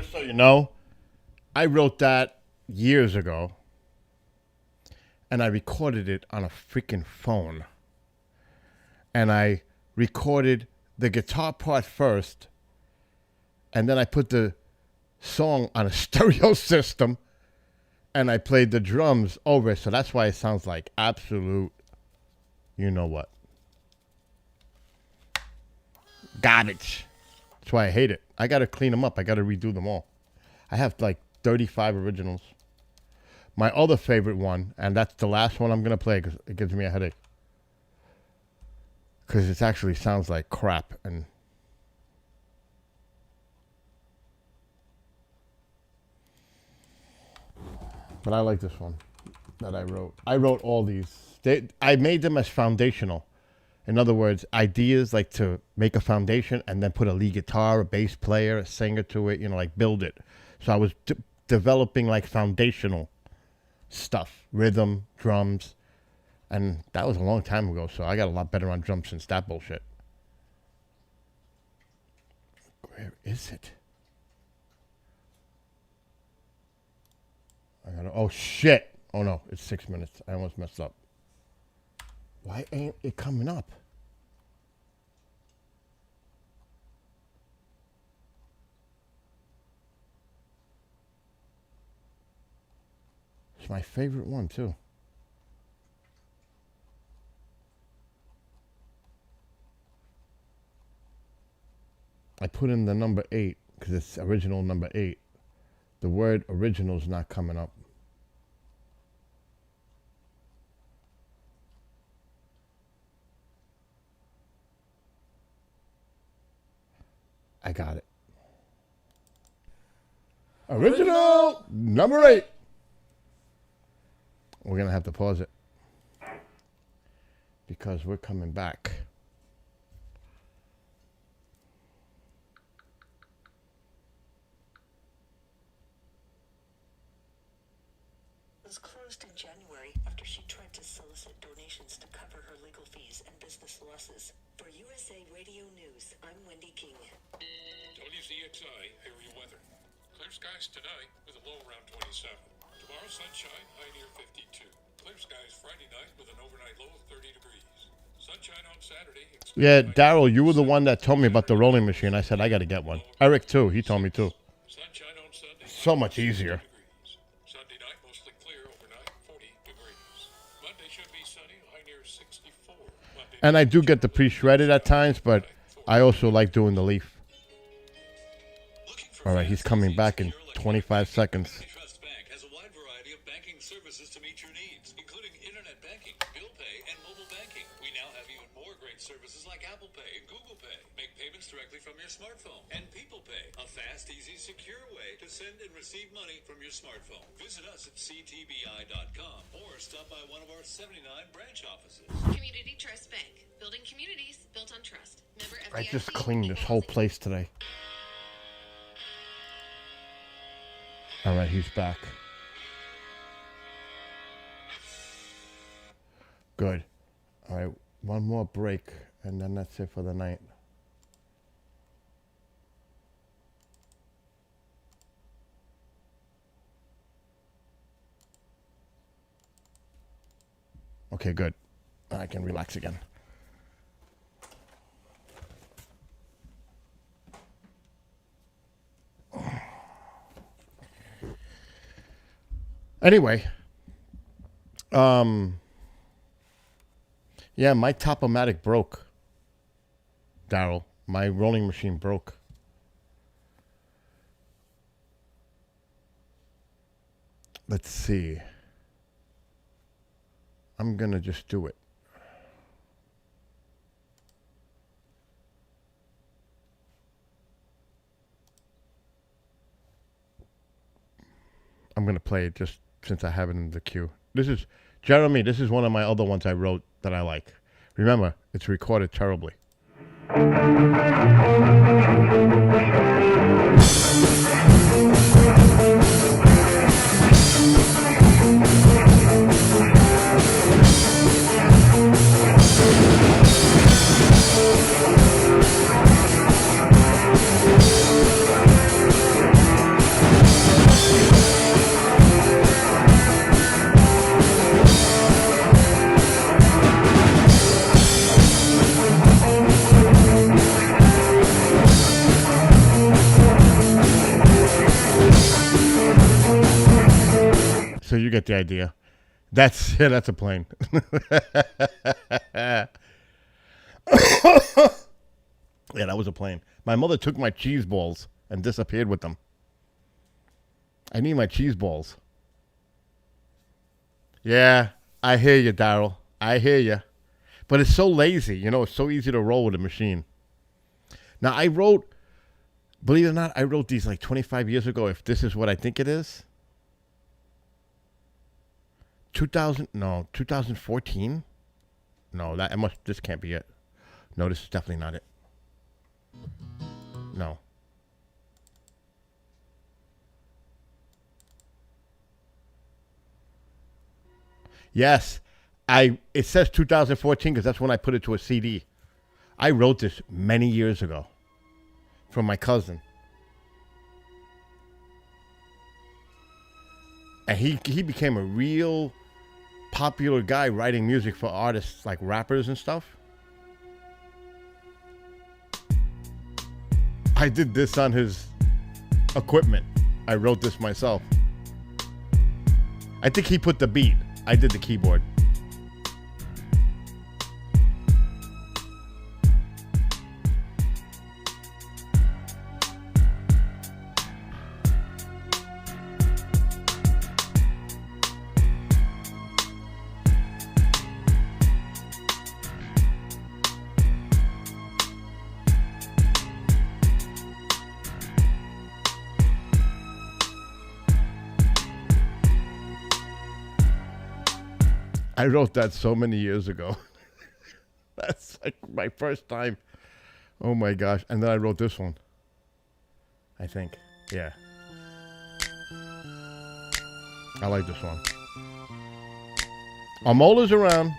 Just so you know, I wrote that years ago, and I recorded it on a freaking phone. And I recorded the guitar part first, and then I put the song on a stereo system, and I played the drums over it. So that's why it sounds like absolute, you know what, garbage. That's why I hate it. I got to clean them up. I got to redo them all. I have like 35 originals. My other favorite one, and that's the last one I'm going to play because it gives me a headache. Because it actually sounds like crap. But I like this one that I wrote. I wrote all these. I made them as foundational. In other words, ideas like to make a foundation and then put a lead guitar, a bass player, a singer to it, like build it. So I was developing like foundational stuff, rhythm, drums. And that was a long time ago, so I got a lot better on drums since that bullshit. Where is it? Oh, shit. Oh, no, it's 6 minutes. I almost messed up. Why ain't it coming up? It's my favorite one, too. I put in the number 8 because it's original number 8. The word original is not coming up. I got it. Original number 8. We're going to have to pause it because we're coming back. Was closed in January after she tried to solicit donations to cover her legal fees and business losses. For USA Radio News, I'm Wendy King. WZXI area weather. Clear skies tonight with a low around 27. Tomorrow sunshine, high near 52. Clear skies Friday night with an overnight low of 30 degrees. Sunshine on Saturday. Yeah, Daryl, you were the one that told me about the rolling machine. I said I got to get one. Eric too. He told me too. Sunshine on Sunday. So much easier. And I do get the pre-shredded at times, but I also like doing the leaf. All right, he's coming back in 25 seconds. Trust Bank has a wide variety of banking services to meet your needs, including internet banking, bill pay, and mobile banking. We now have even more great services like Apple Pay and Google Pay. Make payments directly from your smartphone. And People Pay, a fast, easy, secure way to send and receive money from your smartphone. Visit us at ctbi.com or stop by one of our 79 branch offices. Community Trust Bank. Building communities built on trust. Member FDIC. I just cleaned this whole place today. All right, he's back. Good. All right, one more break, and then that's it for the night. Okay, good. I can relax again. Anyway, yeah, my Top-O-Matic broke, Daryl. My rolling machine broke. Let's see. I'm going to just do it. I'm going to play it just since I have it in the queue. This is, Jeremy, this is one of my other ones I wrote that I like. Remember, it's recorded terribly. So you get the idea. That's a plane. Yeah, that was a plane. My mother took my cheese balls and disappeared with them. I need my cheese balls. Yeah, I hear you, Daryl. I hear you. But it's so lazy. You know, it's so easy to roll with a machine. Now, believe it or not, I wrote these like 25 years ago, if this is what I think it is. 2014? No, this can't be it. No, this is definitely not it. No. Yes, it says 2014 because that's when I put it to a CD. I wrote this many years ago from my cousin. And he became a real popular guy writing music for artists like rappers and stuff. I did this on his equipment. I wrote this myself. I think he put the beat. I did the keyboard. I wrote that so many years ago. That's like my first time. Oh my gosh. And then I wrote this one. I think. Yeah. I like this one. Amola's around.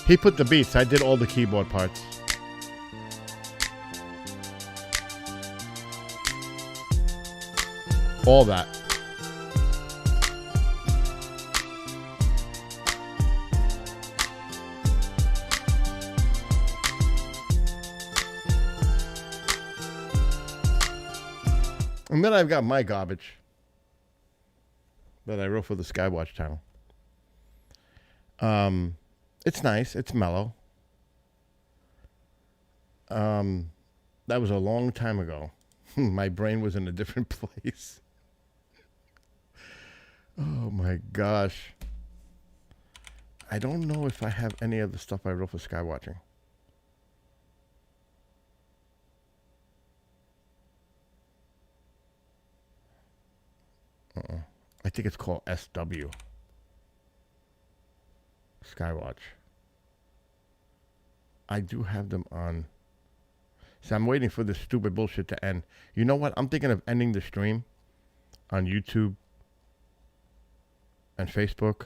He put the beats. I did all the keyboard parts. All that. And then I've got my garbage that I wrote for the Skywatch channel. It's nice. It's mellow. That was a long time ago. My brain was in a different place. Oh my gosh. I don't know if I have any of the stuff I wrote for Skywatching. I think it's called SW. Skywatch. I do have them on. So I'm waiting for this stupid bullshit to end. You know what? I'm thinking of ending the stream on YouTube and Facebook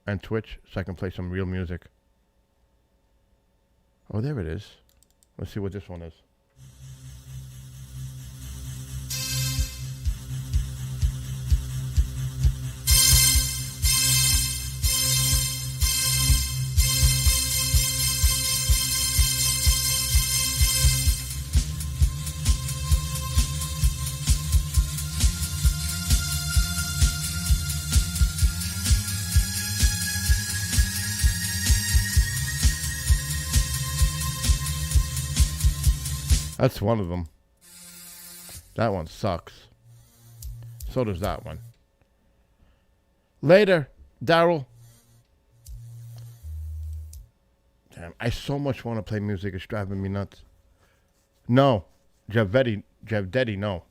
and Twitch so I can play some real music. Oh, there it is. Let's see what this one is. That's one of them. That one sucks. So does that one. Later, Daryl. Damn, I so much want to play music. It's driving me nuts. No. Javdetti, no.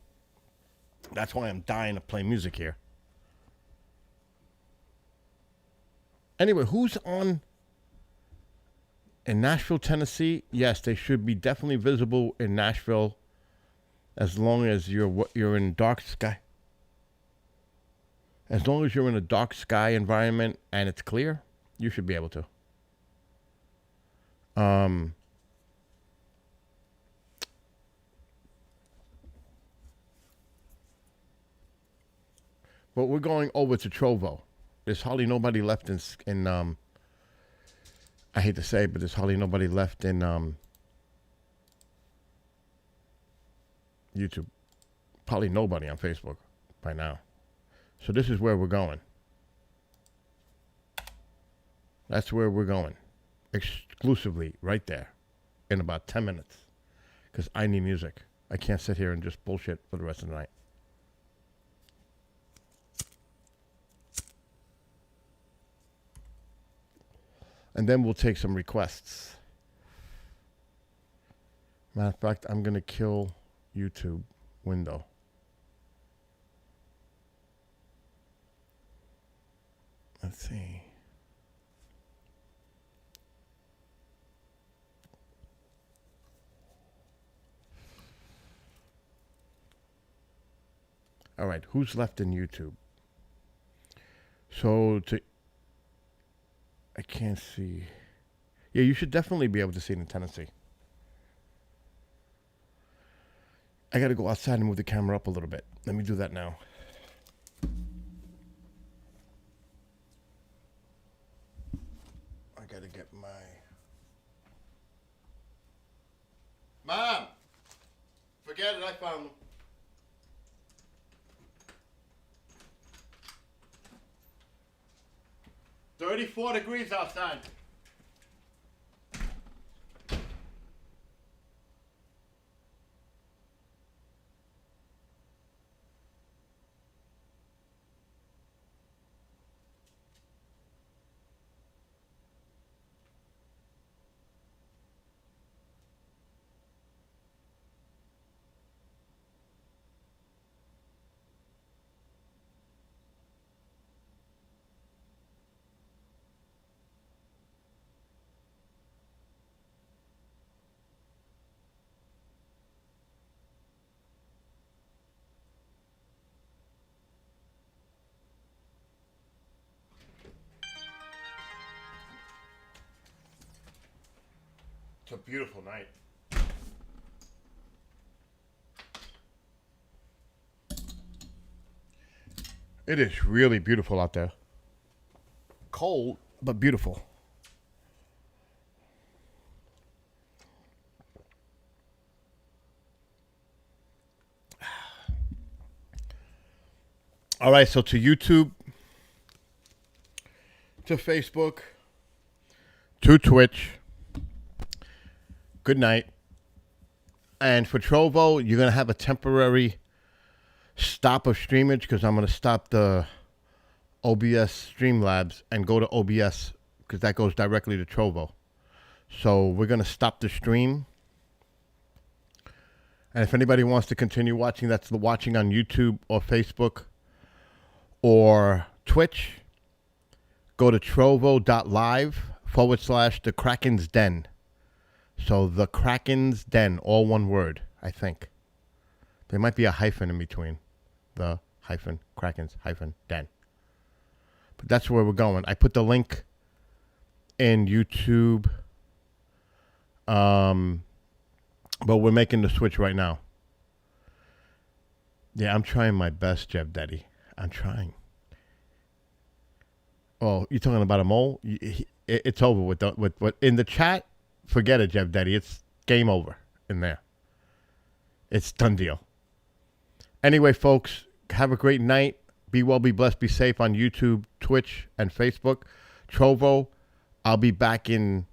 That's why I'm dying to play music here. Anyway, who's on in Nashville, Tennessee? Yes, they should be definitely visible in Nashville as long as you're in dark sky. As long as you're in a dark sky environment and it's clear, You should be able to. But we're going over to Trovo. There's hardly nobody left in I hate to say it, but there's hardly nobody left in YouTube. Probably nobody on Facebook by now. So this is where we're going. That's where we're going. Exclusively right there in about 10 minutes. Because I need music. I can't sit here and just bullshit for the rest of the night. And then we'll take some requests. Matter of fact, I'm going to kill YouTube window. Let's see. All right, who's left in YouTube? So I can't see. Yeah, you should definitely be able to see it in Tennessee. I got to go outside and move the camera up a little bit. Let me do that now. I got to get my... Mom! Forget it, I found them. $34 degrees outside. It's a beautiful night. It is really beautiful out there. Cold, but beautiful. All right, so to YouTube, to Facebook, to Twitch, good night. And for Trovo, you're going to have a temporary stop of streamage because I'm going to stop the OBS Streamlabs and go to OBS because that goes directly to Trovo. So we're going to stop the stream. And if anybody wants to continue watching, that's the watching on YouTube or Facebook or Twitch, go to trovo.live/The Kraken's Den. So the Kraken's Den, all one word, I think. There might be a hyphen in between. The hyphen, Kraken's hyphen Den. But that's where we're going. I put the link in YouTube. But we're making the switch right now. Yeah, I'm trying my best, Jeff Daddy. I'm trying. Oh, you're talking about a mole? It's over with in the chat. Forget it, Jeff Daddy. It's game over in there. It's done deal. Anyway, folks, have a great night. Be well, be blessed, be safe on YouTube, Twitch, and Facebook. Trovo, I'll be back in